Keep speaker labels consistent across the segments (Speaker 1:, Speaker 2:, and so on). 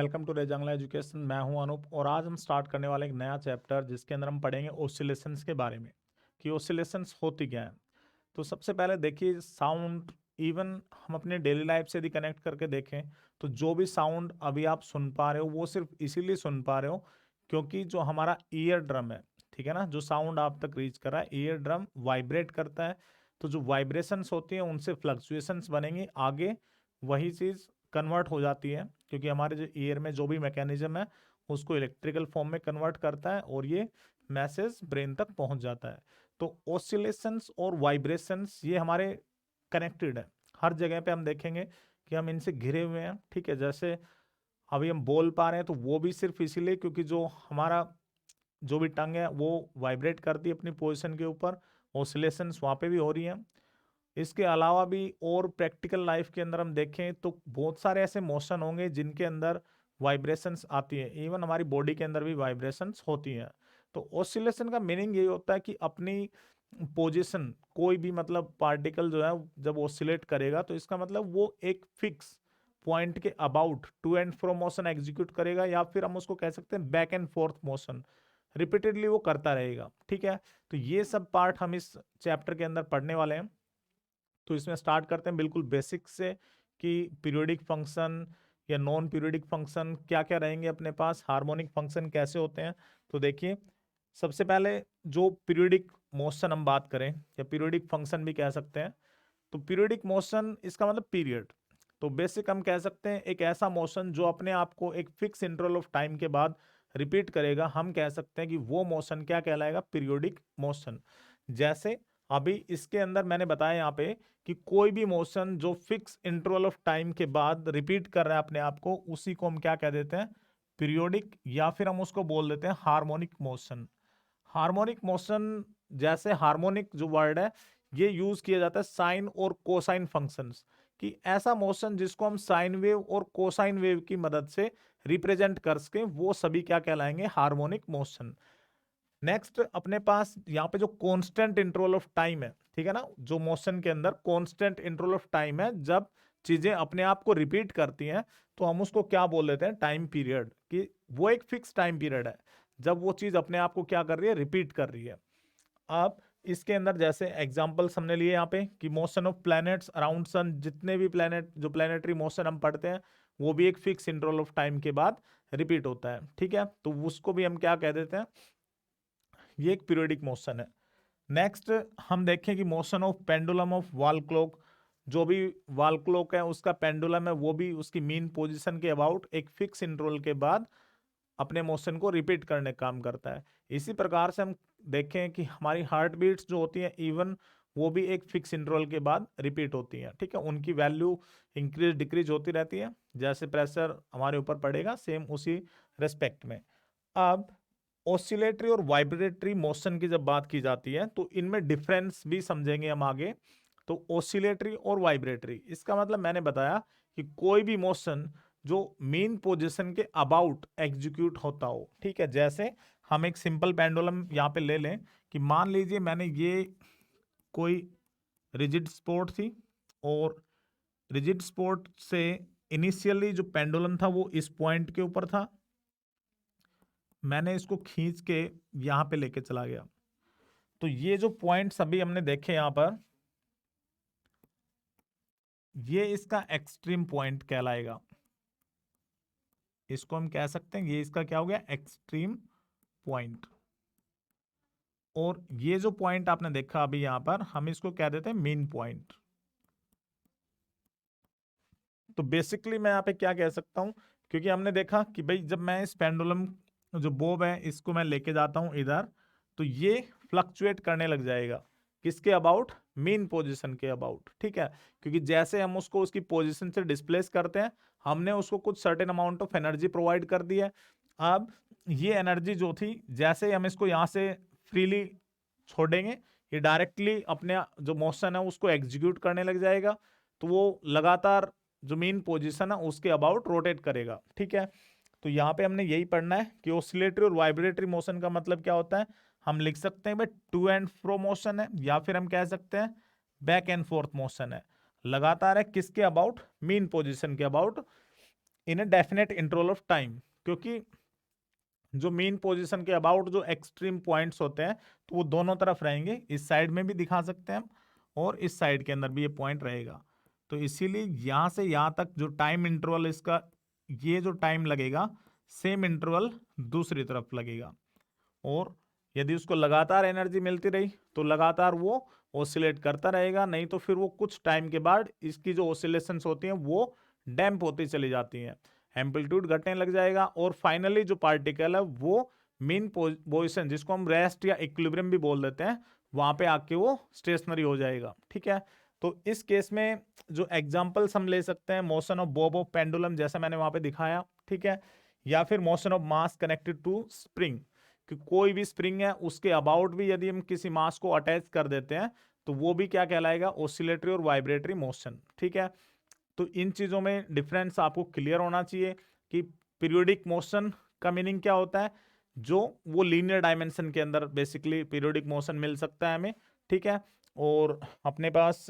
Speaker 1: Welcome to रेजंगला education. मैं हूं अनूप और आज हम स्टार्ट करने वाले एक नया चैप्टर जिसके अंदर हम पढ़ेंगे ऑसिलेशंस के बारे में कि ऑसिलेशंस होती क्या है। तो सबसे पहले देखिए साउंड, इवन हम अपने डेली लाइफ से यदि कनेक्ट करके देखें तो जो भी साउंड अभी आप सुन पा रहे हो वो सिर्फ इसीलिए सुन पा रहे हो क्योंकि जो हमारा ईयर ड्रम है, ठीक है ना, जो साउंड आप तक रीच कर रहा है, ईयर ड्रम वाइब्रेट करता है। तो जो वाइब्रेशंस होती हैं उनसे फ्लक्चुएशंस बनेंगी, आगे वही चीज़ कन्वर्ट हो जाती है क्योंकि हमारे जो ईयर में जो भी मैकेनिज्म है उसको इलेक्ट्रिकल फॉर्म में कन्वर्ट करता है और ये मैसेज ब्रेन तक पहुंच जाता है। तो ऑसिलेशंस और वाइब्रेशंस ये हमारे कनेक्टेड है। हर जगह पे हम देखेंगे कि हम इनसे घिरे हुए हैं, ठीक है। जैसे अभी हम बोल पा रहे हैं तो वो भी सिर्फ इसीलिए क्योंकि जो हमारा जो भी टंग है वो वाइब्रेट करती है अपनी पोजीशन के ऊपर, ऑसिलेशंस वहाँ पे भी हो रही हैं। इसके अलावा भी और प्रैक्टिकल लाइफ के अंदर हम देखें तो बहुत सारे ऐसे मोशन होंगे जिनके अंदर वाइब्रेशंस आती है, इवन हमारी बॉडी के अंदर भी वाइब्रेशंस होती हैं। तो ऑसिलेशन का मीनिंग यही होता है कि अपनी पोजीशन, कोई भी मतलब पार्टिकल जो है जब ऑसिलेट करेगा तो इसका मतलब वो एक फिक्स पॉइंट के about to and fro motion execute करेगा, या फिर हम उसको कह सकते हैं back and forth motion, repeatedly वो करता रहेगा, ठीक है। तो ये सब पार्ट हम इस चैप्टर के अंदर पढ़ने वाले हैं। तो इसमें स्टार्ट करते हैं बिल्कुल बेसिक से कि पीरियोडिक फंक्शन या नॉन पीरियोडिक फंक्शन क्या क्या रहेंगे अपने पास, हार्मोनिक फंक्शन कैसे होते हैं। तो देखिए सबसे पहले जो पीरियोडिक मोशन हम बात करें या पीरियोडिक फंक्शन भी कह सकते हैं, तो पीरियोडिक मोशन इसका मतलब पीरियड। तो बेसिक हम कह सकते हैं एक ऐसा मोशन जो अपने आप को एक फिक्स इंटरवल ऑफ टाइम के बाद रिपीट करेगा, हम कह सकते हैं कि वो मोशन क्या कहलाएगा, पीरियोडिक मोशन। जैसे अभी इसके अंदर मैंने बताया यहाँ पे कि कोई भी मोशन जो फिक्स इंटरवल ऑफ टाइम के बाद रिपीट कर रहा है अपने आप को, उसी को हम क्या कह देते हैं, पीरियोडिक, या फिर हम उसको बोल देते हैं हार्मोनिक मोशन। हार्मोनिक मोशन, जैसे हार्मोनिक जो वर्ड है ये यूज किया जाता है साइन और कोसाइन फंक्शंस, कि ऐसा मोशन जिसको हम साइन वेव और कोसाइन वेव की मदद से रिप्रेजेंट कर सके, वो सभी क्या कहलाएंगे, हार्मोनिक मोशन। नेक्स्ट अपने पास यहाँ पे जो कांस्टेंट इंटरवल ऑफ टाइम है, ठीक है ना, जो मोशन के अंदर कांस्टेंट इंटरवल ऑफ टाइम है, जब चीजें अपने आप को रिपीट करती हैं तो हम उसको क्या बोल देते हैं, टाइम पीरियड, कि वो एक फिक्स टाइम पीरियड है जब वो चीज अपने आप को क्या कर रही है, रिपीट कर रही है। अब इसके अंदर जैसे एग्जांपल्स हमने लिए यहाँ पे कि motion of planets around sun, जितने भी प्लैनेट जो प्लैनेटरी मोशन हम पढ़ते हैं वो भी एक फिक्स इंटरवल ऑफ टाइम के बाद रिपीट होता है, ठीक है। तो उसको भी हम क्या कह देते हैं, ये एक पीरियोडिक मोशन है। नेक्स्ट हम देखें कि motion of pendulum of wall clock, जो भी वॉल क्लॉक है उसका पेंडुलम है वो भी उसकी मीन पोजीशन के अबाउट एक फिक्स इंटरवल के बाद अपने मोशन को रिपीट करने का काम करता है। इसी प्रकार से हम देखें कि हमारी हार्ट बीट्स जो होती हैं इवन वो भी एक फिक्स इंटरवल के बाद रिपीट होती हैं, ठीक है। उनकी वैल्यू इंक्रीज डिक्रीज होती रहती है, जैसे प्रेशर हमारे ऊपर पड़ेगा सेम उसी रेस्पेक्ट में। अब ऑसिलेटरी और वाइब्रेटरी मोशन की जब बात की जाती है तो इनमें डिफरेंस भी समझेंगे हम आगे। तो ऑसिलेटरी और वाइब्रेटरी, इसका मतलब मैंने बताया कि कोई भी मोशन जो मेन पोजीशन के अबाउट एग्जीक्यूट होता हो, ठीक है। जैसे हम एक सिंपल पेंडुलम यहाँ पे ले लें कि मान लीजिए मैंने ये कोई रिजिड स्पॉट थी और रिजिड स्पॉट से इनिशियली जो पेंडुलम था वो इस पॉइंट के ऊपर था, मैंने इसको खींच के यहां पे लेके चला गया। तो ये जो पॉइंट्स अभी हमने देखे यहां पर, ये इसका एक्सट्रीम पॉइंट कहलाएगा, इसको हम कह सकते हैं ये इसका क्या हो गया, एक्सट्रीम पॉइंट। और ये जो पॉइंट आपने देखा अभी यहां पर, हम इसको कह देते हैं मीन पॉइंट। तो बेसिकली मैं यहाँ पे क्या कह सकता हूं, क्योंकि हमने देखा कि भाई जब मैं इस पेंडुलम जो बोब है इसको मैं लेके जाता हूं इधर, तो ये फ्लक्चुएट करने लग जाएगा, किसके अबाउट, मीन पोजीशन के अबाउट, ठीक है। क्योंकि जैसे हम उसको उसकी पोजीशन से डिस्प्लेस करते हैं, हमने उसको कुछ certain amount of energy provide कर दी है। अब ये एनर्जी जो थी, जैसे ही हम इसको यहाँ से फ्रीली छोड़ेंगे, ये डायरेक्टली अपने जो मोशन है उसको एग्जीक्यूट करने लग जाएगा, तो वो लगातार जो मेन पोजीशन है उसके अबाउट रोटेट करेगा, ठीक है। तो यहाँ पे हमने यही पढ़ना है कि ऑसिलेटरी और वाइब्रेटरी मोशन का मतलब क्या होता है। हम लिख सकते हैं भाई टू एंड फ्रो मोशन है, या फिर हम कह सकते हैं बैक एंड फोर्थ मोशन है, लगातार है किसके अबाउट, मेन पोजीशन के about in a definite interval of time, क्योंकि जो मेन पोजीशन के अबाउट जो एक्सट्रीम पॉइंट्स होते हैं तो वो दोनों तरफ रहेंगे, इस साइड में भी दिखा सकते हैं हम और इस साइड के अंदर भी ये पॉइंट रहेगा। तो इसीलिए यहाँ से यहाँ तक जो टाइम इंटरवल इसका, ये जो टाइम लगेगा सेम इंटरवल दूसरी तरफ लगेगा। और यदि उसको लगातार एनर्जी मिलती रही तो लगातार वो ओसिलेट करता रहेगा, नहीं तो फिर वो कुछ टाइम के बाद इसकी जो ओसिलेशंस होती हैं वो डैम्प होती चली जाती हैं, एम्पलीट्यूड घटने लग जाएगा और फाइनली जो पार्टिकल है वो मेन पोजिशन जिसको हम रेस्ट या इक्विलिब्रियम भी बोल देते हैं वहां पे आके वो स्टेशनरी हो जाएगा। ठीक है, तो इस केस में जो एग्जांपल्स हम ले सकते हैं motion of bob of pendulum जैसा मैंने वहां पे दिखाया, ठीक है, या फिर motion of mass connected to spring, कि कोई भी स्प्रिंग है उसके अबाउट भी यदि हम किसी मास को अटैच कर देते हैं तो वो भी क्या कहलाएगा, ऑसिलेटरी और वाइब्रेटरी मोशन। ठीक है, तो इन चीजों में डिफरेंस आपको क्लियर होना चाहिए कि पीरियोडिक मोशन का मीनिंग क्या होता है, जो वो लीनियर डायमेंशन के अंदर बेसिकली पीरियोडिक मोशन मिल सकता है हमें। ठीक है, और अपने पास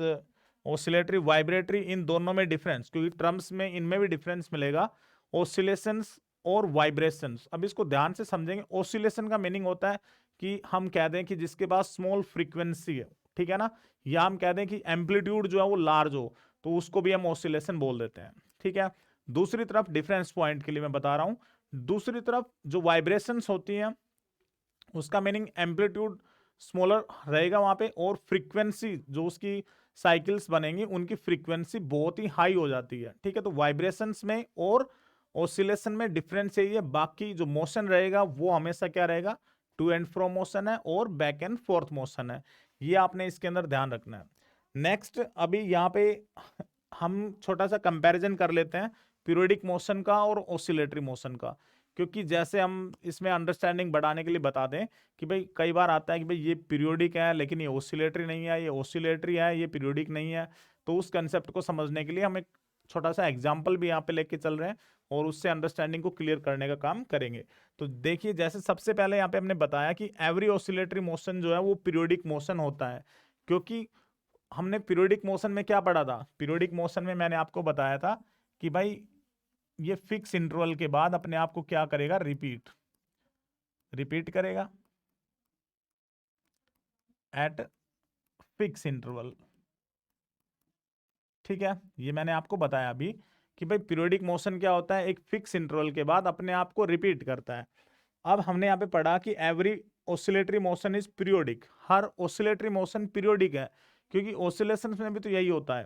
Speaker 1: ऑसिलेटरी वाइब्रेटरी इन दोनों में डिफरेंस, क्योंकि टर्म्स में इनमें भी डिफरेंस मिलेगा, ऑसिलेशंस और वाइब्रेशंस। अब इसको ध्यान से समझेंगे। ऑसिलेशन का मीनिंग होता है कि हम कह दें कि जिसके पास स्मॉल फ्रीक्वेंसी है, ठीक है ना, या हम कह दें कि एम्पलीट्यूड जो है वो लार्ज हो तो उसको भी हम ऑसिलेशन बोल देते हैं। ठीक है, दूसरी तरफ डिफरेंस पॉइंट के लिए मैं बता रहा हूं, दूसरी तरफ जो वाइब्रेशंस होती हैं उसका मीनिंग एम्पलीट्यूड स्मॉलर रहेगा वहां पे और फ्रीक्वेंसी जो उसकी साइकिल्स बनेंगी उनकी फ्रीक्वेंसी बहुत ही हाई हो जाती है। ठीक है, तो वाइब्रेशंस में और ऑसिलेशन में डिफरेंस यही है, बाकी जो मोशन रहेगा वो हमेशा क्या रहेगा, टू एंड फ्रो मोशन है और बैक एंड फोर्थ मोशन है, ये आपने इसके अंदर ध्यान रखना है। नेक्स्ट अभी यहाँ पे हम छोटा सा कंपैरिजन कर लेते हैं पीरियोडिक मोशन का और ऑसिलेटरी मोशन का, क्योंकि जैसे हम इसमें अंडरस्टैंडिंग बढ़ाने के लिए बता दें कि भाई कई बार आता है कि भाई ये पीरियोडिक है लेकिन ये ऑसिलेटरी नहीं है, ये ऑसिलेटरी है ये पीरियोडिक नहीं है, तो उस कंसेप्ट को समझने के लिए हम एक छोटा सा एग्जाम्पल भी यहाँ पे लेके चल रहे हैं और उससे अंडरस्टैंडिंग को क्लियर करने का काम करेंगे। तो देखिए जैसे सबसे पहले यहाँ पे हमने बताया कि एवरी ऑसिलेटरी मोशन जो है वो पीरियोडिक मोशन होता है, क्योंकि हमने पीरियोडिक मोशन में क्या पढ़ा था, पीरियोडिक मोशन में मैंने आपको बताया था कि भाई ये फिक्स इंटरवल के बाद अपने आप को क्या करेगा, रिपीट रिपीट करेगा एट फिक्स इंटरवल। ठीक है, ये मैंने आपको बताया अभी कि भाई पीरियोडिक मोशन क्या होता है, एक फिक्स इंटरवल के बाद अपने आप को रिपीट करता है। अब हमने यहाँ पे पढ़ा कि every oscillatory motion is periodic, her oscillatory motion periodic है, क्योंकि ऑसिलेशन में भी तो यही होता है।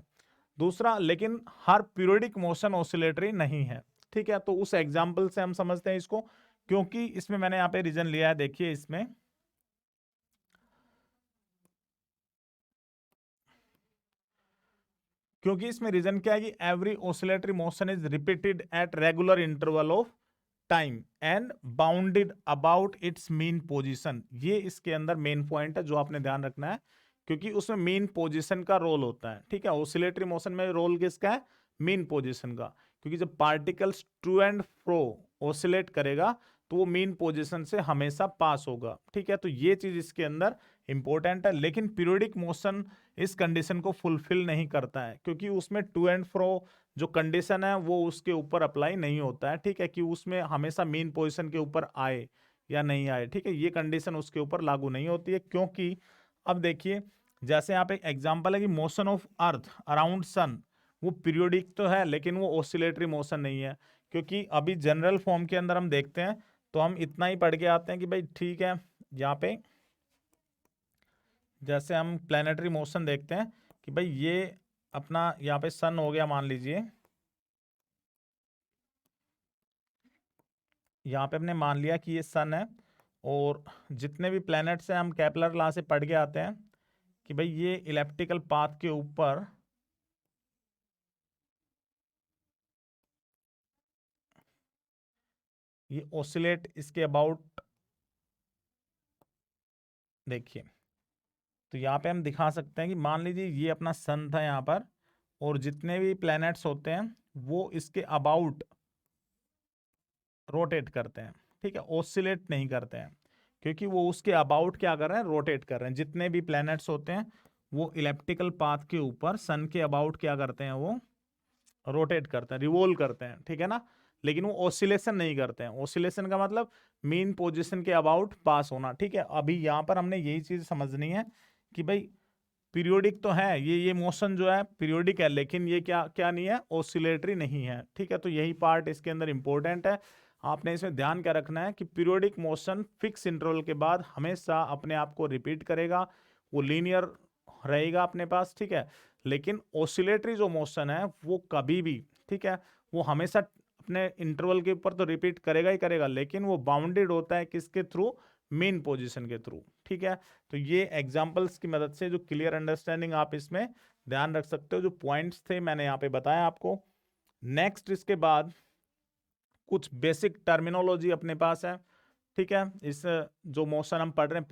Speaker 1: दूसरा, लेकिन हर पीरियोडिक मोशन ऑसिलेटरी नहीं है। ठीक है, तो उस एग्जाम्पल से हम समझते हैं इसको, क्योंकि इसमें मैंने यहाँ पे रीजन लिया है, देखिए इसमें क्योंकि इसमें रीजन क्या है कि every oscillatory motion is repeated at regular interval of time and bounded about it's mean position. ये इसके अंदर मेन पॉइंट है जो आपने ध्यान रखना है, क्योंकि उसमें मेन पोजीशन का रोल होता है। ठीक है, ऑसिलेटरी मोशन में रोल किसका है, मेन पोजीशन का, क्योंकि जब particles to and fro oscillate करेगा तो वो मेन पोजीशन से हमेशा पास होगा। ठीक है, तो ये चीज इसके अंदर इंपॉर्टेंट है, लेकिन पीरियोडिक मोशन इस कंडीशन को फुलफिल नहीं करता है, क्योंकि उसमें टू एंड फ्रो जो कंडीशन है वो उसके ऊपर अप्लाई नहीं होता है। ठीक है, कि उसमें हमेशा मेन पोजीशन के ऊपर आए या नहीं आए, ठीक है, ये कंडीशन उसके ऊपर लागू नहीं होती है। क्योंकि अब देखिए जैसे यहाँ पे एग्जांपल है कि motion of earth around sun, वो पीरियोडिक तो है लेकिन वो ऑसिलेटरी मोशन नहीं है, क्योंकि अभी जनरल फॉर्म के अंदर हम देखते हैं तो हम इतना ही पढ़ के आते हैं कि भाई ठीक है, यहाँ पे जैसे हम प्लैनेटरी मोशन देखते हैं कि भाई ये अपना यहाँ पे सन हो गया मान लीजिए, यहाँ पे हमने मान लिया कि ये सन है और जितने भी प्लैनेट्स हैं हम केपलर लॉ से पढ़ के आते हैं कि भाई ये इलेप्टिकल पाथ के ऊपर ये ऑसिलेट इसके अबाउट, देखिए तो यहाँ पे हम दिखा सकते हैं कि मान लीजिए ये अपना सन था यहाँ पर और जितने भी प्लैनेट्स होते हैं वो इसके अबाउट रोटेट करते हैं। ठीक है, ऑसिलेट नहीं करते हैं, क्योंकि वो उसके अबाउट क्या कर रहे हैं, रोटेट कर रहे हैं। जितने भी प्लैनेट्स होते हैं वो इलेप्टिकल पाथ के ऊपर सन के अबाउट क्या करते हैं, वो रोटेट करते हैं, रिवोल्व करते हैं, ठीक है ना, लेकिन वो ऑसिलेशन नहीं करते हैं। ऑसिलेशन का मतलब मीन पोजीशन के अबाउट पास होना, ठीक है। अभी यहाँ पर हमने यही चीज समझनी है कि भाई पीरियोडिक तो है, ये मोशन जो है पीरियोडिक है, लेकिन ये क्या क्या नहीं है, ऑसिलेटरी नहीं है, ठीक है। तो यही पार्ट इसके अंदर इंपॉर्टेंट है। आपने इसमें ध्यान क्या रखना है कि पीरियोडिक मोशन फिक्स इंटरवल के बाद हमेशा अपने आप को रिपीट करेगा, वो लीनियर रहेगा अपने पास, ठीक है। लेकिन ऑसिलेटरी जो मोशन है वो कभी भी, ठीक है, वो हमेशा अपने इंटरवल के ऊपर तो रिपीट करेगा ही करेगा, लेकिन वो बाउंडेड होता है किसके थ्रू, मेन पोजीशन के थ्रू, ठीक है। तो ये एग्जांपल्स की मदद से जो क्लियर अंडरस्टैंडिंग आप इसमें ध्यान रख सकते हो, जो पॉइंट्स थे मैंने यहाँ पे बताया आपको। नेक्स्ट इसके बाद कुछ बेसिक टर्मिनोलॉजी अपने पास है, ठीक है। इस जो मोशन हम पढ़ रहे हैं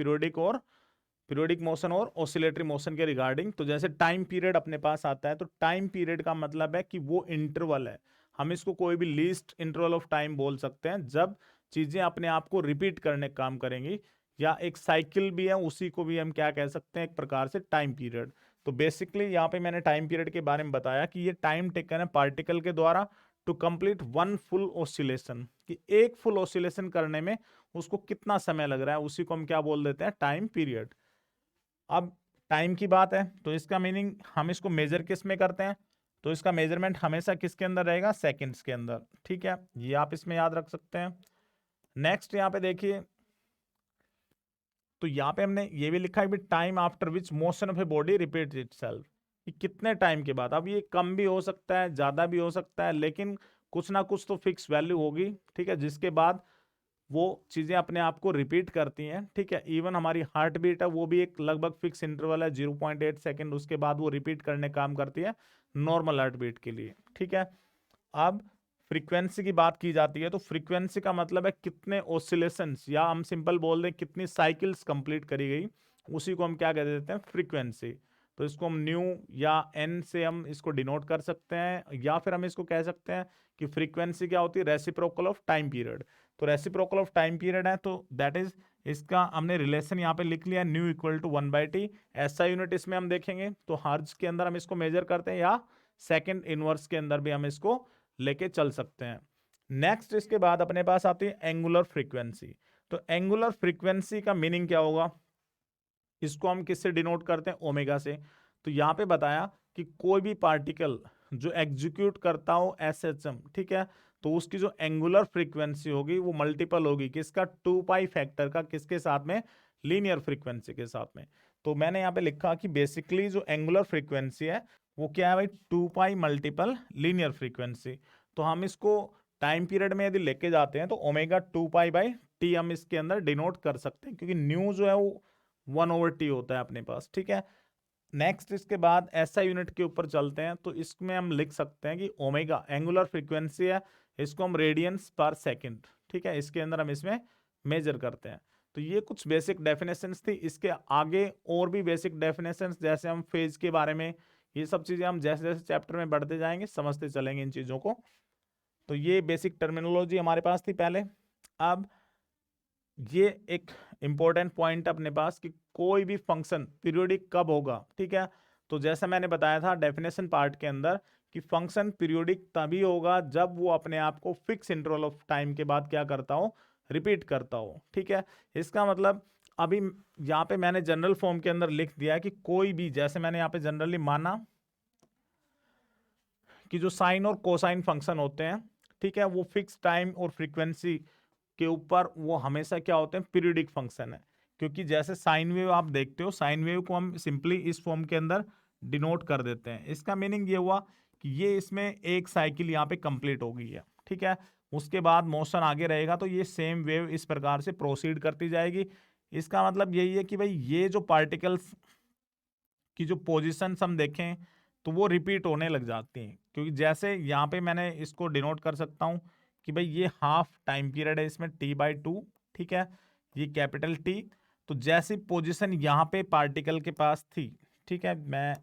Speaker 1: पीरियोडिक मोशन और ऑसिलेटरी मोशन के रिगार्डिंग, तो जैसे टाइम पीरियड अपने पास आता है, तो टाइम पीरियड का मतलब है कि वो इंटरवल है, हम इसको कोई भी लीस्ट इंटरवल ऑफ टाइम बोल सकते हैं जब चीजें अपने आप को रिपीट करने का काम करेंगी, या एक साइकिल भी है, उसी को भी हम क्या कह सकते हैं, एक प्रकार से टाइम पीरियड। तो बेसिकली यहाँ पे मैंने टाइम पीरियड के बारे में बताया कि ये टाइम टेकन है पार्टिकल के द्वारा to complete one full oscillation, कि एक फुल ऑसिलेशन करने में उसको कितना समय लग रहा है, उसी को हम क्या बोल देते हैं, टाइम पीरियड। अब टाइम की बात है तो इसका मीनिंग हम इसको मेजर किस में करते हैं, तो इसका मेजरमेंट हमेशा किसके अंदर रहेगा, सेकंड्स के अंदर, ठीक है। ये आप इसमें याद रख सकते हैं। नेक्स्ट यहाँ पे देखिए, तो यहाँ पे हमने ये भी लिखा है time after which motion of a body repeats itself, कि कितने टाइम के बाद। अब ये कम भी हो सकता है, ज्यादा भी हो सकता है, लेकिन कुछ ना कुछ तो फिक्स वैल्यू होगी, ठीक है, जिसके बाद वो चीजें अपने आप को रिपीट करती हैं, ठीक है। इवन हमारी हार्ट बीट है वो भी एक लगभग फिक्स इंटरवल है 0.8 सेकंड, उसके बाद वो रिपीट करने काम करती है नॉर्मल हार्ट बीट के लिए, ठीक है। अब फ्रीक्वेंसी की बात की जाती है, तो फ्रीक्वेंसी का मतलब है कितने ऑसिलेशंस, या हम सिंपल बोल दें कितनी साइकिल्स कंप्लीट करी गई, उसी को हम क्या कह देते हैं, फ्रीक्वेंसी। तो इसको हम न्यू या एन से हम इसको डिनोट कर सकते हैं, या फिर हम इसको कह सकते हैं कि फ्रीक्वेंसी क्या होती है, रेसिप्रोकल ऑफ टाइम पीरियड। तो रेसिप्रोकल ऑफ टाइम पीरियड है, तो दैट इज, इसका हमने रिलेशन यहाँ पे लिख लिया, न्यू इक्वल टू 1/t। ऐसा यूनिट इसमें हम देखेंगे तो हर्ट्ज के अंदर हम इसको मेजर करते हैं, या सेकंड इनवर्स के अंदर भी हम इसको लेके चल सकते हैं। नेक्स्ट इसके बाद अपने पास आती है एंगुलर फ्रीक्वेंसी। तो एंगुलर फ्रीक्वेंसी का मीनिंग क्या होगा, इसको हम किससे डिनोट करते हैं, ओमेगा से। तो यहाँ पे बताया कि कोई भी पार्टिकल जो एग्जीक्यूट करता हो एसएचएम, ठीक है, तो उसकी जो एंगुलर फ्रीक्वेंसी होगी वो मल्टीपल होगी किसका, 2 पाई फैक्टर का, किसके साथ में, लीनियर फ्रीक्वेंसी के साथ में। तो मैंने यहाँ पे लिखा कि बेसिकली जो एंगुलर फ्रीक्वेंसी है वो क्या है भाई, 2 पाई मल्टीपल लीनियर फ्रीक्वेंसी। तो हम इसको टाइम पीरियड में यदि लेके जाते हैं तो ओमेगा 2 पाई/t हम इसके अंदर डिनोट कर सकते हैं, क्योंकि न्यू जो है वो 1/t होता है अपने पास, ठीक है। नेक्स्ट इसके बाद ऐसा यूनिट के ऊपर चलते हैं, तो इसमें हम लिख सकते हैं कि ओमेगा एंगुलर फ्रीक्वेंसी है, इसको हम रेडियंस पर सेकंड, ठीक है, इसके अंदर हम इसमें मेजर करते हैं। तो ये कुछ बेसिक डेफिनेशंस थी, इसके आगे और भी बेसिक डेफिनेशंस, जैसे हम फेज के बारे में, ये सब चीजें हम जैसे जैसे चैप्टर में बढ़ते जाएंगे समझते चलेंगे इन चीजों को। तो ये बेसिक टर्मिनोलॉजी हमारे पास थी पहले। अब ये एक इंपॉर्टेंट पॉइंट अपने पास कि कोई भी फंक्शन पीरियोडिक कब होगा, ठीक है। तो जैसा मैंने बताया था डेफिनेशन पार्ट के अंदर कि फंक्शन पीरियोडिक तभी होगा जब वो अपने आप को फिक्स इंटरवल ऑफ टाइम के बाद क्या करता हो, रिपीट करता हो, ठीक है। इसका मतलब अभी यहाँ पे मैंने जनरल फॉर्म के अंदर लिख दिया है कि कोई भी, जैसे मैंने यहाँ पे जनरली माना कि जो साइन और कोसाइन फंक्शन होते हैं, ठीक है, वो फिक्स टाइम और फ्रीक्वेंसी के ऊपर वो हमेशा क्या होते हैं, पीरियोडिक फंक्शन है। क्योंकि जैसे साइन वेव आप देखते हो, साइन वेव को हम सिंपली इस फॉर्म के अंदर डिनोट कर देते हैं। इसका मीनिंग ये हुआ कि ये इसमें एक साइकिल यहाँ पे कंप्लीट हो गई है, ठीक है, उसके बाद मोशन आगे रहेगा तो ये सेम वेव इस प्रकार से प्रोसीड करती जाएगी। इसका मतलब यही है कि भाई ये जो पार्टिकल्स की जो पोजिशन हम देखें तो वो रिपीट होने लग जाती हैं, क्योंकि जैसे यहाँ पे मैंने इसको डिनोट कर सकता हूँ कि भाई ये हाफ टाइम पीरियड है इसमें t/2, ठीक है, ये कैपिटल T। तो जैसी पोजीशन यहाँ पे पार्टिकल के पास थी, ठीक है, मैं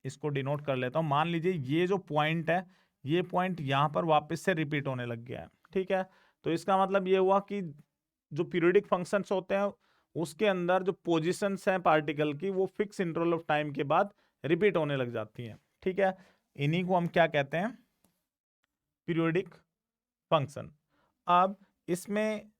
Speaker 1: इसको डिनोट कर लेता हूँ। मान लीजिए ये जो पॉइंट है, ये पॉइंट यहाँ पर वापस से रिपीट होने लग गया है, ठीक है। तो इसका मतलब ये हुआ कि जो पीरियोडिक फंक्शंस होते हैं उसके अंदर जो पोजीशंस हैं पार्टिकल की वो फिक्स इंटरवल ऑफ टाइम के बाद रिपीट होने लग जाती हैं, ठीक है। इन्हीं को हम क्या कहते हैं, पीरियोडिक फंक्शन। अब इसमें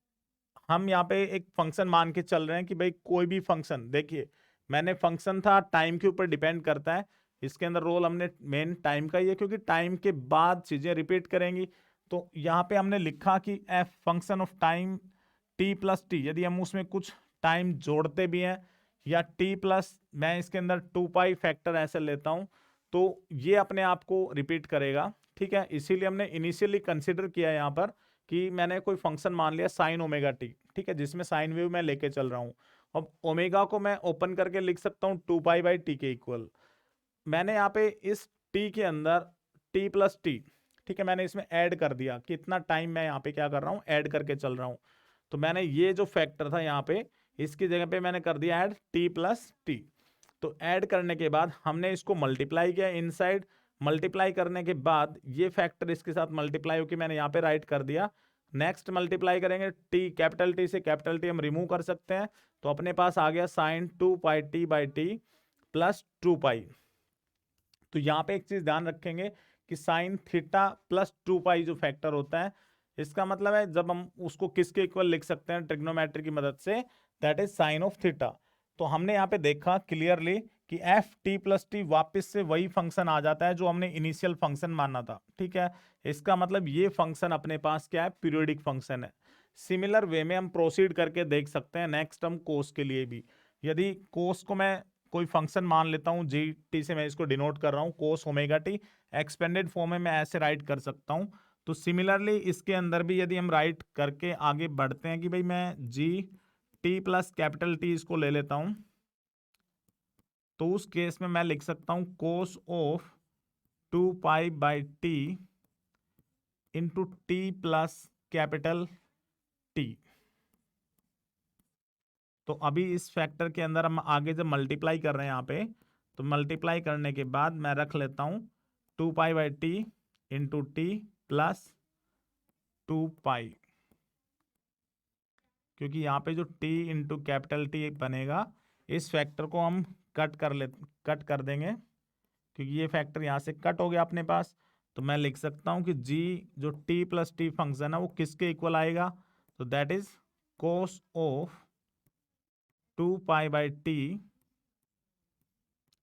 Speaker 1: हम यहाँ पे एक फंक्शन मान के चल रहे हैं कि भाई कोई भी फंक्शन, देखिए मैंने फंक्शन था टाइम के ऊपर डिपेंड करता है, इसके अंदर रोल हमने मेन टाइम का ही है क्योंकि टाइम के बाद चीजें रिपीट करेंगी। तो यहाँ पे हमने लिखा कि F function of time T plus T, यदि हम उसमें कुछ टाइम जोड़ते भी हैं या टी प्लस, मैं इसके अंदर 2 पाई फैक्टर ऐसे लेता हूं, तो ये अपने आप को रिपीट करेगा। ठीक है, इसीलिए हमने इनिशियली कंसिडर किया यहाँ पर कि मैंने कोई फंक्शन मान लिया साइन ओमेगा टी, ठीक है, जिसमें साइन वेव मैं लेके चल रहा हूं। अब ओमेगा को मैं ओपन करके लिख सकता हूँ 2 पाई/टी के इक्वल। मैंने यहाँ पे इस टी के अंदर टी प्लस टी, ठीक है, मैंने इसमें ऐड कर दिया, कितना टाइम मैं यहाँ पे क्या कर रहा हूँ, ऐड करके चल रहा हूँ। तो मैंने ये जो फैक्टर था यहाँ पे, इसकी जगह पे मैंने कर दिया ऐड टी प्लस टी। तो ऐड करने के बाद हमने इसको मल्टीप्लाई किया इनसाइड, मल्टीप्लाई करने के बाद ये फैक्टर इसके साथ मल्टीप्लाई होकर मैंने यहाँ पे राइट कर दिया। नेक्स्ट मल्टीप्लाई करेंगे टी, कैपिटल टी से कैपिटल टी हम रिमूव कर सकते हैं, तो अपने पास आ गया साइन 2 पाई/टी प्लस 2 पाई। तो यहाँ पे एक चीज ध्यान रखेंगे कि साइन थीटा प्लस 2 पाई जो फैक्टर होता है, इसका मतलब है जब हम उसको किसके इक्वल लिख सकते हैं ट्रिग्नोमेट्री की मदद से, that is sine of theta. तो हमने यहाँ पे देखा क्लियरली कि एफ टी प्लस टी वापिस से वही फंक्शन आ जाता है जो हमने इनिशियल फंक्शन माना था। ठीक है, इसका मतलब ये फंक्शन अपने पास क्या है, पीरियोडिक फंक्शन है। सिमिलर वे में हम प्रोसीड करके देख सकते हैं नेक्स्ट टर्म कोस के लिए भी। यदि कोस को मैं कोई फंक्शन मान लेता हूं, जी टी से मैं इसको डिनोट कर रहा हूं, कोस ओमेगा टी, एक्सपेंडेड फॉर्म में मैं ऐसे राइट कर सकता हूं। तो सिमिलरली इसके अंदर भी यदि हम राइट करके आगे बढ़ते हैं कि भाई मैं G T plus capital T इसको ले लेता हूं, तो उस केस में मैं लिख सकता हूं cos of 2 pi T into T plus capital T. तो अभी इस फैक्टर के अंदर हम आगे जब मल्टीप्लाई कर रहे हैं यहाँ पे, तो मल्टीप्लाई करने के बाद मैं रख लेता हूँ 2 पाई/टी इंटू टी प्लस 2 पाई, क्योंकि यहाँ पे जो t इंटू कैपिटल टी बनेगा, इस फैक्टर को हम कट कर देंगे क्योंकि ये फैक्टर यहाँ से कट हो गया अपने पास। तो मैं लिख सकता हूँ कि g जो t प्लस टी फंक्शन है वो किसके इक्वल आएगा, तो that is cos of 2 pi T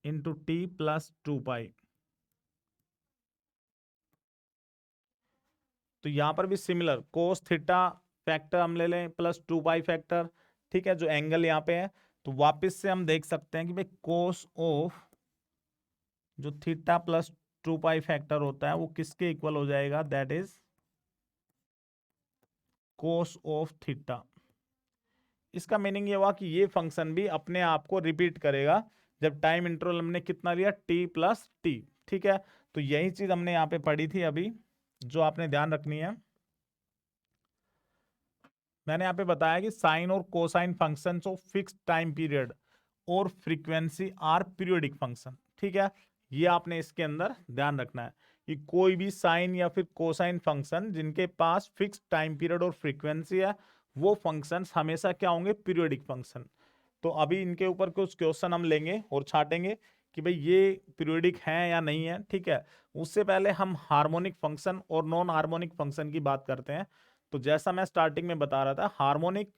Speaker 1: into T plus 2 pi. तो यहां पर भी सिमिलर कोस थीटा फैक्टर हम ले लें प्लस 2 पाई फैक्टर, ठीक है, जो एंगल यहाँ पे है। तो वापस से हम देख सकते हैं कि भाई कोस ऑफ जो थीटा प्लस 2 पाई फैक्टर होता है वो किसके इक्वल हो जाएगा, that is cos of theta. इसका मीनिंग ये हुआ कि ये फंक्शन भी अपने आप को रिपीट करेगा जब टाइम इंटरवल हमने कितना लिया, टी प्लस टी। ठीक है, तो यही चीज हमने यहाँ पे पढ़ी थी अभी, जो आपने ध्यान रखनी है। मैंने यहाँ पे बताया कि साइन और cosine functions of fixed time period और फ्रीक्वेंसी आर पीरियोडिक फंक्शन। ठीक है, ये आपने इसके अंदर ध्यान रखना है कि कोई भी साइन या फिर कोसाइन फंक्शन जिनके पास फिक्स्ड टाइम पीरियड और फ्रीक्वेंसी है, वो फंक्शंस हमेशा क्या होंगे, पीरियोडिक फंक्शन। तो अभी इनके ऊपर कुछ क्वेश्चन हम लेंगे और छाटेंगे कि भाई ये पीरियोडिक हैं या नहीं है। ठीक है, उससे पहले हम हार्मोनिक फंक्शन और नॉन हार्मोनिक फंक्शन की बात करते हैं। तो जैसा मैं स्टार्टिंग में बता रहा था, हार्मोनिक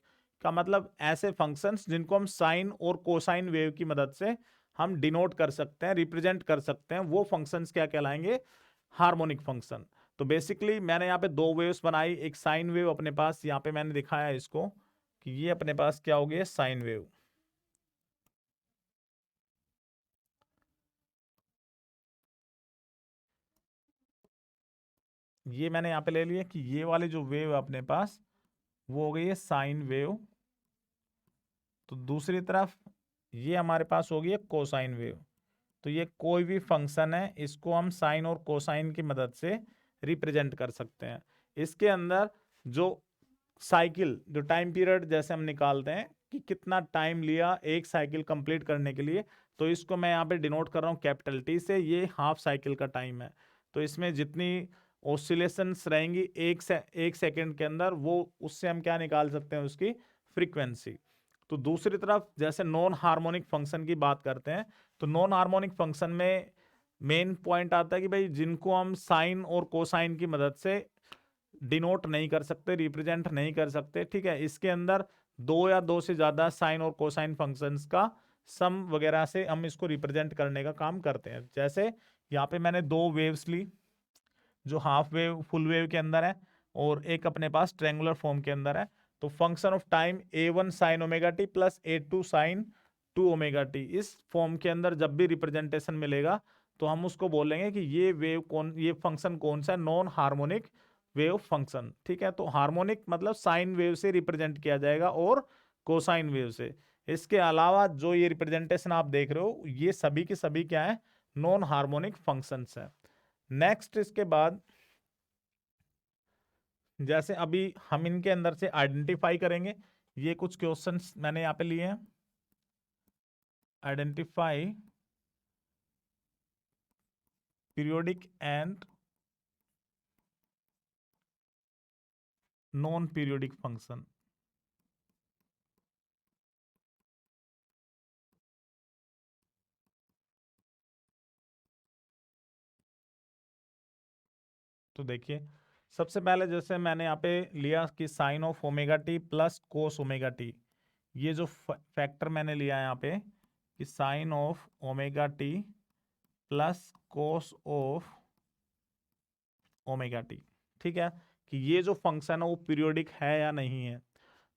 Speaker 1: का मतलब ऐसे फंक्शंस जिनको हम साइन और कोसाइन वेव की मदद से हम डिनोट कर सकते हैं, रिप्रेजेंट कर सकते हैं, वो फंक्शंस क्या कहलाएंगे, हार्मोनिक फंक्शन। तो बेसिकली मैंने यहाँ पे दो वेव्स बनाई, एक साइन वेव अपने पास, यहाँ पे मैंने दिखाया इसको कि ये अपने पास क्या हो गया, साइन वेव। ये मैंने यहाँ पे ले लिया कि ये वाली जो वेव अपने पास वो हो गई है साइन वेव। तो दूसरी तरफ ये हमारे पास हो गई है कोसाइन वेव। तो ये कोई भी फंक्शन है, इसको हम साइन और कोसाइन की मदद से रिप्रेजेंट कर सकते हैं। इसके अंदर जो साइकिल, जो टाइम पीरियड जैसे हम निकालते हैं कि कितना टाइम लिया एक साइकिल कंप्लीट करने के लिए, तो इसको मैं यहाँ पे डिनोट कर रहा हूँ कैपिटल टी से, ये हाफ साइकिल का टाइम है। तो इसमें जितनी ऑसिलेशंस रहेंगी एक सेकंड के अंदर, वो उससे हम क्या निकाल सकते हैं, उसकी फ्रीक्वेंसी। तो दूसरी तरफ जैसे नॉन हार्मोनिक फंक्शन की बात करते हैं, तो नॉन हार्मोनिक फंक्शन में मेन पॉइंट आता है कि भाई जिनको हम साइन और कोसाइन की मदद से डिनोट नहीं कर सकते, रिप्रेजेंट नहीं कर सकते, ठीक है, इसके अंदर दो या दो से ज्यादा साइन और कोसाइन फंक्शंस का सम वगैरह से हम इसको रिप्रेजेंट करने का काम करते हैं। जैसे यहाँ पे मैंने दो वेव्स ली जो हाफ वेव फुल वेव के अंदर है और एक अपने पास ट्रायंगुलर फॉर्म के अंदर है। तो function of time a1 sine omega t plus a2 sine 2 omega t, इस फॉर्म के अंदर जब भी रिप्रेजेंटेशन मिलेगा तो हम उसको बोलेंगे कि ये फंक्शन कौन सा है, नॉन हार्मोनिक वेव फंक्शन। ठीक है, तो हार्मोनिक मतलब साइन वेव से रिप्रेजेंट किया जाएगा और कोसाइन वेव से। इसके अलावा जो ये रिप्रेजेंटेशन आप देख रहे हो ये सभी के सभी क्या है, नॉन हार्मोनिक फंक्शंस है। नेक्स्ट इसके बाद जैसे अभी हम इनके अंदर से आइडेंटिफाई करेंगे, ये कुछ क्वेश्चंस मैंने यहाँ पे लिए हैं। Identify periodic and non periodic function. तो देखिए सबसे पहले जैसे मैंने यहाँ पे लिया कि sine of omega t plus cos omega t, ये जो फैक्टर मैंने लिया है यहाँ पे कि sine of omega t plus cos of omega t, ठीक है, कि ये जो फंक्शन है वो पीरियोडिक है या नहीं है।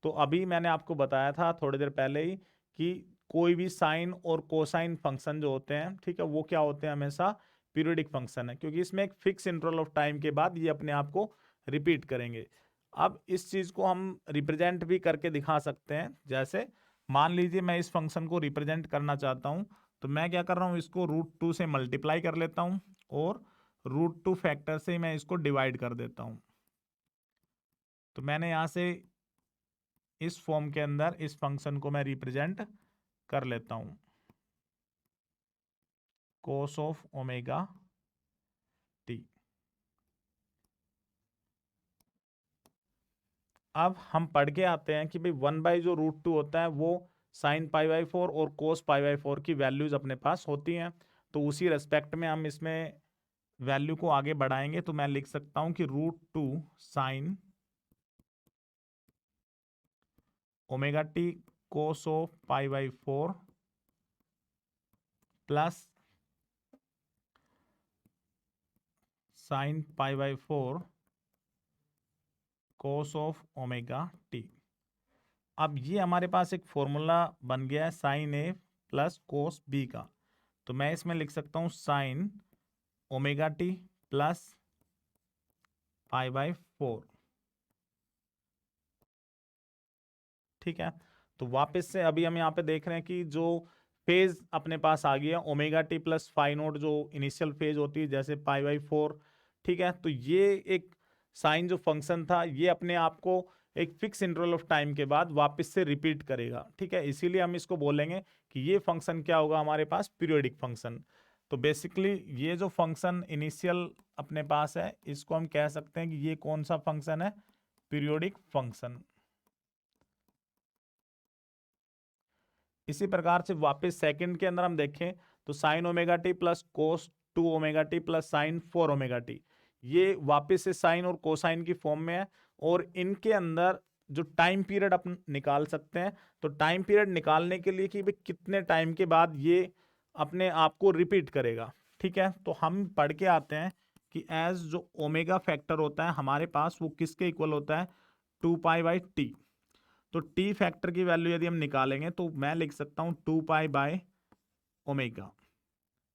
Speaker 1: तो अभी मैंने आपको बताया था थोड़ी देर पहले ही कि कोई भी साइन और कोसाइन फंक्शन जो होते हैं, ठीक है, वो क्या होते हैं, हमेशा पीरियोडिक फंक्शन है, क्योंकि इसमें एक फिक्स इंटरवल ऑफ टाइम के बाद ये अपने आप को रिपीट करेंगे। अब इस चीज को हम रिप्रेजेंट भी करके दिखा सकते हैं। जैसे मान लीजिए मैं इस फंक्शन को रिप्रेजेंट करना चाहता हूं, तो मैं क्या कर रहा हूं, इसको √2 से मल्टीप्लाई कर लेता हूं और √2 फैक्टर से मैं इसको डिवाइड कर देता हूं। तो मैंने यहां से इस फॉर्म के अंदर इस फंक्शन को मैं रिप्रेजेंट कर लेता हूं, कोस ऑफ ओमेगा टी। अब हम पढ़ के आते हैं कि भाई 1 जो √2 होता है वो साइन π/4 और कोस π/4 की वैल्यूज अपने पास होती हैं। तो उसी रेस्पेक्ट में हम इसमें वैल्यू को आगे बढ़ाएंगे, तो मैं लिख सकता हूं कि √2 sine omega T cos of π/4 plus sine π/4 cos of omega T. अब ये हमारे पास एक फॉर्मूला बन गया है sine A plus cos B का। तो मैं इसमें लिख सकता हूं साइन ओमेगा टी प्लस π/4, ठीक है। तो वापस से अभी हम यहाँ पे देख रहे हैं कि जो फेज अपने पास आ गया ओमेगा टी प्लस φ0 जो इनिशियल फेज होती है जैसे π/4, ठीक है। तो ये एक साइन जो फंक्शन था ये अपने आप को एक फिक्स इंटरवल ऑफ टाइम के बाद वापस से रिपीट करेगा, ठीक है। इसीलिए हम इसको बोलेंगे कि ये फंक्शन क्या होगा, हमारे पास पीरियोडिक फंक्शन। तो बेसिकली ये जो फंक्शन इनिशियल अपने पास है इसको हम कह सकते हैं कि ये कौन सा फंक्शन है, पीरियोडिक फंक्शन। इसी प्रकार से वापस सेकंड के अंदर हम देखें तो साइन ओमेगा टी प्लस कोस 2 omega t plus sign 4 omega t, ये वापस से साइन और कोसाइन की फॉर्म में है। और इनके अंदर जो टाइम पीरियड अपन निकाल सकते हैं, तो टाइम पीरियड निकालने के लिए कि भाई कितने टाइम के बाद ये अपने आप को रिपीट करेगा, ठीक है। तो हम पढ़ के आते हैं कि एज जो ओमेगा फैक्टर होता है हमारे पास वो किसके इक्वल होता है, 2π/t। तो टी फैक्टर की वैल्यू यदि हम निकालेंगे तो मैं लिख सकता हूं 2π/ω,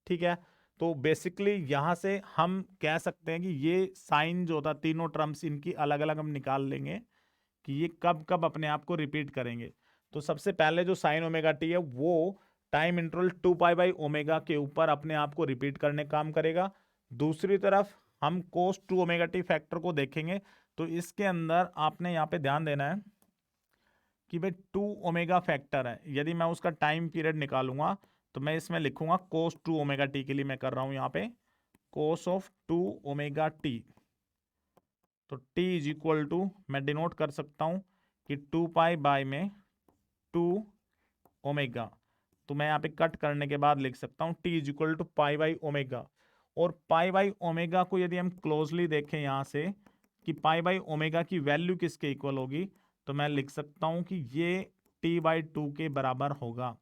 Speaker 1: ठीक है। तो बेसिकली यहां से हम कह सकते हैं कि ये साइन जो होता है तीनों टर्म्स इनकी अलग अलग हम निकाल लेंगे कि ये कब कब अपने आप को रिपीट करेंगे। तो सबसे पहले जो साइन ओमेगा टी है वो टाइम इंटरवल 2π/ω के ऊपर अपने आप को रिपीट करने काम करेगा। दूसरी तरफ हम कोस 2ω फैक्टर को देखेंगे, तो इसके अंदर आपने यहाँ पे ध्यान देना है कि भाई 2ω फैक्टर है, यदि मैं उसका टाइम पीरियड निकालूंगा तो मैं इसमें लिखूंगा कोस 2ω के लिए मैं कर रहा हूं यहाँ पे कोस ऑफ 2ω। तो t इज इक्वल टू मैं डिनोट कर सकता हूं कि 2π में 2ω, तो मैं यहाँ पे कट करने के बाद लिख सकता हूँ t इज इक्वल टू π/ω। और पाई बाई ओमेगा को यदि हम क्लोजली देखें यहाँ से कि पाई बाई ओमेगा की वैल्यू किसके इक्वल होगी, तो मैं लिख सकता हूँ कि ये टी बाई टू के बराबर होगा।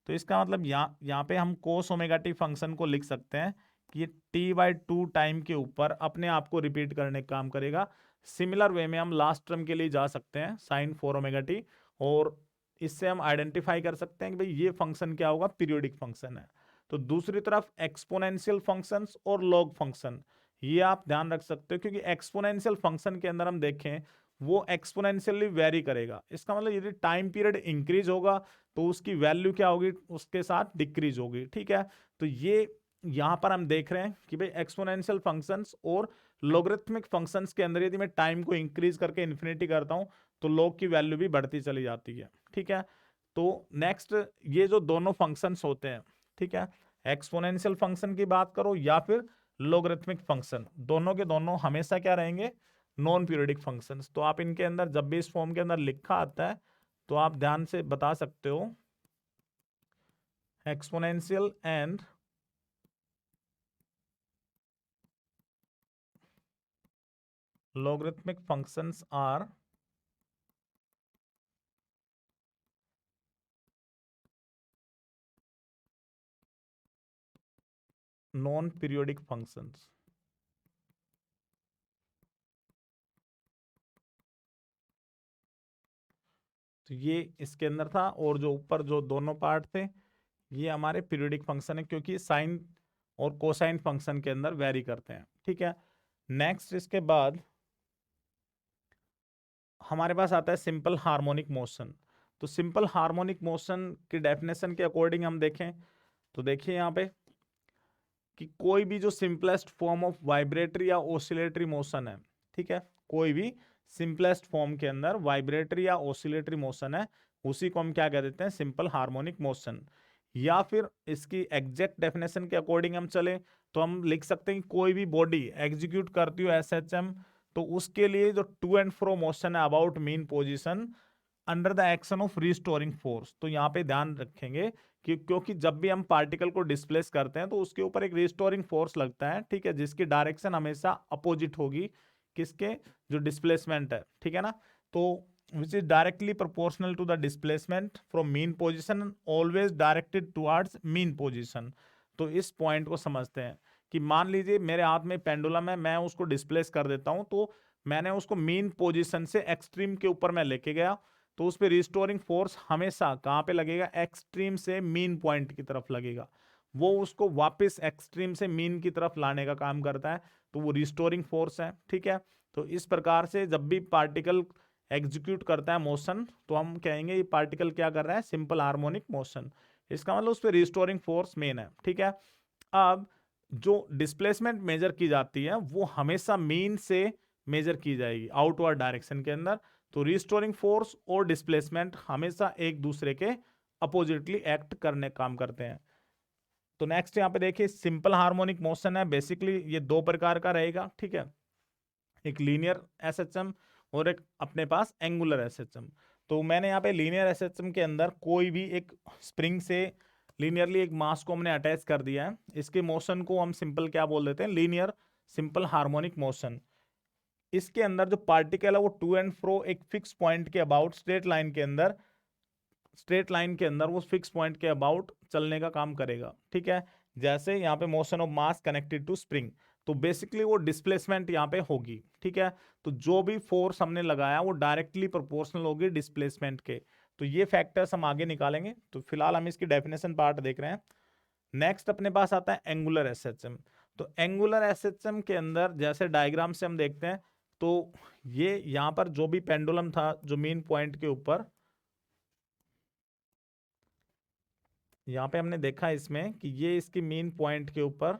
Speaker 1: तो इसका मतलब यहाँ पे हम कोस ओमेगा टी फंक्शन को लिख सकते हैं कि ये टी बाई टू टाइम के ऊपर अपने आप को रिपीट करने का काम करेगा। सिमिलर वे में हम लास्ट टर्म के लिए जा सकते हैं साइन फोर ओमेगा टी, और इससे हम आइडेंटिफाई कर सकते हैं कि भाई ये फंक्शन क्या होगा, पीरियोडिक फंक्शन है। तो दूसरी तरफ एक्सपोनेंशियल फंक्शंस और लॉग फंक्शन, ये आप ध्यान रख सकते हो, क्योंकि एक्सपोनेंशियल फंक्शन के अंदर हम देखें वो एक्सपोनेंशियली वेरी करेगा। इसका मतलब यदि टाइम पीरियड इंक्रीज होगा तो उसकी वैल्यू क्या होगी, उसके साथ डिक्रीज होगी। ठीक है, तो ये यहां पर हम देख रहे हैं कि भाई एक्सपोनेंशियल फंक्शंस और लॉगरिथमिक फंक्शंस के अंदर यदि मैं टाइम को इंक्रीज करके इन्फिनिटी करता हूं तो लॉग की वैल्यू भी बढ़ती चली जाती है। ठीक है, तो नेक्स्ट ये जो दोनों फंक्शंस होते हैं, ठीक है, एक्सपोनेंशियल फंक्शन की बात करो या फिर लॉगरिथमिक फंक्शन, दोनों के दोनों हमेशा क्या रहेंगे, नॉन पीरियोडिक फंक्शंस। तो आप इनके अंदर जब भी इस फॉर्म के अंदर लिखा आता है तो आप ध्यान से बता सकते हो exponential and logarithmic functions are non-periodic functions। तो ये इसके अंदर था, और जो ऊपर जो दोनों पार्ट थे ये हमारे पीरियोडिक फंक्शन है, क्योंकि साइन और कोसाइन फंक्शन के अंदर वेरी करते हैं। ठीक है, नेक्स्ट इसके बाद हमारे पास आता है सिंपल हार्मोनिक मोशन। तो सिंपल हार्मोनिक मोशन की डेफिनेशन के अकॉर्डिंग हम देखें तो देखिए यहाँ पे कि कोई भी जो सिंपलेस्ट फॉर्म ऑफ वाइब्रेटरी या ऑसिलेटरी मोशन है, ठीक है, कोई भी सिंपलेस्ट फॉर्म के अंदर वाइब्रेटरी या ऑसिलेटरी मोशन है, उसी को हम क्या कह देते हैं, सिंपल हार्मोनिक मोशन। या फिर इसकी एग्जैक्ट डेफिनेशन के अकॉर्डिंग हम चले तो हम लिख सकते हैं कि कोई भी बॉडी एग्जीक्यूट करती हो एसएचएम, तो उसके लिए जो टू एंड फ्रो मोशन है about mean position under the action of restoring force. तो यहाँ पे ध्यान रखेंगे कि क्योंकि जब भी हम पार्टिकल को डिस्प्लेस करते हैं तो उसके ऊपर एक रिस्टोरिंग फोर्स लगता है, ठीक है, जिसकी डायरेक्शन हमेशा अपोजिट होगी किसके, जो डिस्प्लेसमेंट है, ठीक है ना। तो which is directly proportional to the displacement from mean position, always directed towards mean position. तो इस पॉइंट को समझते हैं कि मान लीजिए मेरे हाथ में पेंडुलम है, मैं उसको डिस्प्लेस कर देता हूं, तो मैंने उसको मीन पोजिशन से एक्सट्रीम के ऊपर मैं लेके गया, तो उस पर रिस्टोरिंग फोर्स हमेशा कहाँ पे लगेगा, एक्सट्रीम से मीन पॉइंट की तरफ लगेगा। वो उसको वापस एक्सट्रीम से मीन की तरफ लाने का काम करता है, तो वो रिस्टोरिंग फोर्स है। ठीक है, तो इस प्रकार से जब भी पार्टिकल एग्जीक्यूट करता है मोशन तो हम कहेंगे ये पार्टिकल क्या कर रहा है, सिंपल हार्मोनिक मोशन। इसका मतलब उस पर रिस्टोरिंग फोर्स मेन है। ठीक है, अब जो डिस्प्लेसमेंट मेजर की जाती है वो हमेशा मीन से मेजर की जाएगी आउटवर्ड डायरेक्शन के अंदर। तो रिस्टोरिंग फोर्स और डिस्प्लेसमेंट हमेशा एक दूसरे के अपोजिटली एक्ट करने काम करते हैं। तो नेक्स्ट यहाँ पे देखिए सिंपल हार्मोनिक मोशन है, बेसिकली ये दो प्रकार का रहेगा। ठीक है, एक लीनियर एसएचएम और एक अपने पास एंगुलर एसएचएम। तो मैंने यहाँ पे लीनियर एसएचएम के अंदर कोई भी एक स्प्रिंग से लीनियरली एक मास को हमने अटैच कर दिया है, इसके मोशन को हम सिंपल क्या बोल देते हैं, लीनियर सिंपल हार्मोनिक मोशन। इसके अंदर जो पार्टिकल है वो टू एंड फ्रो एक फिक्स पॉइंट के अबाउट स्ट्रेट लाइन के अंदर वो फिक्स पॉइंट के अबाउट चलने का काम करेगा। ठीक है, जैसे यहाँ पे motion of mass connected to spring, तो बेसिकली वो डिस्प्लेसमेंट यहाँ पे होगी। ठीक है, तो जो भी फोर्स हमने लगाया वो डायरेक्टली प्रोपोर्शनल होगी डिस्प्लेसमेंट के। तो ये फैक्टर्स हम आगे निकालेंगे, तो फिलहाल हम इसकी डेफिनेशन पार्ट देख रहे हैं। नेक्स्ट अपने पास आता है एंगुलर एसएचएम। तो एंगुलर एसएचएम के अंदर जैसे डायग्राम से हम देखते हैं तो ये यहाँ पर जो भी पेंडुलम था जो मेन पॉइंट के ऊपर, यहाँ पे हमने देखा इसमें कि ये इसकी मेन पॉइंट के ऊपर,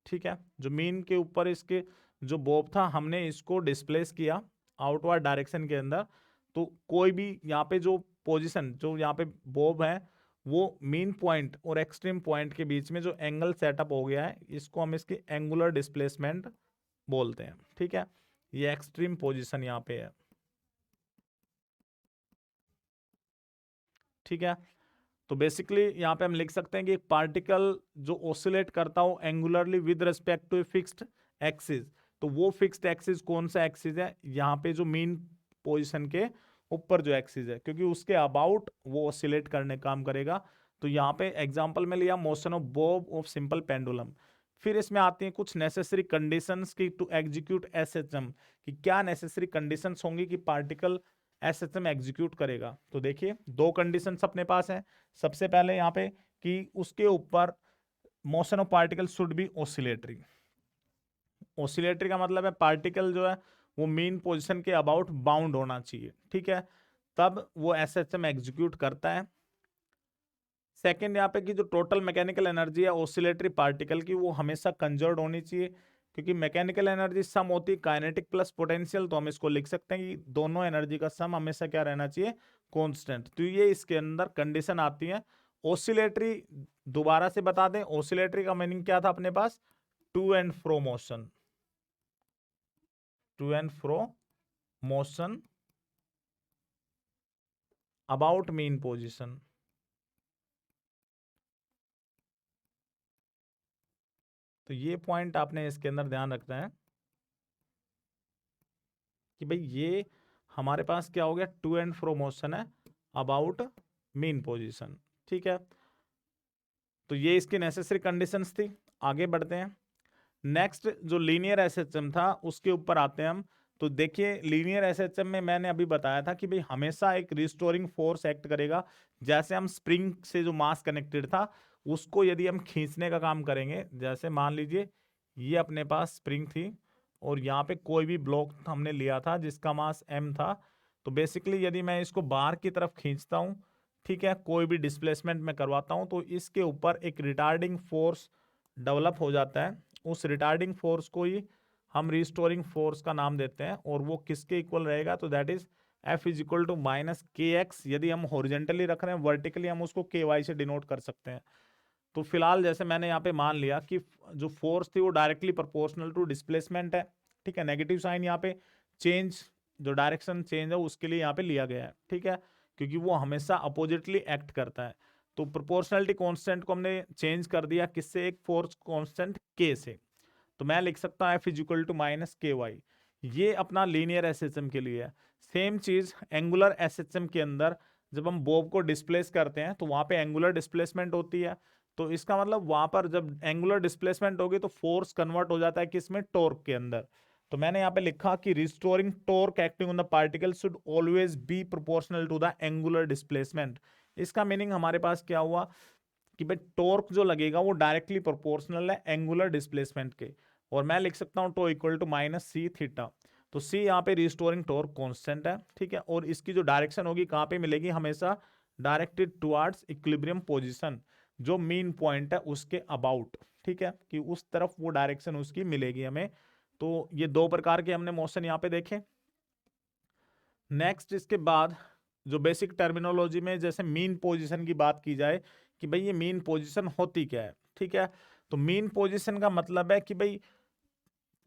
Speaker 1: ठीक है, जो मेन के ऊपर इसके जो बॉब था हमने इसको डिस्प्लेस किया आउटवर्ड डायरेक्शन के अंदर। तो कोई भी यहाँ पे जो पोजीशन जो यहाँ पे बॉब है वो मेन पॉइंट और एक्सट्रीम पॉइंट के बीच में जो एंगल सेटअप हो गया है इसको हम इसकी एंगुलर डिस्प्लेसमेंट बोलते हैं। ठीक है, ये एक्सट्रीम पोजीशन यहाँ पे है। ठीक है, तो बेसिकली यहाँ पे हम लिख सकते हैं कि एक पार्टिकल जो ऑसिलेट करता हो angularly with respect to a fixed axis, तो वो फिक्स्ड एक्सिस कौन सा एक्सिस है, यहाँ पे जो मीन पोजीशन के ऊपर जो एक्सिस है, क्योंकि उसके अबाउट वो ऑसिलेट करने का काम करेगा। तो यहाँ पे एग्जांपल में लिया motion of bob of simple pendulum. फिर इसमें आती हैं कुछ नेसेसरी कंडीशंस की टू एग्जीक्यूट एसएचएम, कि क्या नेसेसरी कंडीशंस होंगी कि पार्टिकल एसएचएम एग्जीक्यूट करेगा। तो देखिए दो कंडीशंस अपने पास है। सबसे पहले यहाँ पे कि उसके ऊपर motion of particle should be oscillatory. Oscillatory का मतलब है पार्टिकल जो है वो मीन पोजीशन के अबाउट बाउंड होना चाहिए, ठीक है, तब वो एसएचएम एग्जीक्यूट करता है। सेकेंड यहाँ पे कि जो टोटल मैकेनिकल एनर्जी है ऑसिलेटरी पार्टिकल की वो हमेशा कंजर्व होनी चाहिए, क्योंकि मैकेनिकल एनर्जी सम होती है काइनेटिक प्लस पोटेंशियल, तो हम इसको लिख सकते हैं कि दोनों एनर्जी का सम हमेशा क्या रहना चाहिए, कांस्टेंट। तो ये इसके अंदर कंडीशन आती है। ऑसिलेटरी दोबारा से बता दें, ऑसिलेटरी का मीनिंग क्या था अपने पास, to and fro motion, to and fro motion about mean position. तो ये पॉइंट आपने इसके अंदर ध्यान रखना है कि भाई ये हमारे पास क्या हो गया, टू एंड फ्रो मोशन है अबाउट मीन पोजीशन, ठीक है। तो ये इसकी नेसेसरी कंडीशंस थी। आगे बढ़ते हैं। नेक्स्ट जो लीनियर एसएचएम था उसके ऊपर आते हैं हम। तो देखिए लीनियर एसएचएम में मैंने अभी बताया था कि भाई हमेशा एक रिस्टोरिंग फोर्स एक्ट करेगा। जैसे हम स्प्रिंग से जो मास कनेक्टेड था उसको यदि हम खींचने का काम करेंगे, जैसे मान लीजिए ये अपने पास स्प्रिंग थी और यहाँ पे कोई भी ब्लॉक हमने लिया था जिसका मास m था, तो बेसिकली यदि मैं इसको बाहर की तरफ खींचता हूँ, ठीक है, कोई भी डिस्प्लेसमेंट में करवाता हूँ, तो इसके ऊपर एक रिटार्डिंग फोर्स डेवलप हो जाता है। उस रिटार्डिंग फोर्स को ही हम रिस्टोरिंग फोर्स का नाम देते हैं, और वो किसके इक्वल रहेगा, तो that is F is equal to minus k x. यदि हम हॉरिजेंटली रख रहे हैं, वर्टिकली हम उसको के वाई से डिनोट कर सकते हैं। तो फिलहाल जैसे मैंने यहाँ पे मान लिया कि जो फोर्स थी वो डायरेक्टली प्रोपोर्शनल टू डिस्प्लेसमेंट है, ठीक है, नेगेटिव साइन यहाँ पे चेंज, जो डायरेक्शन चेंज है उसके लिए यहाँ पे लिया गया है, ठीक है, क्योंकि वो हमेशा अपोजिटली एक्ट करता है। तो प्रोपोर्शनलिटी कांस्टेंट को हमने चेंज कर दिया किससे, एक फोर्स कांस्टेंट के से। तो मैं लिख सकता हूँ F is equal to minus k y. ये अपना लीनियर एसएचएम के लिए है। सेम चीज एंगुलर एसएचएम के अंदर जब हम बॉब को डिस्प्लेस करते हैं तो वहां पे एंगुलर डिस्प्लेसमेंट होती है। तो इसका मतलब वहां पर जब एंगुलर डिस्प्लेसमेंट होगी तो फोर्स कन्वर्ट हो जाता है किसमें, टॉर्क के अंदर। तो मैंने यहाँ पे लिखा कि restoring torque acting on the particle should always be proportional to the angular displacement. इसका मीनिंग हमारे पास क्या हुआ कि भाई टॉर्क जो लगेगा वो डायरेक्टली प्रोपोर्शनल है एंगुलर डिस्प्लेसमेंट के, और मैं लिख सकता हूँ tau equal to minus c theta. तो सी यहाँ पे रिस्टोरिंग टॉर्क कांस्टेंट है, ठीक है, और इसकी जो डायरेक्शन होगी कहाँ पे मिलेगी, हमेशा डायरेक्टेड टुवर्ड्स इक्विलिब्रियम पोजीशन, जो मीन पॉइंट है उसके अबाउट, ठीक है, कि उस तरफ वो डायरेक्शन उसकी मिलेगी हमें। तो ये दो प्रकार के हमने मोशन यहाँ पे देखे। नेक्स्ट इसके बाद जो बेसिक टर्मिनोलॉजी में जैसे मीन पोजीशन की बात की जाए कि भाई ये मीन पोजीशन होती क्या है, ठीक है। तो मीन पोजीशन का मतलब है कि भाई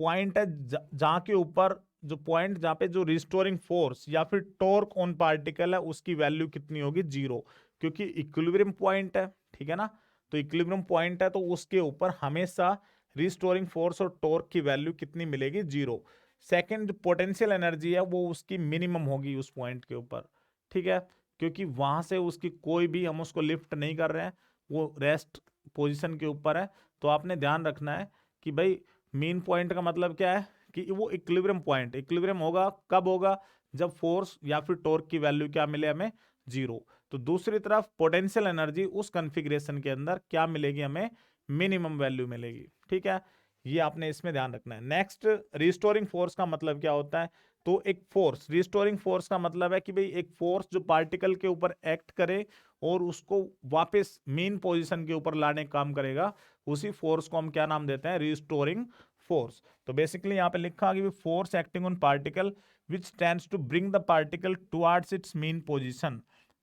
Speaker 1: पॉइंट है जहां के ऊपर जो पॉइंट जहां पे जो रिस्टोरिंग फोर्स या फिर टॉर्क ऑन पार्टिकल है उसकी वैल्यू कितनी होगी, जीरो, क्योंकि इक्विलिब्रियम पॉइंट है, ठीक है ना। तो इक्विलिब्रियम पॉइंट है तो उसके ऊपर हमेशा रिस्टोरिंग फोर्स और टॉर्क की वैल्यू कितनी मिलेगी, जीरो। सेकंड जो पोटेंशियल एनर्जी है वो उसकी मिनिमम होगी उस पॉइंट के ऊपर, ठीक है, क्योंकि वहां से उसकी कोई भी हम उसको लिफ्ट नहीं कर रहे हैं, वो रेस्ट पोजिशन के ऊपर है। तो आपने ध्यान रखना है कि भाई मीन पॉइंट का मतलब क्या है कि वो इक्विलिब्रियम पॉइंट, इक्विलिब्रियम होगा कब होगा, जब फोर्स या फिर टॉर्क की वैल्यू क्या मिले हमें, जीरो। तो दूसरी तरफ पोटेंशियल एनर्जी उस कॉन्फ़िगरेशन के अंदर क्या मिलेगी, हमें मिनिमम वैल्यू मिलेगी, ठीक है, ये आपने इसमें ध्यान रखना है। नेक्स्ट रिस्टोरिंग फोर्स का मतलब क्या होता है, तो एक फोर्स, रिस्टोरिंग फोर्स का मतलब है कि भाई एक फोर्स जो पार्टिकल के ऊपर एक्ट करे और उसको वापस मेन पोजीशन के ऊपर लाने का काम करेगा, उसी फोर्स को हम क्या नाम देते हैं, रिस्टोरिंग फोर्स। तो बेसिकली यहाँ पे लिखा कि force acting on particle which tends to bring the particle towards its mean position,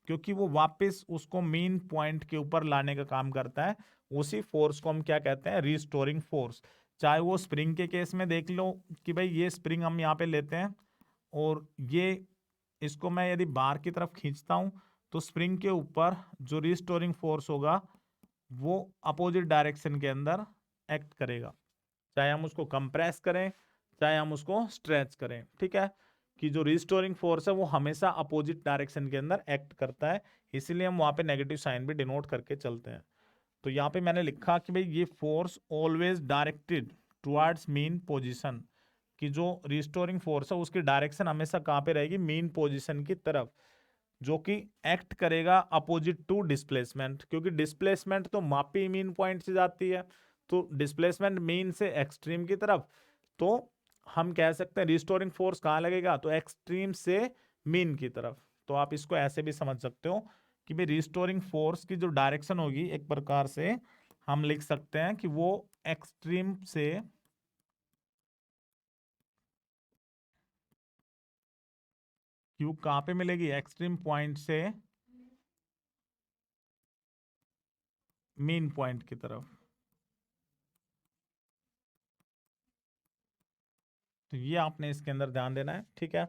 Speaker 1: क्योंकि वो वापस उसको मेन पॉइंट के ऊपर लाने का काम करता है, उसी फोर्स को हम क्या कहते हैं, रिस्टोरिंग फोर्स। चाहे वो स्प्रिंग के केस में देख लो कि भाई ये स्प्रिंग हम यहाँ पे लेते हैं और ये इसको मैं यदि बाहर की तरफ खींचता हूँ तो स्प्रिंग के ऊपर जो रिस्टोरिंग फोर्स होगा वो अपोजिट डायरेक्शन के अंदर एक्ट करेगा, चाहे हम उसको कंप्रेस करें चाहे हम उसको स्ट्रेच करें। ठीक है, कि जो रिस्टोरिंग फोर्स है वो हमेशा अपोजिट डायरेक्शन के अंदर एक्ट करता है, इसीलिए हम वहां पे नेगेटिव साइन भी डिनोट करके चलते हैं। तो यहाँ पे मैंने लिखा कि भाई ये force always directed towards mean position, कि जो रिस्टोरिंग फोर्स है उसकी डायरेक्शन हमेशा कहाँ पे रहेगी, मीन पोजीशन की तरफ, जो कि एक्ट करेगा अपोजिट टू डिस्प्लेसमेंट, क्योंकि डिस्प्लेसमेंट तो मापी मीन पॉइंट से जाती है, तो डिस्प्लेसमेंट मीन से एक्सट्रीम की तरफ, तो हम कह सकते हैं रिस्टोरिंग फोर्स कहाँ लगेगा, तो एक्सट्रीम से मीन की तरफ। तो आप इसको ऐसे भी समझ सकते हो कि भाई रिस्टोरिंग फोर्स की जो डायरेक्शन होगी एक प्रकार से हम लिख सकते हैं कि वो एक्सट्रीम से क्यू कहाँ पे मिलेगी, एक्सट्रीम पॉइंट से मीन पॉइंट की तरफ। तो ये आपने इसके अंदर ध्यान देना है। ठीक है,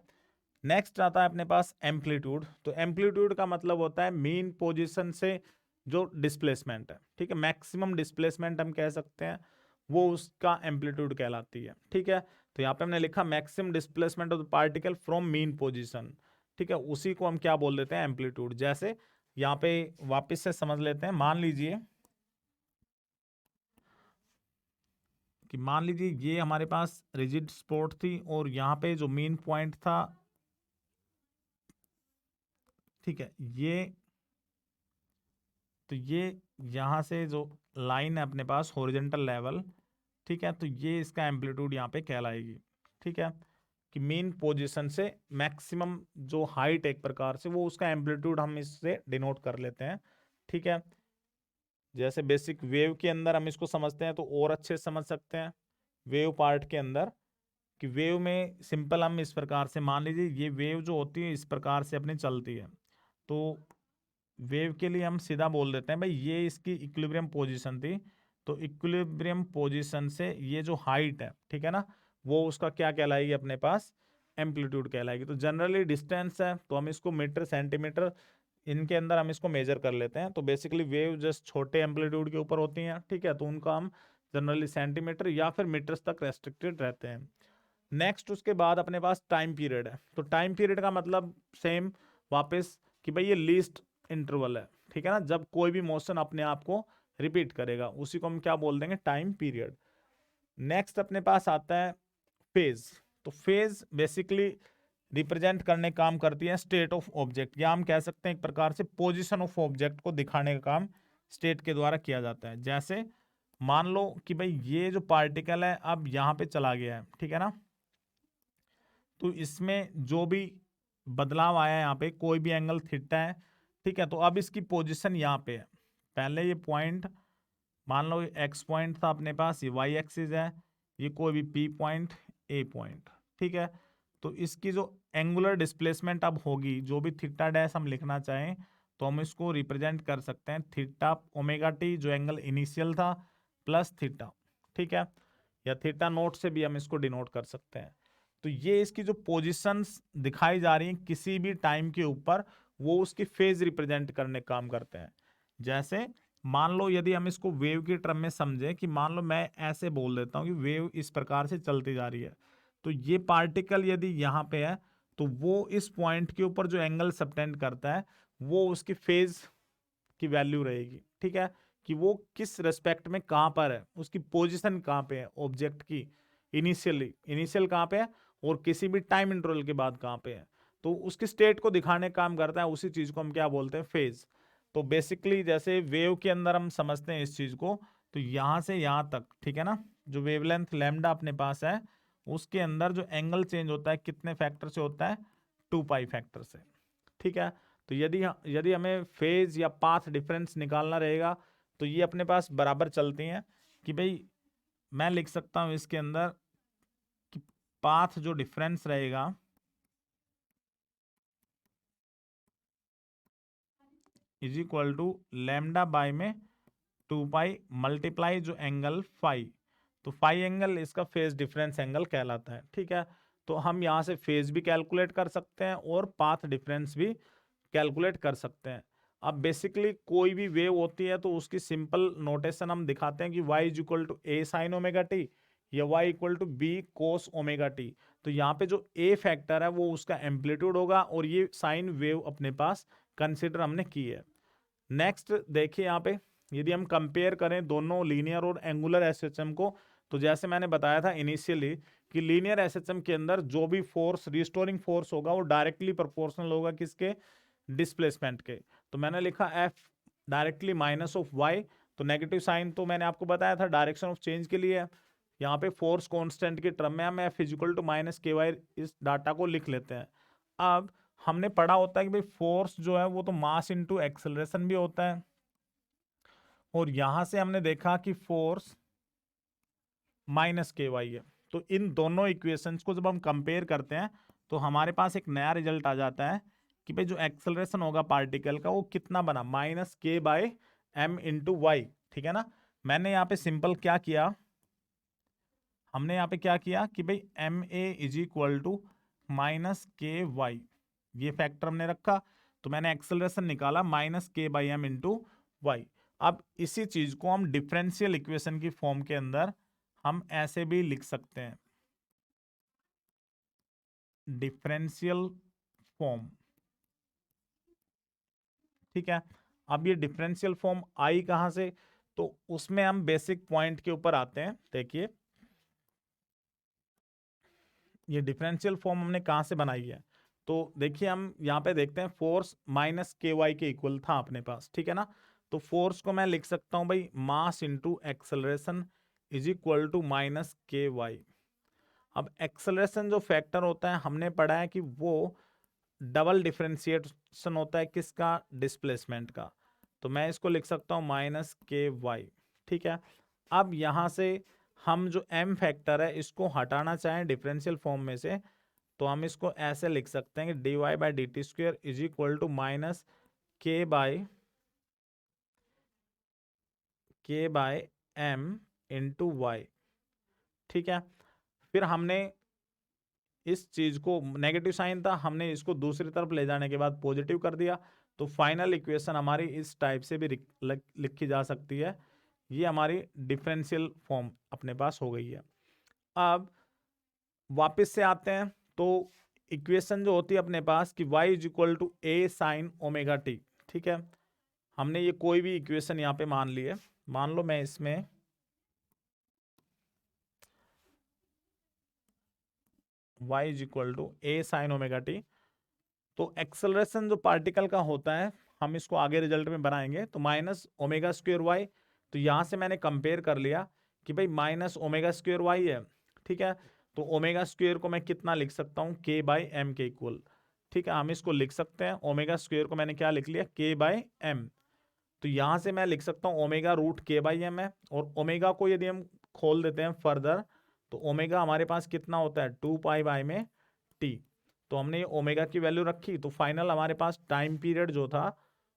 Speaker 1: नेक्स्ट आता है अपने पास एम्पलीट्यूड। तो एम्पलीट्यूड का मतलब होता है मीन पोजीशन से जो डिस्प्लेसमेंट है, ठीक है, मैक्सिमम डिस्प्लेसमेंट हम कह सकते हैं, वो उसका एम्पलीट्यूड कहलाती है। ठीक है, तो यहाँ पे हमने लिखा maximum displacement of the particle from mean position. ठीक है, उसी को हम क्या बोल देते हैं, एम्पलीट्यूड। जैसे यहाँ पे वापस से समझ लेते हैं, मान लीजिए ये हमारे पास रिजिड स्पोर्ट थी और यहाँ पे जो मेन पॉइंट था, ठीक है, ये यहाँ से जो लाइन है अपने पास हॉरिजॉन्टल लेवल, ठीक है, तो ये इसका एम्पलीट्यूड यहाँ पे कहलाएगी। ठीक है, कि मेन पोजीशन से मैक्सिमम जो हाइट एक प्रकार से, वो उसका एम्पलीट्यूड हम इससे डिनोट कर लेते हैं। ठीक है, जैसे बेसिक वेव के अंदर हम इसको समझते हैं तो और अच्छे से समझ सकते हैं वेव पार्ट के अंदर, कि वेव में सिंपल हम इस प्रकार से मान लीजिए ये वेव जो होती है इस प्रकार से अपनी चलती है, तो वेव के लिए हम सीधा बोल देते हैं भाई ये इसकी इक्विलिब्रियम पोजीशन थी, तो इक्विलिब्रियम पोजीशन से ये जो हाइट है, ठीक है ना, वो उसका क्या कहलाएगी अपने पास, एम्पलीट्यूड कहलाएगी। तो जनरली डिस्टेंस है तो हम इसको मीटर सेंटीमीटर इनके अंदर हम इसको मेजर कर लेते हैं। तो बेसिकली वेव जस्ट छोटे एम्पलीट्यूड के ऊपर होती हैं, ठीक है, तो उनका हम जनरली सेंटीमीटर या फिर मीटर्स तक रेस्ट्रिक्टेड रहते हैं। नेक्स्ट उसके बाद अपने पास टाइम पीरियड है। तो टाइम पीरियड का मतलब सेम वापस कि भाई ये लीस्ट इंटरवल है, ठीक है ना, जब कोई भी मोशन अपने आप को रिपीट करेगा उसी को हम क्या बोल देंगे, टाइम पीरियड। नेक्स्ट अपने पास आता है फेज। तो फेज बेसिकली रिप्रेजेंट करने काम करती है स्टेट ऑफ ऑब्जेक्ट, या हम कह सकते हैं एक प्रकार से पोजीशन ऑफ ऑब्जेक्ट को दिखाने का काम स्टेट के द्वारा किया जाता है। जैसे मान लो कि भाई ये जो पार्टिकल है अब यहाँ पे चला गया है, ठीक है ना, तो इसमें जो भी बदलाव आया है यहाँ पे कोई भी एंगल थीटा है, ठीक है, तो अब इसकी पोजीशन यहाँ पे है। पहले ये पॉइंट मान लो एक्स पॉइंट था अपने पास, ये वाई एक्सिस है, ये कोई भी पी पॉइंट, ए पॉइंट, ठीक है, तो इसकी जो एंगुलर डिस्प्लेसमेंट अब होगी, जो भी थीटा डैश हम लिखना चाहें तो हम इसको रिप्रेजेंट कर सकते हैं थीटा ओमेगा टी, जो एंगल इनिशियल था, प्लस थीटा, ठीक है, या थीटा नोट से भी हम इसको डिनोट कर सकते हैं। तो ये इसकी जो पोजीशंस दिखाई जा रही हैं किसी भी टाइम के ऊपर, वो उसकी फेज रिप्रेजेंट करने काम करते हैं। जैसे मान लो यदि हम इसको वेव की टर्म में समझें, कि मान लो मैं ऐसे बोल देता हूँ कि वेव इस प्रकार से चलती जा रही है, तो ये पार्टिकल यदि यहाँ पे है तो वो इस पॉइंट के ऊपर जो एंगल सबटेंड करता है वो उसकी फेज की वैल्यू रहेगी। ठीक है, कि वो किस रेस्पेक्ट में कहाँ पर है, उसकी पोजीशन कहाँ पे है ऑब्जेक्ट की, इनिशियल कहाँ पे है और किसी भी टाइम इंटरवल के बाद कहाँ पे है, तो उसकी स्टेट को दिखाने का काम करता है। उसी चीज को हम क्या बोलते हैं, फेज। तो बेसिकली जैसे वेव के अंदर हम समझते हैं इस चीज को, तो यहां से यहां तक, ठीक है ना, जो वेवलेंथ लैम्डा अपने पास है उसके अंदर जो एंगल चेंज होता है कितने फैक्टर से होता है, 2 पाई फैक्टर से। ठीक है, तो यदि हमें फेज या पाथ डिफरेंस निकालना रहेगा तो ये अपने पास बराबर चलती हैं, कि भाई मैं लिख सकता हूं इसके अंदर कि पाथ जो डिफरेंस रहेगा is equal to lambda by में 2 पाई मल्टीप्लाई जो एंगल फाई, तो फाई एंगल इसका फेज डिफरेंस एंगल कहलाता है। ठीक है, तो हम यहाँ से फेज भी कैलकुलेट कर सकते हैं और पाथ डिफरेंस भी कैलकुलेट कर सकते हैं। अब बेसिकली कोई भी वेव होती है तो उसकी सिंपल नोटेशन हम दिखाते हैं कि y is equal to a sine omega t या y equal to b cos omega t. तो यहाँ पे जो a फैक्टर है वो उसका एम्पलीट्यूड होगा और ये साइन वेव अपने पास कंसिडर हमने की है। नेक्स्ट देखिए यहाँ पे यदि हम कंपेयर करें दोनों लीनियर और एंगुलर एसएचएम को, तो जैसे मैंने बताया था इनिशियली कि लीनियर एसएचएम के अंदर जो भी फोर्स रिस्टोरिंग फोर्स होगा वो डायरेक्टली प्रोपोर्शनल होगा किसके, डिस्प्लेसमेंट के। तो मैंने लिखा F directly minus of y, तो नेगेटिव साइन तो मैंने आपको बताया था डायरेक्शन ऑफ चेंज के लिए। यहाँ पे फोर्स कांस्टेंट के टर्म में हम F is equal to minus k Y इस डाटा को लिख लेते हैं। अब हमने पढ़ा होता है कि भाई फोर्स जो है वो तो मास इनटू एक्सेलरेशन भी होता है, और यहां से हमने देखा कि फोर्स माइनस के वाई है। तो इन दोनों इक्वेशंस को जब हम कंपेयर करते हैं तो हमारे पास एक नया रिजल्ट आ जाता है कि भाई जो एक्सेलरेशन होगा पार्टिकल का वो कितना बना, minus k by m into y. ठीक है ना। मैंने यहाँ पे सिंपल क्या किया, हमने यहाँ पे क्या किया कि भाई m a is equal to minus k y, ये फैक्टर हमने रखा। तो मैंने एक्सेलरेशन निकाला माइनस के बाई एम इंटू वाई। अब इसी चीज को हम डिफरेंशियल इक्वेशन की फॉर्म के अंदर हम ऐसे भी लिख सकते हैं, डिफरेंशियल फॉर्म। ठीक है। अब ये डिफरेंशियल फॉर्म आई कहां से, तो उसमें हम बेसिक पॉइंट के ऊपर आते हैं। देखिए ये डिफरेंशियल फॉर्म हमने कहां से बनाई है, तो देखिए हम यहाँ पे देखते हैं फोर्स माइनस के वाई के इक्वल था अपने पास। ठीक है ना। तो फोर्स को मैं लिख सकता हूं भाई mass into acceleration is equal to minus k y. अब एक्सेलरेशन जो फैक्टर होता है हमने पढ़ा है कि वो डबल डिफरेंशिएशन होता है किसका, डिस्प्लेसमेंट का। तो मैं इसको लिख सकता हूं माइनस के वाई। ठीक है। अब यहां से हम जो m फैक्टर है इसको हटाना चाहें डिफरेंशियल फॉर्म में से, तो हम इसको ऐसे लिख सकते हैं कि d y by d t square is equal to minus k by m into y. ठीक है। फिर हमने इस चीज को, नेगेटिव साइन था, हमने इसको दूसरी तरफ ले जाने के बाद पॉजिटिव कर दिया। तो फाइनल इक्वेशन हमारी इस टाइप से भी लिखी जा सकती है। ये हमारी डिफरेंशियल फॉर्म अपने पास हो गई है। अब वापस से आते हैं तो इक्वेशन जो होती है अपने पास कि y is equal to a sine omega t. ठीक है। हमने ये कोई भी इक्वेशन यहाँ पे मान ली है। मान लो मैं इसमें y is equal to a sine omega t, तो एक्सेलरेशन जो पार्टिकल का होता है हम इसको आगे रिजल्ट में बनाएंगे, तो माइनस ओमेगा स्क्वेयर वाई। तो यहां से मैंने कंपेयर कर लिया कि भाई माइनस ओमेगा स्क्वेयर वाई है। ठीक है। तो ओमेगा स्क्वेयर को मैं कितना लिख सकता हूँ, के बाई एम के इक्वल। ठीक है। हम इसको लिख सकते हैं, ओमेगा स्क्वेयर को मैंने क्या लिख लिया, के बाई एम। तो यहां से मैं लिख सकता हूँ ओमेगा रूट के बाई एम है, और ओमेगा को यदि हम खोल देते हैं फर्दर तो ओमेगा हमारे पास कितना होता है, 2 पाई में टी। तो हमने ये ओमेगा की वैल्यू रखी, तो फाइनल हमारे पास टाइम पीरियड जो था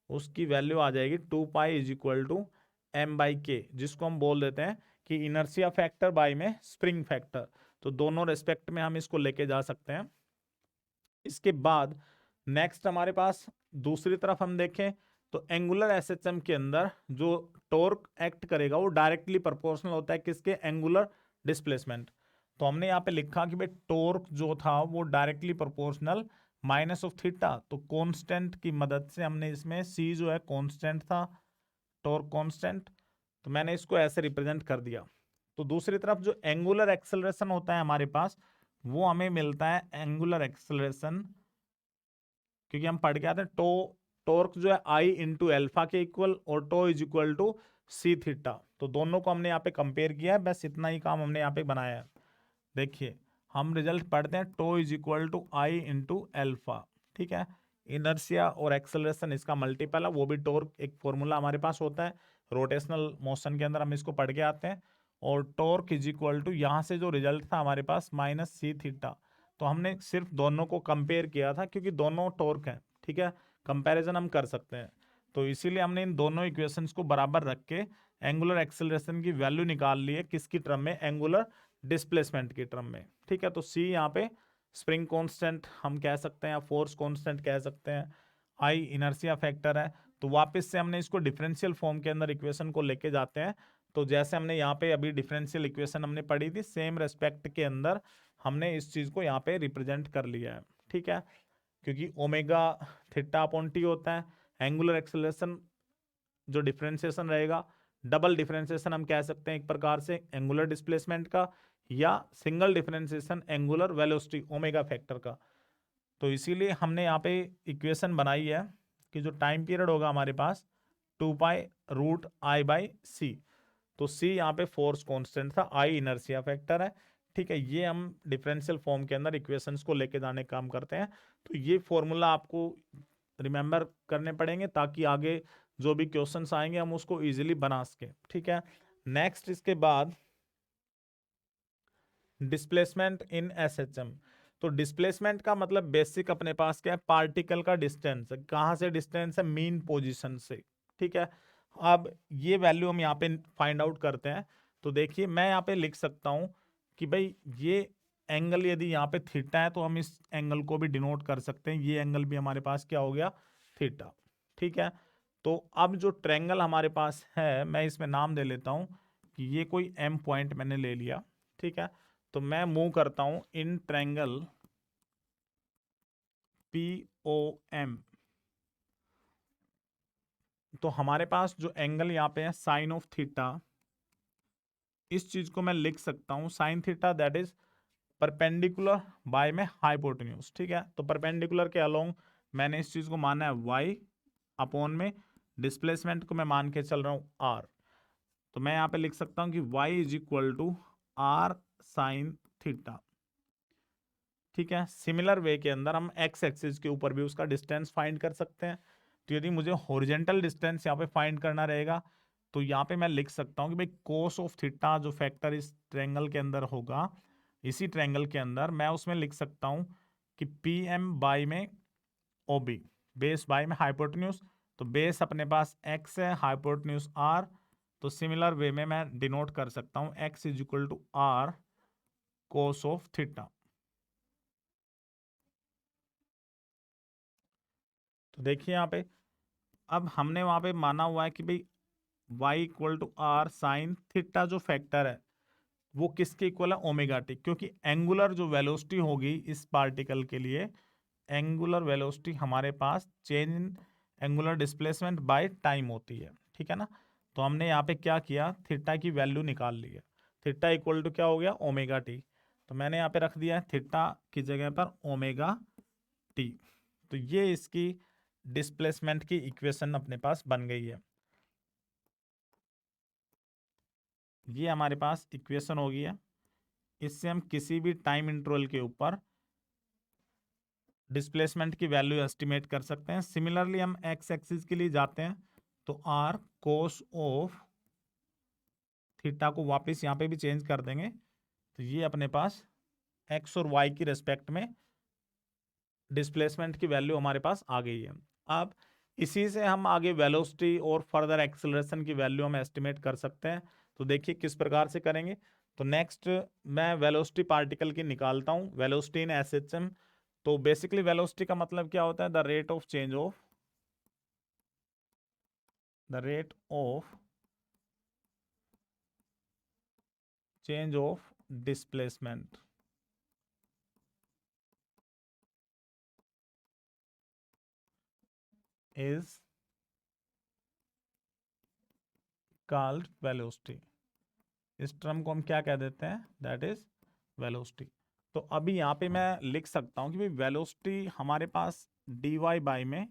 Speaker 1: उसकी वैल्यू आ जाएगी 2 pi is equal to m by k, जिसको हम बोल देते हैं कि इनर्शिया फैक्टर बाई में स्प्रिंग फैक्टर। तो दोनों रेस्पेक्ट में हम इसको लेके जा सकते हैं। इसके बाद नेक्स्ट हमारे पास दूसरी तरफ हम देखें तो एंगुलर एसएचएम के अंदर जो टॉर्क एक्ट करेगा वो डायरेक्टली प्रोपोर्शनल होता है किसके, एंगुलर डिस्प्लेसमेंट। तो हमने यहाँ पे लिखा कि भाई टॉर्क जो था वो directly proportional minus of theta. तो कांस्टेंट की मदद से हमने इसमें c जो है कांस्टेंट था, टॉर्क कांस्टेंट, तो मैंने इसको ऐसे रिप्रेजेंट कर दिया। तो दूसरी तरफ जो एंगुलर एक्सेलरेशन होता है हमारे पास वो हमें मिलता है एंगुलर एक्सेलरेशन, क्योंकि हम पढ़ के आते हैं टॉर्क जो है आई इंटू एल्फा के इक्वल और tau is equal to c theta. तो दोनों को हमने यहाँ पे कंपेयर किया है, बस इतना ही काम हमने यहाँ पे बनाया है। देखिए हम रिजल्ट पढ़ते हैं, tau is equal to I into alpha. ठीक है। इनर्शिया और एक्सेलरेशन इसका मल्टीपल है, वो भी टॉर्क एक फॉर्मूला हमारे पास होता है रोटेशनल मोशन के अंदर, हम इसको पढ़ के आते हैं। और टॉर्क इज इक्वल टू यहाँ से जो रिजल्ट था हमारे पास माइनस सी थीटा। तो हमने सिर्फ दोनों को कंपेयर किया था क्योंकि दोनों टॉर्क हैं। ठीक है। कंपैरिजन हम कर सकते हैं, तो इसीलिए हमने इन दोनों इक्वेशंस को बराबर रख के एंगुलर एक्सेलरेशन की वैल्यू निकाल ली है किसकी टर्म में, एंगुलर डिस्प्लेसमेंट की टर्म में। ठीक है। तो सी यहाँ पे स्प्रिंग कांस्टेंट हम कह सकते हैं या फोर्स कांस्टेंट कह सकते हैं। आई इनर्शिया फैक्टर है। तो वापस से हमने इसको डिफरेंशियल फॉर्म के अंदर इक्वेशन को लेके जाते हैं। तो जैसे हमने यहाँ पे अभी डिफरेंशियल इक्वेशन हमने पढ़ी थी, सेम रेस्पेक्ट के अंदर हमने इस चीज को यहाँ पे रिप्रेजेंट कर लिया है, ठीक है। क्योंकि ओमेगा थीटा अपॉन टी होता है, एंगुलर एक्सेलरेशन जो डिफरेंशिएशन रहेगा, डबल डिफरेंशिएशन हम कह सकते हैं एक प्रकार से एंगुलर डिस्प्लेसमेंट का, या single differentiation angular velocity omega factor का। तो इसीलिए हमने यहाँ पे इक्वेशन बनाई है कि जो टाइम पीरियड होगा हमारे पास 2π√I/c। तो c यहाँ पे फोर्स कांस्टेंट था, I इनर्शिया फैक्टर है, ठीक है। ये हम डिफरेंशियल फॉर्म के अंदर इक्वेशंस को लेके जाने का काम करते हैं। तो ये फॉर्मूला आपको रिमेंबर करने पड़ेंगे ताकि आगे जो भी क्वेश्चंस आएंगे हम उसको इजीली बना सके, ठीक है। नेक्स्ट इसके बाद डिस्प्लेसमेंट इन एसएचएम। तो डिस्प्लेसमेंट का मतलब बेसिक अपने पास क्या है, पार्टिकल का डिस्टेंस। कहाँ से डिस्टेंस है, मीन पोजीशन से, ठीक है। अब ये वैल्यू हम यहाँ पे फाइंड आउट करते हैं। तो देखिए मैं यहाँ पे लिख सकता हूँ कि भाई ये एंगल यदि यहाँ पे थीटा है तो हम इस एंगल को भी डिनोट कर सकते हैं, ये एंगल भी हमारे पास क्या हो गया, थीटा, ठीक है। तो अब जो ट्रायंगल हमारे पास है, मैं इसमें नाम दे लेता हूँ कि ये कोई एम पॉइंट मैंने ले लिया, ठीक है। तो मैं मूव करता हूं इन ट्रायंगल POM। तो हमारे पास जो एंगल यहाँ पे है साइन ऑफ थीटा, इस चीज को मैं लिख सकता हूं sine theta that is perpendicular by में हाइपोटेन्यूज, ठीक है। तो परपेंडिकुलर के अलोंग मैंने इस चीज को माना है y अपॉन में डिस्प्लेसमेंट को मैं मान के चल रहा हूं r। तो मैं यहाँ पे लिख सकता हूं कि y is equal to r sine theta, ठीक है। सिमिलर वे के अंदर हम एक्स एक्सिस के ऊपर भी उसका डिस्टेंस फाइंड कर सकते हैं। तो यदि मुझे हॉरिजॉन्टल डिस्टेंस यहाँ पे फाइंड करना रहेगा तो यहाँ पे मैं लिख सकता हूँ कि भाई कोस ऑफ थीटा जो फैक्टर इस ट्रायंगल के अंदर होगा, इसी ट्रायंगल के अंदर मैं उसमें लिख सकता हूँ कि पी एम बाई में ओ बी, बेस बाई में हाइपोटेन्यूज। तो बेस अपने पास एक्स है, हाइपोटेन्यूज आर। तो सिमिलर वे में मैं डिनोट कर सकता हूँ x is equal to r cos of theta. तो देखिए यहाँ पे अब हमने वहां पे माना हुआ है कि भाई y equal to are sine theta जो फैक्टर है वो किसके इक्वल है, ओमेगा टी। क्योंकि एंगुलर जो वेलोसिटी होगी इस पार्टिकल के लिए, एंगुलर वेलोसिटी हमारे पास change in angular displacement by time होती है, ठीक है ना। तो हमने यहाँ पे क्या किया, थीटा की वैल्यू निकाल ली है। थीटा इक्वल टू क्या हो गया, ओमेगा टी। तो मैंने यहाँ पे रख दिया है थीटा की जगह पर ओमेगा टी। तो ये इसकी डिस्प्लेसमेंट की इक्वेशन अपने पास बन गई है। ये हमारे पास इक्वेशन हो गई है। इससे हम किसी भी टाइम इंटरवल के ऊपर डिस्प्लेसमेंट की वैल्यू एस्टिमेट कर सकते हैं। सिमिलरली हम एक्स एक्सिस के लिए जाते हैं तो आर कोस ऑफ थीटा को वापस यहाँ पे भी चेंज कर देंगे। तो ये अपने पास एक्स और वाई की रेस्पेक्ट में डिस्प्लेसमेंट की वैल्यू हमारे पास आ गई है। अब इसी से हम आगे वेलोसिटी और फर्दर एक्सेलरेशन की वैल्यू हम एस्टिमेट कर सकते हैं। तो देखिए किस प्रकार से करेंगे। तो नेक्स्ट मैं वेलोसिटी पार्टिकल की निकालता हूं, वेलोसिटी इन एसएचएम। तो बेसिकली वेलोसिटी का मतलब क्या होता है, the rate of change of displacement is called velocity. इस टर्म को हम क्या कह देते हैं, दैट इज वेलोसिटी। तो अभी यहाँ पे मैं लिख सकता हूँ कि भाई वेलोसिटी हमारे पास dy बाई में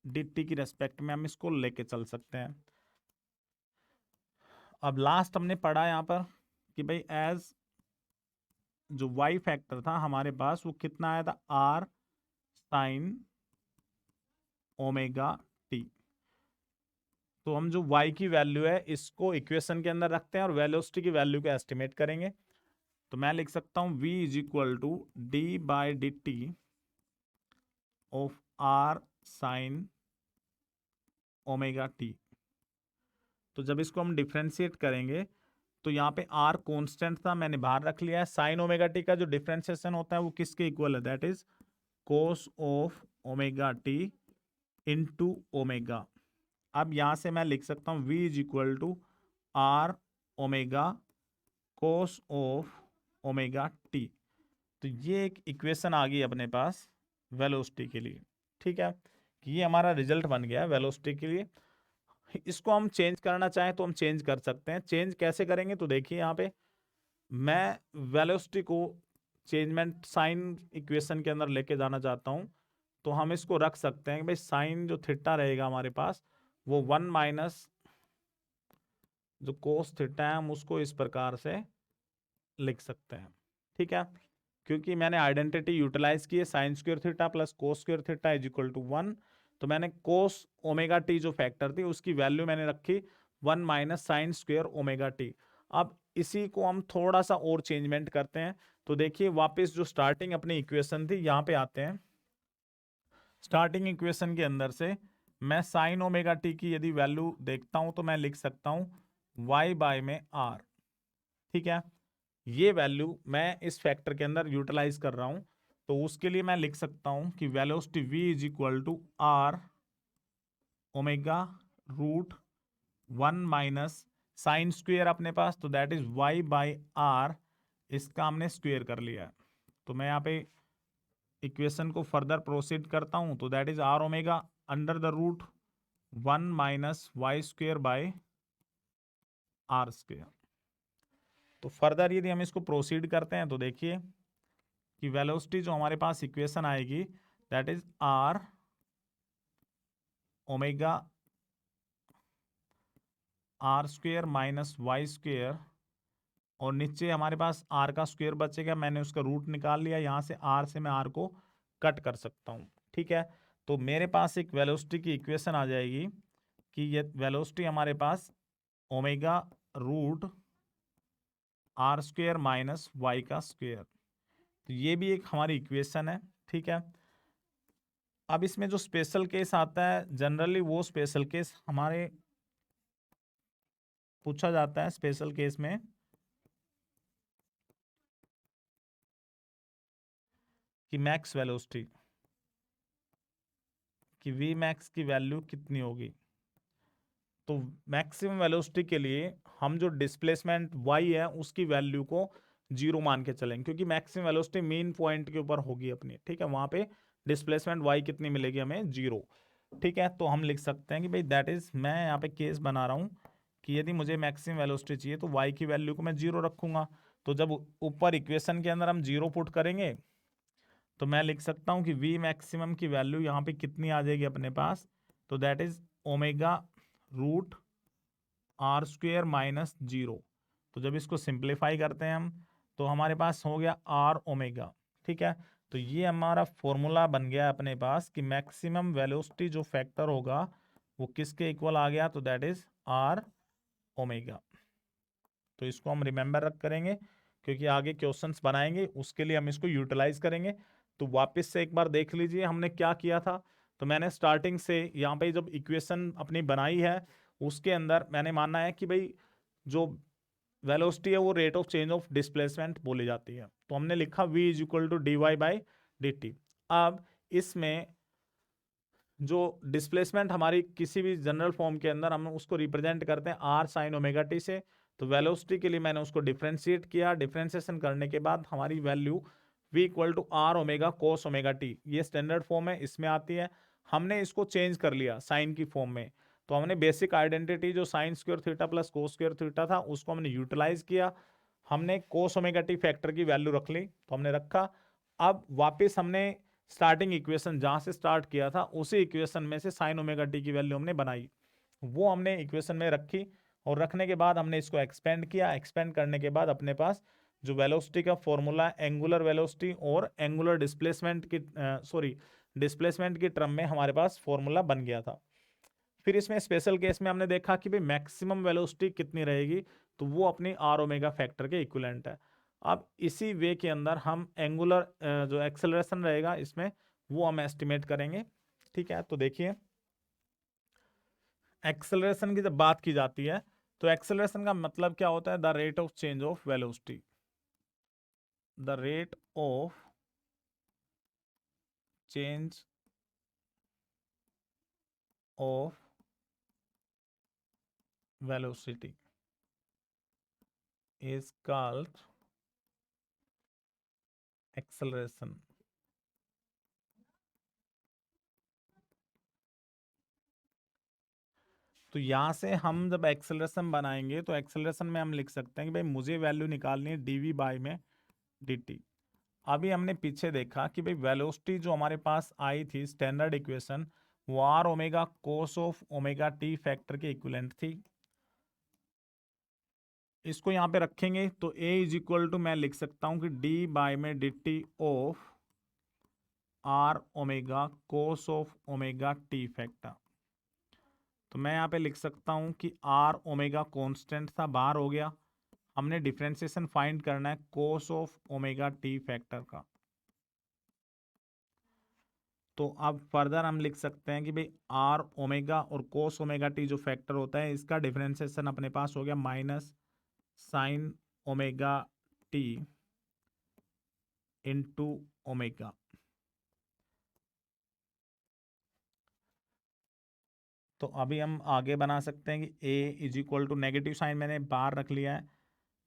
Speaker 1: dt की रेस्पेक्ट में हम इसको लेके चल सकते हैं। अब लास्ट हमने पढ़ा यहाँ पर कि भाई एज जो y फैक्टर था हमारे पास वो कितना आया था, r साइन ओमेगा टी। तो हम जो y की वैल्यू है इसको इक्वेशन के अंदर रखते हैं और वेलोसिटी की वैल्यू को एस्टिमेट करेंगे। तो मैं लिख सकता हूं v is equal to d by d t of r sine omega t. तो जब इसको हम डिफ्रेंशिएट करेंगे तो यहाँ पे r कांस्टेंट था, मैंने बाहर रख लिया है। साइन ओमेगा टी का जो डिफ्रेंशिएशन होता है वो किसके इक्वल है, that is cos of omega T into omega. अब यहाँ से मैं लिख सकता हूँ v is equal to r omega cos of omega t. तो ये एक इक्वेशन आ गई अपने पास वेलोसिटी के लिए, ठीक है, कि ये हमारा रिजल्ट बन गया है वेलोसिटी के लिए। इसको हम चेंज करना चाहें तो हम चेंज कर सकते हैं। चेंज कैसे करेंगे, तो देखिए यहाँ पे मैं वेलोसिटी को चेंजमेंट साइन इक्वेशन के अंदर लेके जाना चाहता हूँ, तो हम इसको रख सकते हैं कि भाई साइन जो थीटा रहेगा हमारे पास वो 1 माइनस जो कोस थीटा है हम उसको इस प्रकार से लिख सकते हैं, ठीक है, क्योंकि मैंने आइडेंटिटी यूटिलाइज की है sine square theta plus cos square theta is equal to 1। तो मैंने कोस ओमेगा टी जो फैक्टर थी उसकी वैल्यू मैंने रखी 1 minus sine square omega T. अब इसी को हम थोड़ा सा और चेंजमेंट करते हैं। तो देखिए वापस जो स्टार्टिंग अपनी इक्वेशन थी यहाँ पे आते हैं। स्टार्टिंग इक्वेशन के अंदर से मैं साइन ओमेगा टी की यदि वैल्यू देखता हूं तो मैं लिख सकता हूं y बाय में r, ठीक है। ये वैल्यू मैं इस फैक्टर के अंदर यूटिलाइज कर रहा हूं, तो उसके लिए मैं लिख सकता हूं कि velocity v is equal to r omega root 1 minus sine square अपने पास, तो that is y by r, इसका हमने स्क्वेयर कर लिया है। तो मैं यहाँ पे इक्वेशन को फर्दर प्रोसीड करता हूं, तो that is r omega under the root 1 minus y square by r square. तो फर्दर यदि हम इसको प्रोसीड करते हैं तो देखिए कि वेलोसिटी जो हमारे पास इक्वेशन आएगी that is r omega r square minus y square, और नीचे हमारे पास आर का स्क्वेयर बचेगा, मैंने उसका रूट निकाल लिया, यहाँ से आर से मैं आर को कट कर सकता हूँ, ठीक है। तो मेरे पास एक वेलोसिटी की इक्वेशन आ जाएगी कि ये वेलोसिटी हमारे पास omega root are square minus Y का स्क्वेयर। तो ये भी एक हमारी इक्वेशन है, ठीक है। अब इसमें जो स्पेशल केस आता है जनरली वो स्पेशल केस हमारे पूछा जाता है स्पेशल केस में कि मैक्स वेलोसिटी कि वी मैक्स की वैल्यू कितनी होगी। तो मैक्सिमम वेलोसिटी के लिए हम जो डिस्प्लेसमेंट वाई है उसकी वैल्यू को जीरो मान के चलेंगे, क्योंकि मैक्सिमम वेलोसिटी मेन पॉइंट के ऊपर होगी अपनी, ठीक है, वहां पे डिस्प्लेसमेंट वाई कितनी मिलेगी हमें, जीरो, ठीक है। तो हम लिख सकते हैं कि भाई दैट इज, मैं यहाँ पे केस बना रहा हूँ कि यदि मुझे मैक्सिमम वेलोसिटी चाहिए तो वाई की वैल्यू को मैं जीरो रखूंगा। तो जब ऊपर इक्वेशन के अंदर हम जीरो पुट करेंगे तो मैं लिख सकता हूँ कि वी मैक्सिमम की वैल्यू यहाँ पे कितनी आ जाएगी अपने पास, तो that is omega root are square minus zero. तो जब इसको सिंप्लीफाई करते हैं हम तो हमारे पास हो गया आर ओमेगा, ठीक है। तो ये हमारा फॉर्मूला बन गया अपने पास कि मैक्सिमम वेलोसिटी जो फैक्टर होगा वो किसके इक्वल आ गया, तो दैट इज आर ओमेगा। तो इसको हम रिमेंबर रख करेंगे क्योंकि आगे क्वेश्चंस बनाएंगे उसके लिए हम इसको यूटिलाइज करेंगे। तो वापस से एक बार देख लीजिए हमने क्या किया था। तो मैंने स्टार्टिंग से यहाँ पे जब इक्वेशन अपनी बनाई है उसके अंदर मैंने मानना है कि भाई जो वेलोसिटी है वो rate of change of displacement बोली जाती है। तो हमने लिखा v is equal to d y by d t. अब इसमें जो डिस्प्लेसमेंट हमारी किसी भी जनरल फॉर्म के अंदर हम उसको रिप्रेजेंट करते हैं आर साइन ओमेगा टी से। तो वेलोसिटी के लिए मैंने उसको डिफ्रेंशिएट किया, डिफ्रेंशिएशन करने के बाद हमारी value v equal to r omega cos omega t, ये स्टैंडर्ड फॉर्म है, इसमें आती है। हमने इसको चेंज कर लिया साइन की फॉर्म में, तो हमने बेसिक आइडेंटिटी जो sign square theta plus cos square theta था उसको हमने यूटिलाइज किया, हमने कोस ओमेगा टी फैक्टर की वैल्यू रख ली, तो हमने रखा। अब वापस हमने स्टार्टिंग इक्वेशन जहां से स्टार्ट किया था उसी इक्वेशन में से साइन ओमेगा टी की वैल्यू हमने बनाई, वो हमने इक्वेशन में रखी, और रखने के बाद हमने इसको एक्सपेंड किया। एक्सपेंड करने के बाद अपने पास जो वेलोसिटी का फॉर्मूला एंगुलर वेलोसिटी और एंगुलर डिस्प्लेसमेंट की डिस्प्लेसमेंट की टर्म में हमारे पास फॉर्मूला बन गया था। फिर इसमें स्पेशल केस में हमने देखा कि भाई मैक्सिमम वेलोसिटी कितनी रहेगी, तो वो अपनी आर ओमेगा फैक्टर के इक्विवेलेंट है। अब इसी वे के अंदर हम एंगुलर जो एक्सेलरेशन रहेगा इसमें वो हम एस्टिमेट करेंगे, ठीक है। तो देखिए एक्सेलरेशन की जब बात की जाती है तो एक्सेलरेशन का मतलब क्या होता है, the rate of change of velocity, the rate of change of velocity is called acceleration. तो यहां से हम जब एक्सेलरेशन बनाएंगे तो एक्सेलरेशन में हम लिख सकते हैं कि भाई मुझे वैल्यू निकालनी है डीवी बाई में dt। अभी हमने पीछे देखा कि भाई वेलोसिटी जो हमारे पास आई थी स्टैंडर्ड इक्वेशन, वो r omega cos of omega t factor के इक्विवेलेंट थी। इसको यहां पे रखेंगे तो a इज इक्वल टू मैं लिख सकता हूं कि d बाई में dt of r omega cos of omega t factor. तो मैं यहाँ पे लिख सकता हूँ कि आर ओमेगा कॉन्स्टेंट था, बाहर हो गया। हमने डिफरेंशिएशन फाइंड करना है कोस ऑफ ओमेगा टी फैक्टर का। तो अब फर्दर हम लिख सकते हैं कि भाई आर ओमेगा और कोस ओमेगा टी जो फैक्टर होता है इसका डिफरेंशिएशन अपने पास हो गया minus sine omega T into omega. तो अभी हम आगे बना सकते हैं कि A is equal to negative sign मैंने बाहर रख लिया है,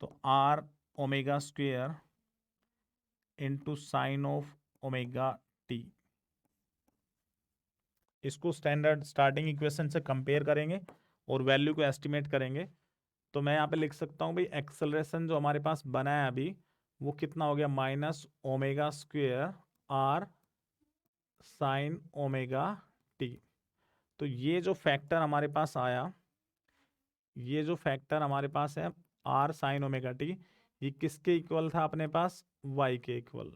Speaker 1: तो R omega square into sine of omega T. इसको स्टैंडर्ड स्टार्टिंग इक्वेशन से कंपेयर करेंगे और वैल्यू को एस्टिमेट करेंगे। तो मैं यहाँ पे लिख सकता हूँ भाई एक्सेलरेशन जो हमारे पास बना है अभी वो कितना हो गया minus omega square are sine omega t. तो ये जो फैक्टर हमारे पास आया, ये जो फैक्टर हमारे पास है आर साइन ओमेगा टी, ये किसके इक्वल था अपने पास, वाई के इक्वल।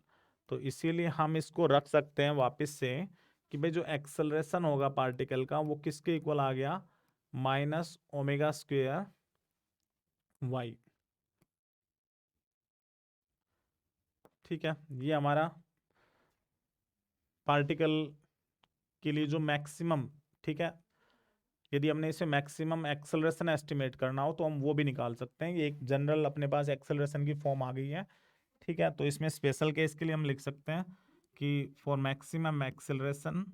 Speaker 1: तो इसीलिए हम इसको रख सकते हैं वापस से कि भाई जो एक्सेलरेशन होगा पार्टिकल का वो किसके इक्वल आ गया, माइनस ओमेगा स्क्वेयर वाई। ठीक है, ये हमारा पार्टिकल के लिए जो मैक्सिमम, ठीक है, यदि हमने इसे मैक्सिमम एक्सेलरेशन एस्टिमेट करना हो तो हम वो भी निकाल सकते हैं। ये एक जनरल अपने पास एक्सेलरेशन की फॉर्म आ गई है। ठीक है, तो इसमें स्पेशल केस के लिए हम लिख सकते हैं कि फॉर मैक्सिमम एक्सेलरेशन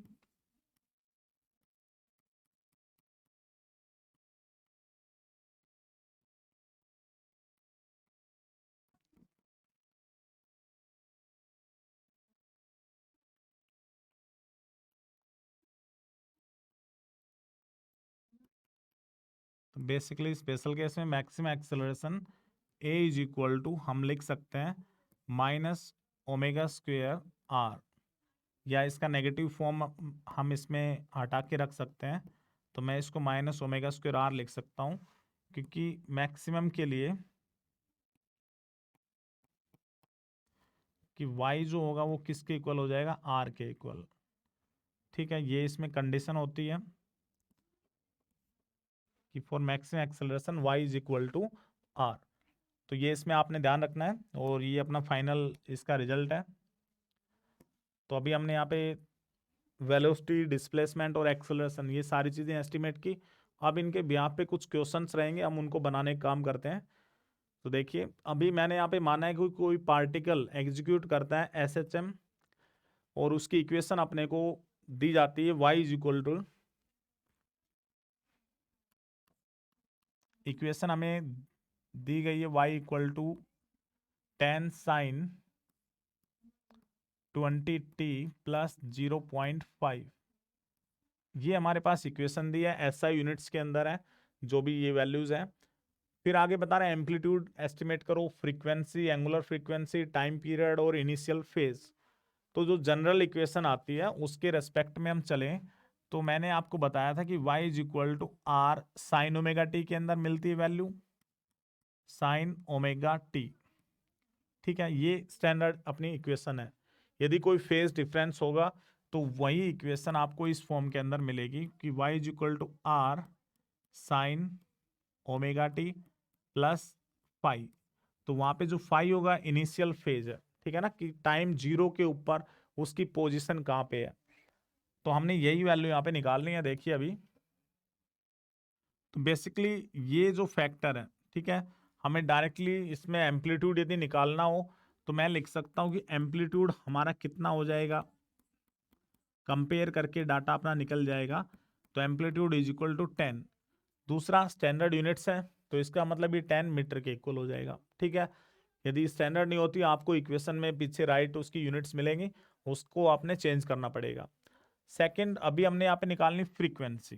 Speaker 1: तो बेसिकली स्पेशल केस में maximum acceleration a is equal to हम लिख सकते हैं माइनस ओमेगा स्क्वेयर आर, या इसका नेगेटिव फॉर्म हम इसमें हटा के रख सकते हैं। तो मैं इसको माइनस ओमेगा स्क्वेयर आर लिख सकता हूँ, क्योंकि मैक्सिमम के लिए कि y जो होगा वो किसके इक्वल हो जाएगा, r के इक्वल। ठीक है, ये इसमें कंडीशन होती है कि for maximum acceleration y is equal to r। तो ये इसमें आपने ध्यान रखना है और ये अपना फाइनल इसका रिजल्ट है। तो अभी हमने यहाँ पे वेलोसिटी, डिस्प्लेसमेंट और एक्सेलरेशन ये सारी चीज़ें एस्टिमेट की। अब इनके बिहाफ पे कुछ क्वेश्चंस रहेंगे, हम उनको बनाने का काम करते हैं। तो देखिए, अभी मैंने यहाँ पे माना है कि कोई पार्टिकल एग्जीक्यूट करता है SHM और उसकी इक्वेशन अपने को दी जाती है y is equal to, equation हमें दी गई है y equal to 10 sine 20t plus 0.5। ये हमारे पास इक्वेशन दी है, SI यूनिट्स के अंदर है जो भी ये वैल्यूज हैं। फिर आगे बता रहे हैं एम्पलीट्यूड एस्टिमेट करो, frequency, angular frequency, time period और इनिशियल फेज। तो जो जनरल इक्वेशन आती है उसके रेस्पेक्ट में हम चलें तो मैंने आपको बताया था कि y is equal to are sine omega t के अंदर मिलती है वैल्यू साइन ओमेगा टी। ठीक है, ये स्टैंडर्ड अपनी इक्वेशन है। यदि कोई फेज डिफरेंस होगा तो वही इक्वेशन आपको इस फॉर्म के अंदर मिलेगी कि y is equal to are sine omega t plus phi. तो वहां पे जो फाई होगा इनिशियल फेज है, ठीक है ना, कि टाइम जीरो के ऊपर उसकी पोजीशन कहाँ पे है। तो हमने यही वैल्यू यहाँ पे निकालनी है। देखिए अभी तो बेसिकली ये जो फैक्टर है, ठीक है, हमें डायरेक्टली इसमें एम्पलीट्यूड यदि निकालना हो तो मैं लिख सकता हूँ कि एम्पलीट्यूड हमारा कितना हो जाएगा, कंपेयर करके डाटा अपना निकल जाएगा तो एम्पलीट्यूड इज इक्वल टू 10। दूसरा स्टैंडर्ड यूनिट्स है, तो इसका मतलब ये 10 मीटर के इक्वल हो जाएगा। ठीक है, यदि स्टैंडर्ड नहीं होती आपको इक्वेशन में पीछे राइट उसकी यूनिट्स मिलेंगी, उसको आपने चेंज करना पड़ेगा। सेकंड, अभी हमने यहाँ पे निकालनी फ्रीक्वेंसी।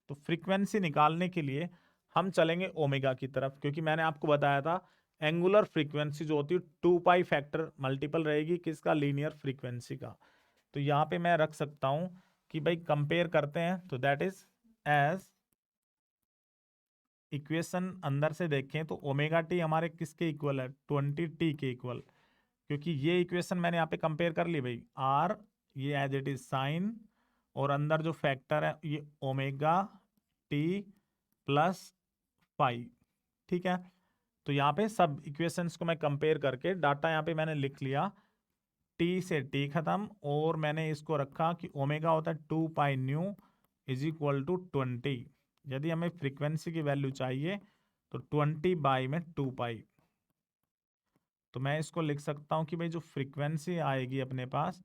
Speaker 1: तो फ्रीक्वेंसी निकालने के लिए हम चलेंगे ओमेगा की तरफ, क्योंकि मैंने आपको बताया था एंगुलर फ्रीक्वेंसी जो होती है 2 पाई फैक्टर मल्टीपल रहेगी किसका, लीनियर फ्रीक्वेंसी का। तो यहाँ पे मैं रख सकता हूँ कि भाई कंपेयर करते हैं, तो दैट इज एज इक्वेशन अंदर से देखें तो ओमेगा टी हमारे किसके इक्वल है, 20t के इक्वल। क्योंकि ये इक्वेशन मैंने यहाँ पे कंपेयर कर ली भाई, आर ये एज इट इज साइन, और अंदर जो फैक्टर है ये ओमेगा टी प्लस फाई। ठीक है, तो यहाँ पे सब इक्वेशंस को मैं कंपेयर करके डाटा यहाँ पे मैंने लिख लिया, टी से टी खत्म, और मैंने इसको रखा कि ओमेगा होता है 2 pi nu is equal to 20। यदि हमें फ्रीक्वेंसी की वैल्यू चाहिए तो 20/2 पाई। तो मैं इसको लिख सकता हूँ कि भाई जो फ्रीक्वेंसी आएगी अपने पास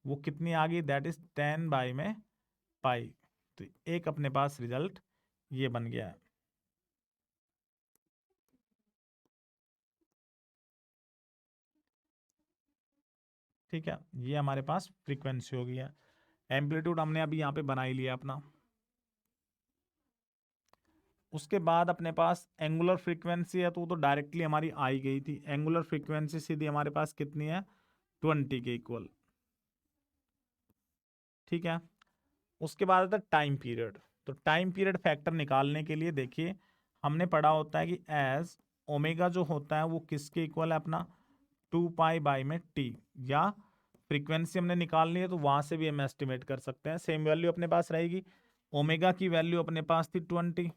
Speaker 1: वो कितनी आ गई, दैट इज 10/पाई। तो एक अपने पास रिजल्ट ये बन गया है। ठीक है, ये हमारे पास फ्रीक्वेंसी हो गई है। एम्पलीट्यूड हमने अभी यहाँ पे बना ही लिया अपना। उसके बाद अपने पास एंगुलर फ्रीक्वेंसी है, तो वो तो डायरेक्टली हमारी आई गई थी। एंगुलर फ्रीक्वेंसी सीधी हमारे पास कितनी है, 20 के इक्वल। ठीक है, उसके बाद आता है टाइम पीरियड। तो टाइम पीरियड फैक्टर निकालने के लिए देखिए, हमने पढ़ा होता है कि एज ओमेगा जो होता है वो किसके इक्वल है अपना, 2 पाई/टी। या फ्रीक्वेंसी हमने निकालनी है तो वहां से भी हम एस्टिमेट कर सकते हैं, सेम वैल्यू अपने पास रहेगी। ओमेगा की वैल्यू अपने पास थी 20,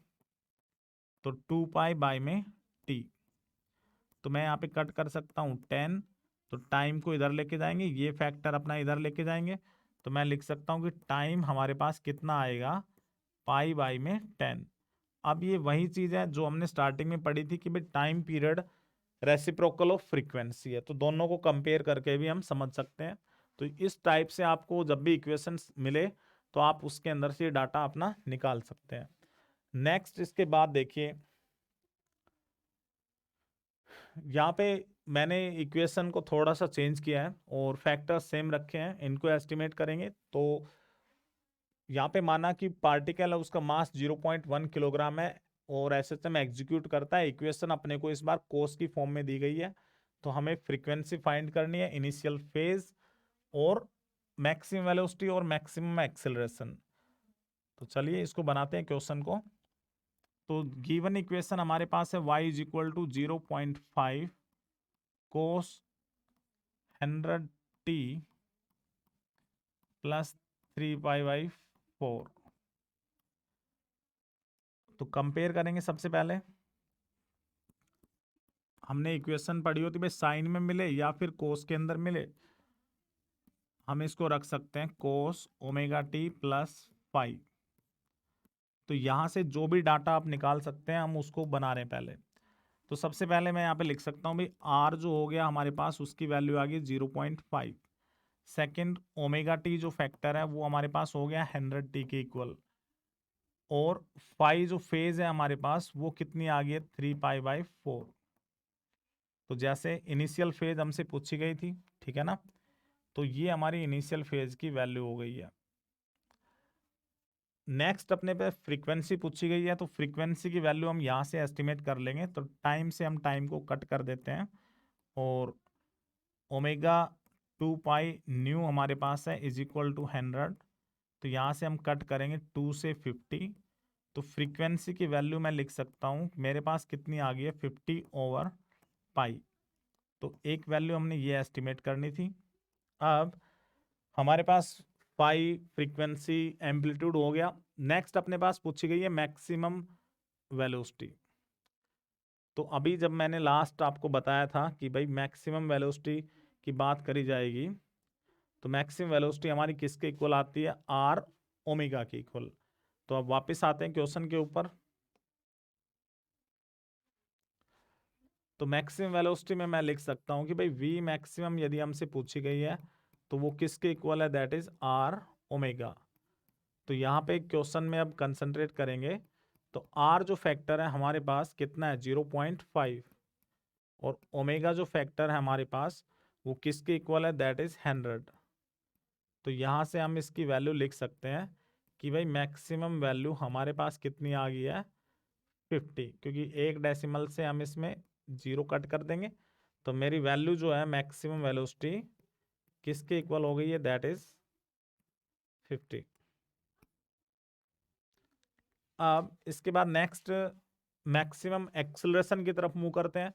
Speaker 1: तो 2 पाई/टी। तो मैं यहाँ पे कट कर सकता हूँ 10, तो टाइम को इधर लेके जाएंगे, ये फैक्टर अपना इधर लेके जाएंगे, तो मैं लिख सकता हूँ कि टाइम हमारे पास कितना आएगा, पाई/10। अब ये वही चीज़ है जो हमने स्टार्टिंग में पढ़ी थी कि भाई time period reciprocal of frequency है, तो दोनों को कंपेयर करके भी हम समझ सकते हैं। तो इस टाइप से आपको जब भी इक्वेशंस मिले तो आप उसके अंदर से डाटा अपना निकाल सकते हैं। नेक्स्ट, इसके बाद देखिए यहाँ पे मैंने इक्वेशन को थोड़ा सा चेंज किया है और फैक्टर सेम रखे हैं, इनको एस्टिमेट करेंगे। तो यहाँ पे माना कि पार्टिकल है उसका मास 0.1 किलोग्राम है और एसएचएम एग्जीक्यूट करता है। इक्वेशन अपने को इस बार कोस की फॉर्म में दी गई है, तो हमें फ्रीक्वेंसी फाइंड करनी है, इनिशियल फेज और मैक्सिमम वेलोसिटी और मैक्सिमम एक्सेलरेशन। तो चलिए इसको बनाते हैं क्वेश्चन को। तो गिवन इक्वेशन हमारे पास है y is equal to 0.5 cos 100t plus 3 pi. तो कंपेयर करेंगे सबसे पहले, हमने इक्वेशन पढ़ी होती भाई साइन में मिले या फिर कोस के अंदर मिले, हम इसको रख सकते हैं cos omega t plus phi. तो यहाँ से जो भी डाटा आप निकाल सकते हैं हम उसको बना रहे हैं पहले। तो सबसे पहले मैं यहाँ पे लिख सकता हूँ भाई आर जो हो गया हमारे पास उसकी वैल्यू आ गई 0.5। सेकेंड, ओमेगा टी जो फैक्टर है वो हमारे पास हो गया 100t के इक्वल, और फाई जो फेज है हमारे पास वो कितनी आ गई है, 3 पाई/4। तो जैसे इनिशियल फेज हमसे पूछी गई थी, ठीक है ना, तो ये हमारी इनिशियल फेज की वैल्यू हो गई है। नेक्स्ट अपने पे फ्रीक्वेंसी पूछी गई है, तो फ्रीक्वेंसी की वैल्यू हम यहाँ से एस्टिमेट कर लेंगे। तो टाइम से हम टाइम को कट कर देते हैं, और ओमेगा 2 पाई न्यू हमारे पास है इज इक्वल टू 100। तो यहाँ से हम कट करेंगे 2 से 50, तो फ्रीक्वेंसी की वैल्यू मैं लिख सकता हूँ मेरे पास कितनी आ गई है, 50/पाई। तो एक वैल्यू हमने ये एस्टिमेट करनी थी। अब हमारे पास पाई फ्रीक्वेंसी एम्पलीट्यूड हो गया। नेक्स्ट अपने पास पूछी गई है मैक्सिमम वेलोसिटी। तो अभी जब मैंने लास्ट आपको बताया था कि भाई मैक्सिमम वेलोसिटी की बात करी जाएगी, तो मैक्सिमम वेलोसिटी हमारी किसके इक्वल आती है, आर ओमेगा के इक्वल। तो अब वापस आते हैं क्वेश्चन के ऊपर। तो मैक्सिमम वेलोसिटी में मैं लिख सकता हूं कि भाई वी मैक्सिमम यदि हमसे पूछी गई है तो वो किसके इक्वल है, दैट इज आर ओमेगा। तो यहाँ पे क्वेश्चन में अब कंसंट्रेट करेंगे। तो आर जो फैक्टर है हमारे पास कितना है 0.5, और ओमेगा जो फैक्टर है हमारे पास वो किसके इक्वल है, दैट इज 100। तो यहाँ से हम इसकी वैल्यू लिख सकते हैं कि भाई मैक्सिमम वैल्यू हमारे पास कितनी आ गई है 50, क्योंकि एक डेसिमल से हम इसमें 0 कट कर देंगे। तो मेरी वैल्यू जो है मैक्सिमम वेलोसिटी किसके इक्वल हो गई है, दैट इज 50। अब इसके बाद नेक्स्ट मैक्सिमम एक्सेलरेशन की तरफ मूव करते हैं।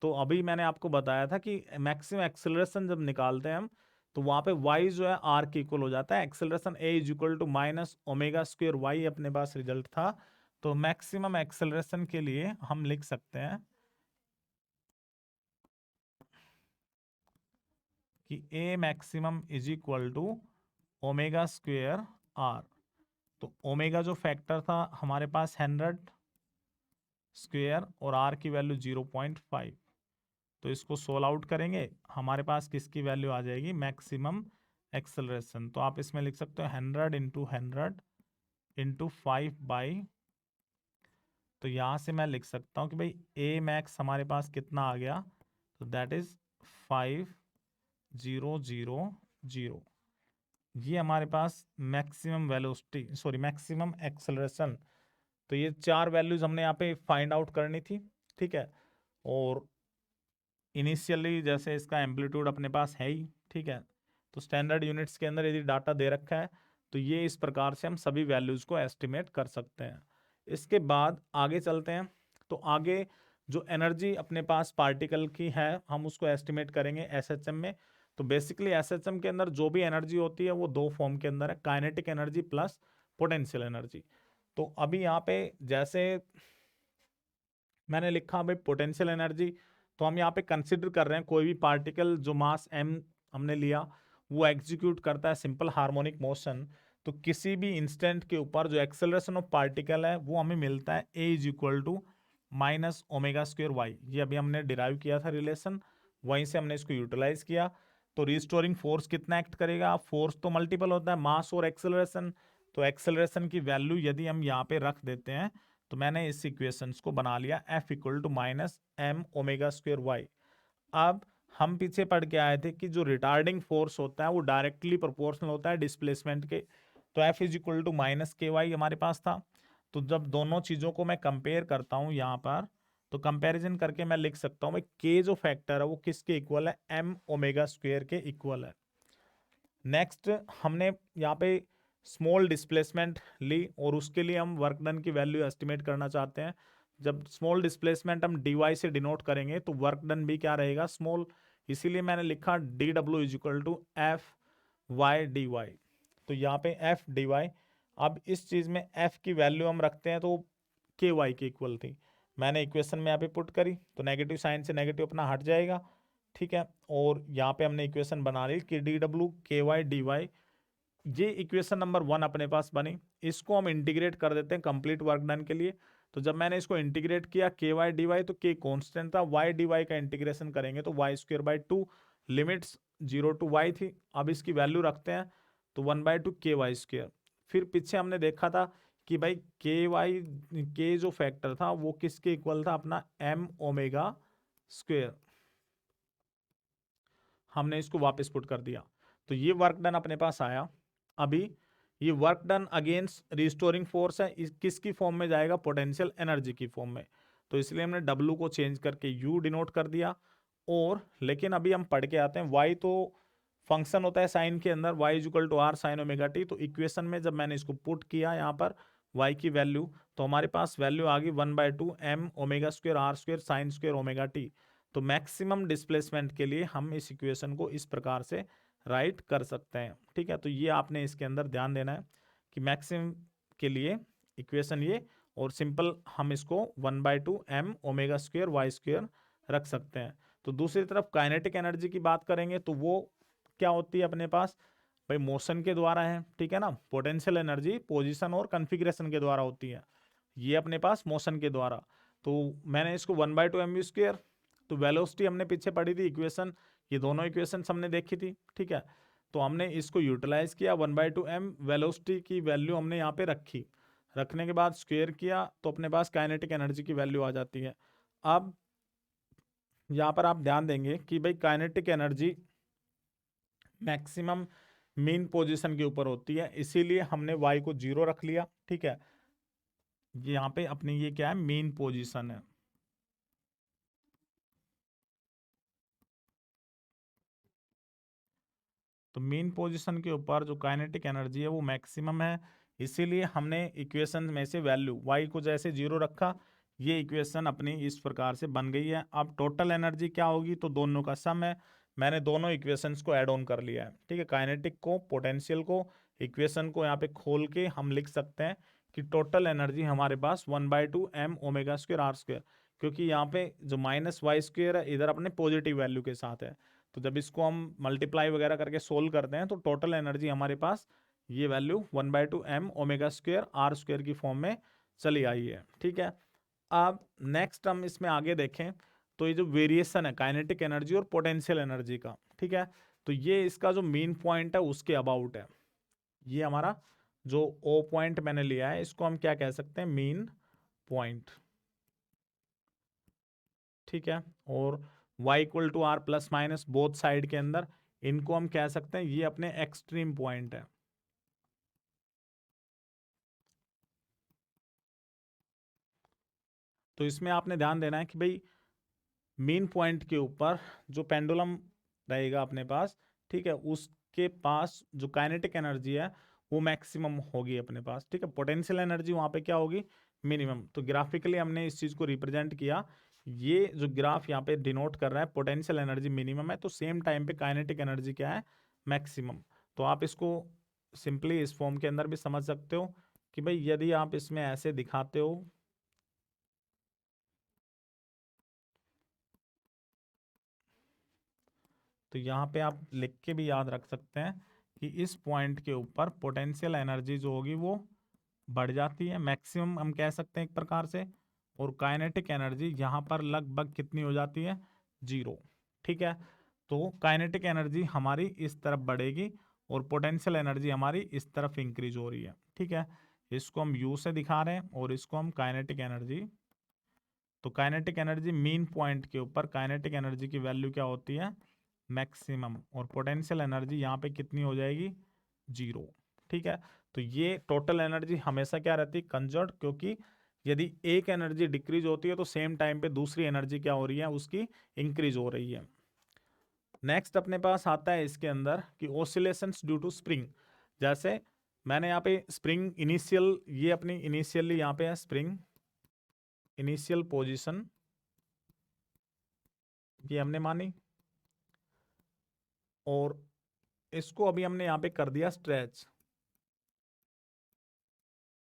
Speaker 1: तो अभी मैंने आपको बताया था कि मैक्सिमम एक्सेलरेशन जब निकालते हैं हम, तो वहां पे y जो है r के इक्वल हो जाता है। Acceleration a is equal to minus omega square y अपने पास रिजल्ट था। तो मैक्सिमम एक्सेलरेशन के लिए हम लिख सकते हैं कि a maximum is equal to omega square r। तो ओमेगा जो फैक्टर था हमारे पास 100 स्क्वेयर और r की वैल्यू 0.5। तो इसको सोल्व आउट करेंगे, हमारे पास किसकी वैल्यू आ जाएगी, मैक्सिमम एक्सेलरेशन। तो आप इसमें लिख सकते हो 100 इंटू 100 इंटू 5/, तो यहाँ से मैं लिख सकता हूँ कि भाई ए मैक्स हमारे पास कितना आ गया, तो दैट इज 5000। ये हमारे पास maximum velocity, sorry maximum acceleration. तो ये चार वैल्यूज हमने यहाँ पे फाइंड आउट करनी थी, ठीक है। और इनिशियली जैसे इसका एम्पलीट्यूड अपने पास है ही, ठीक है। तो स्टैंडर्ड यूनिट्स के अंदर यदि डाटा दे रखा है तो ये इस प्रकार से हम सभी वैल्यूज को एस्टिमेट कर सकते हैं। इसके बाद आगे चलते हैं। तो आगे जो एनर्जी अपने पास पार्टिकल की है हम उसको एस्टिमेट करेंगे एसएचएम में। तो बेसिकली एसएचएम के अंदर जो भी एनर्जी होती है वो दो फॉर्म के अंदर है, kinetic energy plus potential energy. तो अभी यहाँ पे जैसे मैंने लिखा भाई पोटेंशियल एनर्जी, तो हम यहाँ पे कंसिडर कर रहे हैं कोई भी पार्टिकल जो मास m हमने लिया वो एग्जीक्यूट करता है सिंपल हार्मोनिक मोशन। तो किसी भी इंस्टेंट के ऊपर जो एक्सेलरेशन ऑफ पार्टिकल है वो हमें मिलता है a is equal to minus omega square y. ये अभी हमने डिराइव किया था रिलेशन, वहीं से हमने इसको यूटिलाइज किया। तो रिस्टोरिंग फोर्स कितना एक्ट करेगा, फोर्स तो मल्टीपल होता है मास और एक्सेलरेशन। तो एक्सेलरेशन की वैल्यू यदि हम यहाँ पे रख देते हैं, तो मैंने इस इक्वेशंस को बना लिया F equal to minus m omega square y. अब हम पीछे पढ़ के आए थे कि जो रिटार्डिंग फोर्स होता है वो डायरेक्टली प्रोपोर्शनल होता है डिस्प्लेसमेंट के। तो F is equal to minus k y हमारे पास था। तो जब दोनों चीज़ों को मैं कंपेयर करता हूँ यहाँ पर, तो कंपैरिजन करके मैं लिख सकता हूँ भाई के जो फैक्टर है वो किसके इक्वल है, एम ओमेगा स्क्वेयर के इक्वल है। नेक्स्ट हमने यहाँ पे स्मॉल डिस्प्लेसमेंट ली और उसके लिए हम वर्क डन की वैल्यू एस्टिमेट करना चाहते हैं। जब स्मॉल डिस्प्लेसमेंट हम डी वाई से डिनोट करेंगे तो वर्क डन भी क्या रहेगा, स्मॉल। इसीलिए मैंने लिखा डी डब्ल्यू is equal to F y d y. तो यहाँ पे एफ डी वाई, अब इस चीज़ में एफ की वैल्यू हम रखते हैं तो के वाई की इक्वल थी। मैंने इक्वेशन में यहाँ पे पुट करी तो नेगेटिव साइन से नेगेटिव अपना हट जाएगा, ठीक है। और यहाँ पे हमने इक्वेशन बना ली कि डी डब्ल्यू के वाई डी वाई, ये इक्वेशन नंबर 1 अपने पास बनी। इसको हम इंटीग्रेट कर देते हैं कंप्लीट वर्क डन के लिए। तो जब मैंने इसको इंटीग्रेट किया के वाई डी वाई, तो के कॉन्स्टेंट था, वाई डी वाई का इंटीग्रेशन करेंगे तो y square by 2, limits 0 to y थी। अब इसकी वैल्यू रखते हैं तो 1/2 के वाई स्क्वेयर। फिर पीछे हमने देखा था कि भाई के वाई के जो फैक्टर था वो किसके इक्वल था, अपना एम ओमेगा स्क्वेयर। हमने इसको वापस पुट कर दिया तो ये वर्क डन अपने पास आया। अभी ये work done against restoring force है, किसकी फॉर्म में जाएगा, पोटेंशियल एनर्जी की फॉर्म में। तो इसलिए हमने W को चेंज करके U डिनोट कर दिया। और लेकिन अभी हम पढ़ के आते हैं Y तो फंक्शन होता है साइन के अंदर, y is equal to are sine omega t. तो इक्वेशन में जब मैंने इसको पुट किया यहाँ पर y की वैल्यू, तो हमारे पास वैल्यू आ गई 1/2 m omega square r square sine square omega t. तो मैक्सिमम डिस्प्लेसमेंट के लिए हम इस इक्वेशन को इस प्रकार से राइट कर सकते हैं, ठीक है। तो ये आपने इसके अंदर ध्यान देना है कि मैक्सिमम के लिए इक्वेशन ये, और सिंपल हम इसको 1/2 m omega square y square रख सकते हैं। तो दूसरी तरफ काइनेटिक एनर्जी की बात करेंगे तो वो क्या होती है अपने पास, भाई मोशन के द्वारा है, ठीक है ना। पोटेंशियल एनर्जी पोजीशन और कॉन्फ़िगरेशन के द्वारा होती है, ये अपने पास मोशन के द्वारा। तो मैंने इसको 1/2 एम यू स्क्वेयर, तो वेलोसिटी हमने पीछे पढ़ी थी इक्वेशन, ये दोनों इक्वेशन हमने देखी थी, ठीक है। तो हमने इसको यूटिलाइज किया, 1/2m वेलोसिटी की वैल्यू हमने यहाँ पे रखी, रखने के बाद स्क्वायर किया तो अपने पास काइनेटिक एनर्जी की वैल्यू आ जाती है। अब यहाँ पर आप ध्यान देंगे कि भाई kinetic energy maximum mean position के ऊपर होती है, इसीलिए हमने y को 0 रख लिया। ठीक है, यहाँ पे अपनी ये क्या है, मीन पोजीशन है। तो मीन पोजीशन के ऊपर जो काइनेटिक एनर्जी है वो मैक्सिमम है, इसीलिए हमने इक्वेशन में से वैल्यू y को जैसे 0 रखा, ये इक्वेशन अपनी इस प्रकार से बन गई है। अब टोटल एनर्जी क्या होगी, तो दोनों का सम है। मैंने दोनों इक्वेशंस को ऐड ऑन कर लिया है। ठीक है, काइनेटिक को, पोटेंशियल को, इक्वेशन को यहाँ पे खोल के हम लिख सकते हैं कि टोटल एनर्जी हमारे पास 1/2m⍵²r², क्योंकि यहाँ पे जो -y² है इधर अपने पॉजिटिव वैल्यू के साथ है, तो जब इसको हम मल्टीप्लाई वगैरह करके सोल्व करते हैं तो टोटल एनर्जी हमारे पास ये वैल्यू 1/2m⍵²r² की फॉर्म में चली आई है। ठीक है, अब नेक्स्ट हम इसमें आगे देखें तो ये जो वेरिएशन है काइनेटिक एनर्जी और पोटेंशियल एनर्जी का, ठीक है, तो ये इसका जो मेन पॉइंट है उसके अबाउट है। ये हमारा जो ओ पॉइंट मैंने लिया है इसको हम क्या कह सकते हैं, मेन पॉइंट। ठीक है, और y=r plus minus both side के अंदर, इनको हम कह सकते हैं ये अपने एक्सट्रीम पॉइंट है। तो इसमें आपने ध्यान देना है कि भाई मेन पॉइंट के ऊपर जो पेंडुलम रहेगा अपने पास, ठीक है, उसके पास जो काइनेटिक एनर्जी है वो मैक्सिमम होगी अपने पास। ठीक है, पोटेंशियल एनर्जी वहां पे क्या होगी, मिनिमम। तो ग्राफिकली हमने इस चीज को रिप्रेजेंट किया, ये जो ग्राफ यहाँ पे डिनोट कर रहा है पोटेंशियल एनर्जी मिनिमम है, तो सेम टाइम पे काइनेटिक एनर्जी क्या है, मैक्सिमम। तो आप इसको सिंपली इस फॉर्म के अंदर भी समझ सकते हो कि भाई यदि आप इसमें ऐसे दिखाते हो, तो यहाँ पे आप लिख के भी याद रख सकते हैं कि इस पॉइंट के ऊपर पोटेंशियल एनर्जी जो होगी वो बढ़ जाती है, मैक्सिमम हम कह सकते हैं एक प्रकार से, और काइनेटिक एनर्जी यहाँ पर लगभग कितनी हो जाती है, 0। ठीक है, तो काइनेटिक एनर्जी हमारी इस तरफ बढ़ेगी और पोटेंशियल एनर्जी हमारी इस तरफ इंक्रीज हो रही है। ठीक है, इसको हम यू से दिखा रहे हैं और इसको हम काइनेटिक एनर्जी। तो काइनेटिक एनर्जी मीन पॉइंट के ऊपर काइनेटिक एनर्जी की वैल्यू क्या होती है, मैक्सिमम, और पोटेंशियल एनर्जी यहाँ पे कितनी हो जाएगी, 0। ठीक है, तो ये टोटल एनर्जी हमेशा क्या रहती है, कंजर्व, क्योंकि यदि एक एनर्जी डिक्रीज होती है तो सेम टाइम पे दूसरी एनर्जी क्या हो रही है, उसकी इंक्रीज हो रही है। नेक्स्ट अपने पास आता है इसके अंदर कि ऑसिलेशंस ड्यू टू स्प्रिंग। जैसे मैंने यहाँ पे स्प्रिंग इनिशियल, ये अपनी इनिशियली यहाँ पे है स्प्रिंग इनिशियल पोजीशन, ये हमने मानी, और इसको अभी हमने यहाँ पे कर दिया स्ट्रेच।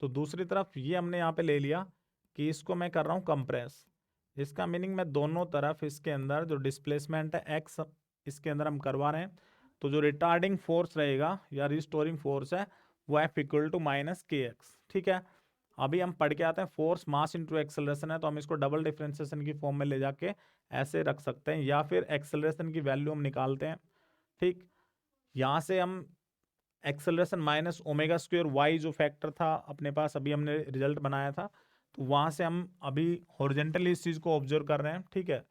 Speaker 1: तो दूसरी तरफ ये हमने यहाँ पे ले लिया कि इसको मैं कर रहा हूँ कंप्रेस। इसका मीनिंग मैं दोनों तरफ इसके अंदर जो डिस्प्लेसमेंट है एक्स, इसके अंदर हम करवा रहे हैं, तो जो रिटार्डिंग फोर्स रहेगा या रिस्टोरिंग फोर्स है वो F=- -kx। ठीक है, अभी हम पढ़ के आते हैं, फोर्स मास इंटू एक्सेलरेशन है, तो हम इसको डबल डिफरेंशिएशन की फॉर्म में ले जाके ऐसे रख सकते हैं, या फिर एक्सेलरेशन की वैल्यू हम निकालते हैं। ठीक, यहाँ से हम एक्सेलरेशन -ω²y जो फैक्टर था अपने पास, अभी हमने रिजल्ट बनाया था, तो वहां से हम अभी हॉरिजेंटली इस चीज को ऑब्जर्व कर रहे हैं। ठीक है,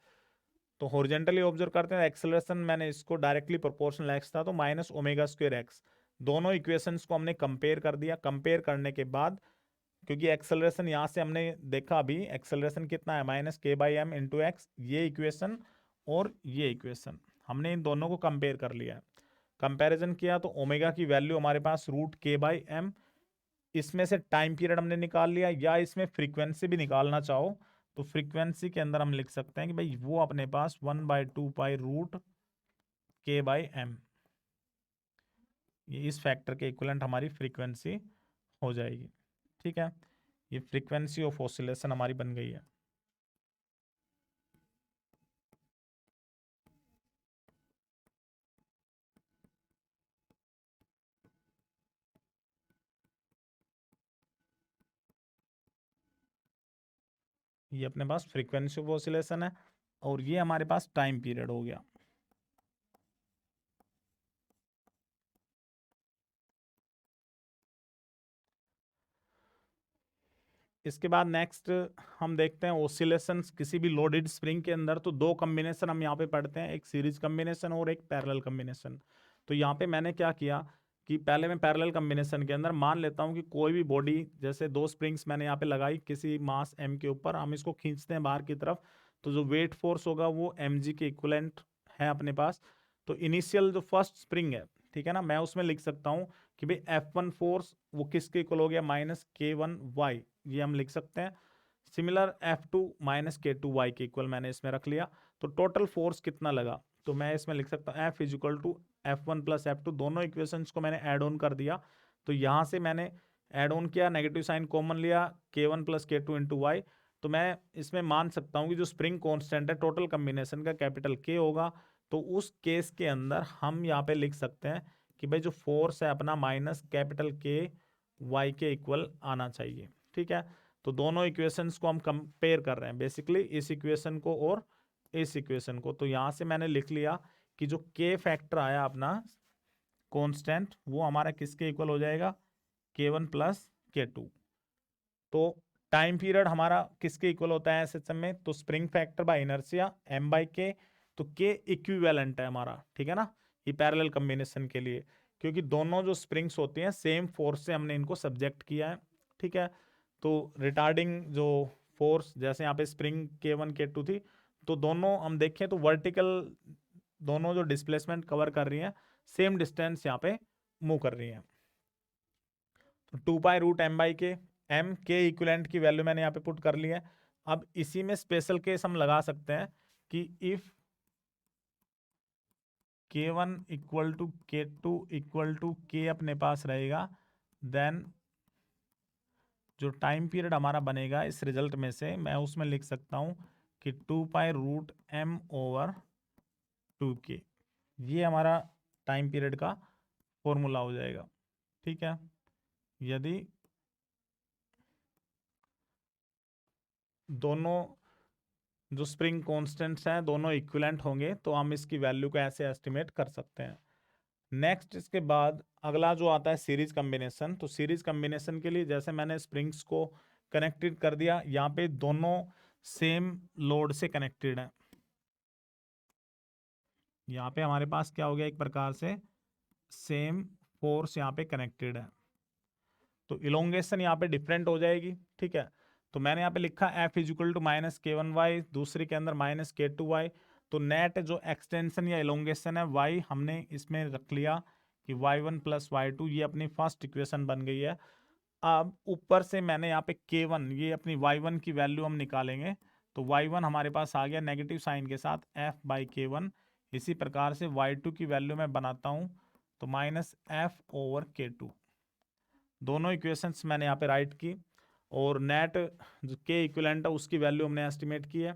Speaker 1: तो हॉरिजेंटली ऑब्जर्व करते हैं, एक्सेलरेशन मैंने इसको डायरेक्टली प्रोपोर्शनल एक्स था तो -ω²x, दोनों इक्वेशंस को हमने कंपेयर कर दिया। कंपेयर करने के बाद, क्योंकि एक्सेलरेशन यहाँ से हमने देखा अभी एक्सेलरेशन कितना है, -k/m×x, ये इक्वेशन और ये इक्वेशन हमने इन दोनों को कंपेयर कर लिया है। कंपैरिजन किया तो ओमेगा की वैल्यू हमारे पास √k/m, इसमें से टाइम पीरियड हमने निकाल लिया, या इसमें फ्रीक्वेंसी भी निकालना चाहो तो फ्रीक्वेंसी के अंदर हम लिख सकते हैं कि भाई वो अपने पास 1/2π√k/m, ये इस फैक्टर के इक्विवेलेंट हमारी फ्रीक्वेंसी हो जाएगी। ठीक है, ये फ्रीक्वेंसी ऑफ ऑसिलेशन हमारी बन गई है। ये अपने पास फ्रीक्वेंसी ऑफ ऑसिलेशन है और ये हमारे पास टाइम पीरियड हो गया। इसके बाद नेक्स्ट हम देखते हैं ऑसिलेशंस किसी भी लोडेड स्प्रिंग के अंदर। तो दो कॉम्बिनेशन हम यहाँ पे पढ़ते हैं, एक सीरीज कॉम्बिनेशन और एक पैरेलल कॉम्बिनेशन। तो यहाँ पे मैंने क्या किया कि पहले मैं पैरेलल कॉम्बिनेशन के अंदर मान लेता हूँ कि कोई भी बॉडी, जैसे दो स्प्रिंग्स मैंने यहाँ पे लगाई किसी मास m के ऊपर, हम इसको खींचते हैं बाहर की तरफ, तो जो वेट फोर्स होगा वो mg के इक्विवेलेंट है अपने पास। तो इनिशियल जो फर्स्ट स्प्रिंग है, ठीक है ना, मैं उसमें लिख सकता हूँ कि भाई F1 फोर्स वो किसके इक्वल हो गया, माइनस K1y, ये हम लिख सकते हैं। सिमिलर F2 माइनस K2y के इक्वल मैंने इसमें रख लिया। तो टोटल फोर्स कितना लगा, तो मैं इसमें लिख सकता हूँ F is equal to F1 plus F2, दोनों इक्वेशंस को मैंने ऐड ऑन कर दिया। तो यहाँ से मैंने ऐड ऑन किया, नेगेटिव साइन कॉमन लिया, K1 plus K2 into Y. तो मैं इसमें मान सकता हूँ कि जो स्प्रिंग कॉन्स्टेंट है टोटल कम्बिनेशन का कैपिटल K होगा। तो उस केस के अंदर हम यहाँ पे लिख सकते हैं कि भाई जो फोर्स है अपना माइनस कैपिटल K y के इक्वल आना चाहिए, ठीक है। तो दोनों इक्वेशंस को हम कंपेयर कर रहे हैं बेसिकली, इस इक्वेशन को और इस इक्वेशन को। तो यहाँ से मैंने लिख लिया कि जो K फैक्टर आया अपना कांस्टेंट, वो हमारा किसके इक्वल हो जाएगा, K1 प्लस K2। तो टाइम पीरियड हमारा किसके इक्वल होता है एसएचएम में, तो spring factor by inertia m by K। तो K इक्विवेलेंट है हमारा, ठीक है ना, ये पैरेलल कॉम्बिनेशन के लिए, क्योंकि दोनों जो स्प्रिंग्स होती हैं सेम फोर्स से हमने इनको सब्जेक्ट किया है, ठीक है। तो रिटार्डिंग जो फोर्स, जैसे यहाँ पे स्प्रिंग K1 K2 थी, तो दोनों हम देखें तो वर्टिकल दोनों जो डिस्प्लेसमेंट कवर कर रही हैं सेम डिस्टेंस यहाँ पे मूव कर रही हैं। तो 2 पाई रूट m बाई के, m के इक्विवेलेंट की वैल्यू मैंने यहाँ पे पुट कर ली है। अब इसी में स्पेशल केस हम लगा सकते हैं कि if K1 equal to K2 equal to K अपने पास रहेगा, देन जो टाइम पीरियड हमारा बनेगा इस रिजल्ट में से मैं उसमें लिख सकता हूँ कि 2 pi root m over 2K, ये हमारा टाइम पीरियड का फॉर्मूला हो जाएगा, ठीक है। यदि दोनों जो स्प्रिंग कांस्टेंट्स हैं दोनों इक्विवेलेंट होंगे तो हम इसकी वैल्यू को ऐसे एस्टिमेट कर सकते हैं। नेक्स्ट इसके बाद अगला जो आता है सीरीज कॉम्बिनेशन। तो सीरीज कॉम्बिनेशन के लिए जैसे मैंने स्प्रिंग्स को कनेक्टेड कर दिया, यहाँ पे दोनों सेम लोड से कनेक्टेड है, यहाँ पे हमारे पास क्या हो गया, एक प्रकार से सेम फोर्स यहाँ पे कनेक्टेड है, तो इलोंगेशन यहाँ पे डिफरेंट हो जाएगी, ठीक है। तो मैंने यहाँ पे लिखा F is equal to minus K1y, दूसरे के अंदर माइनस K2y। तो नेट जो एक्सटेंशन या इलोंगेशन है y हमने इसमें रख लिया कि y1 प्लस y2, ये अपनी फर्स्ट इक्वेशन बन गई है। अब ऊपर से मैंने यहाँ पे K1, ये अपनी y1 की वैल्यू हम निकालेंगे, तो y1 हमारे पास आ गया नेगेटिव साइन के साथ F बाई K1। इसी प्रकार से y2 की वैल्यू मैं बनाता हूँ, तो माइनस F ओवर K2। दोनों इक्वेशंस मैंने यहाँ पे राइट की, और नेट जो के इक्विवेलेंट है उसकी वैल्यू हमने एस्टिमेट की है।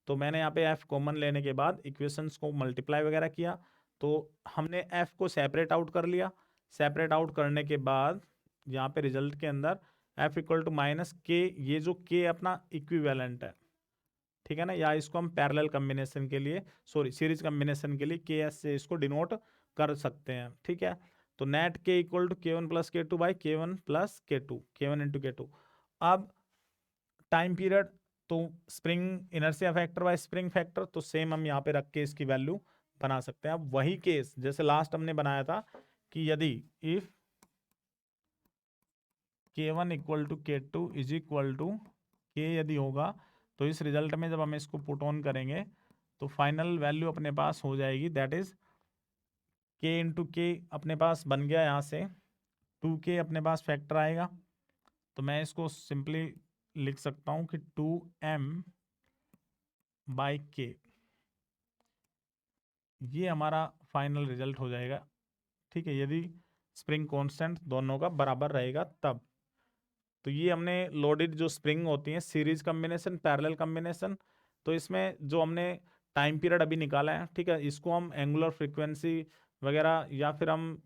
Speaker 1: तो मैंने यहाँ पे एफ कॉमन लेने के बाद इक्वेशंस को मल्टीप्लाई वगैरह किया, तो हमने एफ को सेपरेट आउट कर लिया। सेपरेट आउट करने के बाद यहाँ पे रिजल्ट के अंदर एफ इक्वल टू माइनस के, ये जो के अपना इक्विवेलेंट है, ठीक है ना, या इसको हम पैरेलल कॉम्बिनेशन के लिए, सॉरी सीरीज कॉम्बिनेशन के लिए के एस से इसको डिनोट कर सकते हैं, ठीक है। तो net k equal to K1 plus K2 by K1 plus K2, K1 into K2। अब टाइम पीरियड, तो spring inertia factor by spring factor, तो सेम हम यहाँ पे रख के इसकी वैल्यू बना सकते हैं। अब वही केस जैसे लास्ट हमने बनाया था कि यदि if K1 equal to K2 is equal to K यदि होगा, तो इस रिजल्ट में जब हम इसको पुट ऑन करेंगे तो फाइनल वैल्यू अपने पास हो जाएगी, दैट इज K इंटू के अपने पास बन गया, यहाँ से 2K अपने पास फैक्टर आएगा। तो मैं इसको सिंपली लिख सकता हूँ कि 2m बाई K, ये हमारा फाइनल रिजल्ट हो जाएगा, ठीक है, यदि स्प्रिंग कांस्टेंट दोनों का बराबर रहेगा तब। तो ये हमने लोडेड जो स्प्रिंग होती हैं सीरीज कॉम्बिनेशन पैरेलल कॉम्बिनेशन, तो इसमें जो हमने टाइम पीरियड अभी निकाला है, ठीक है, इसको हम एंगुलर फ्रीक्वेंसी वगैरह या फिर हम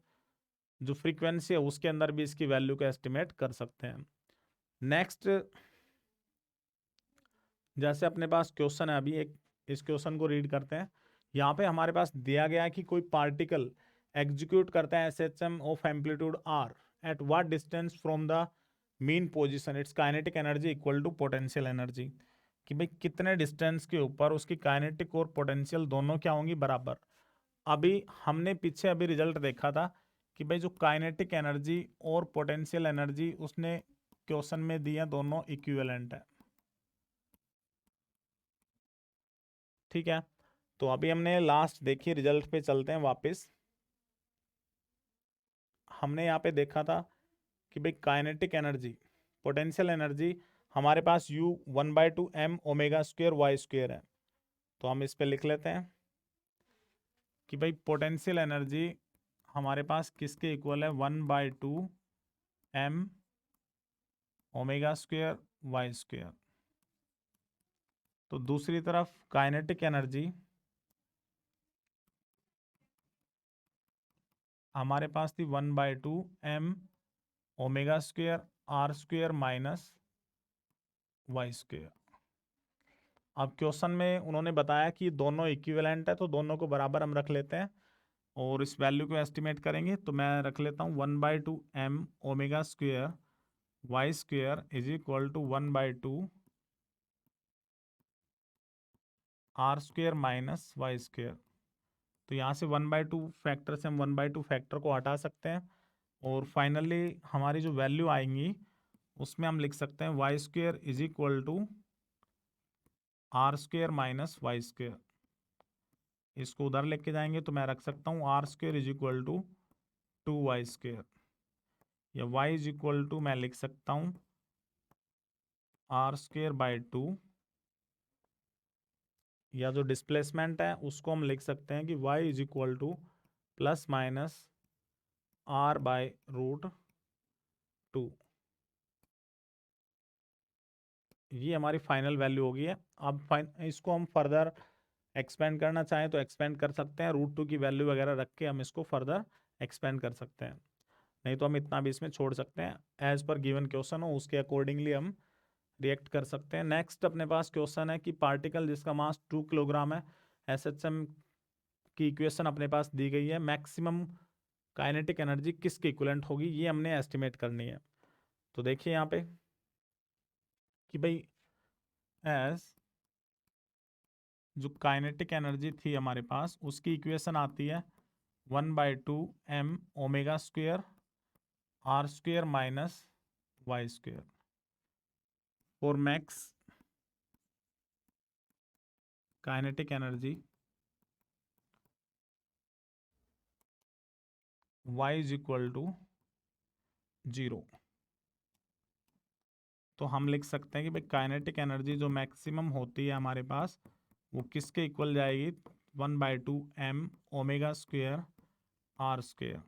Speaker 1: जो फ्रीक्वेंसी है उसके अंदर भी इसकी वैल्यू को एस्टिमेट कर सकते हैं। नेक्स्ट जैसे अपने पास क्वेश्चन है अभी एक, इस क्वेश्चन को रीड करते हैं। यहाँ पे हमारे पास दिया गया है कि कोई पार्टिकल एग्जीक्यूट करता है SHM of amplitude r at what distance from the mean position, its kinetic energy equal to potential energy, कि भाई कितने डिस्टेंस के ऊपर उसकी काइनेटिक और पोटेंशियल दोनों क्या होंगी, बराबर। अभी हमने पीछे अभी रिजल्ट देखा था कि भाई जो काइनेटिक एनर्जी और पोटेंशियल एनर्जी उसने क्वेश्चन में दिया, दोनों इक्विवेलेंट है, ठीक है। तो अभी हमने लास्ट देखिए, रिजल्ट पे चलते हैं वापस। हमने यहाँ पे देखा था कि भाई काइनेटिक एनर्जी, पोटेंशियल एनर्जी हमारे पास u 1/2 m omega square y square है। तो हम इस पे लिख लेते हैं कि भाई पोटेंशियल एनर्जी हमारे पास किसके इक्वल है, 1/2 m omega square y square. तो दूसरी तरफ काइनेटिक एनर्जी हमारे पास थी 1/2 m omega square r square minus y square. अब क्वेश्चन में उन्होंने बताया कि दोनों इक्विवेलेंट है, तो दोनों को बराबर हम रख लेते हैं और इस वैल्यू को एस्टिमेट करेंगे। तो मैं रख लेता हूँ 1/2 m omega square y square is equal to 1/2 r square minus y square. तो यहाँ से 1/2 फैक्टर से हम 1/2 फैक्टर को हटा सकते हैं और फाइनली हमारी जो वैल्यू आएंगी उसमें हम लिख सकते हैं y square is equal to r square minus y square. इसको उधर लेके जाएंगे तो मैं रख सकता हूँ r square is equal to 2y square, या y इज इक्वल टू मैं लिख सकता हूँ आर स्क्वेयर बाई 2, या जो डिस्प्लेसमेंट है उसको हम लिख सकते हैं कि y is equal two plus minus r by √2। ये हमारी फाइनल वैल्यू होगी है। अब इसको हम फर्दर एक्सपेंड करना चाहें तो एक्सपेंड कर सकते हैं, √2 की वैल्यू वगैरह रख के हम इसको फर्दर एक्सपेंड कर सकते हैं, नहीं तो हम इतना भी इसमें छोड़ सकते हैं, एज पर गिवन क्वेश्चन हो उसके अकॉर्डिंगली हम रिएक्ट कर सकते हैं। नेक्स्ट अपने पास क्वेश्चन है कि पार्टिकल जिसका मास 2 किलोग्राम है, एसएचएम की इक्वेशन अपने पास दी गई है, मैक्सिमम काइनेटिक एनर्जी किसके इक्विवेलेंट होगी, ये हमने एस्टिमेट करनी है। तो देखिए यहाँ पे कि भाई एस जो काइनेटिक एनर्जी थी हमारे पास उसकी इक्वेशन आती है 1/2 m omega square r square minus y square for max kinetic energy y is equal to 0। तो हम लिख सकते हैं कि भाई काइनेटिक एनर्जी जो मैक्सिमम होती है हमारे पास वो किसके इक्वल जाएगी, 1/2 m omega square r square.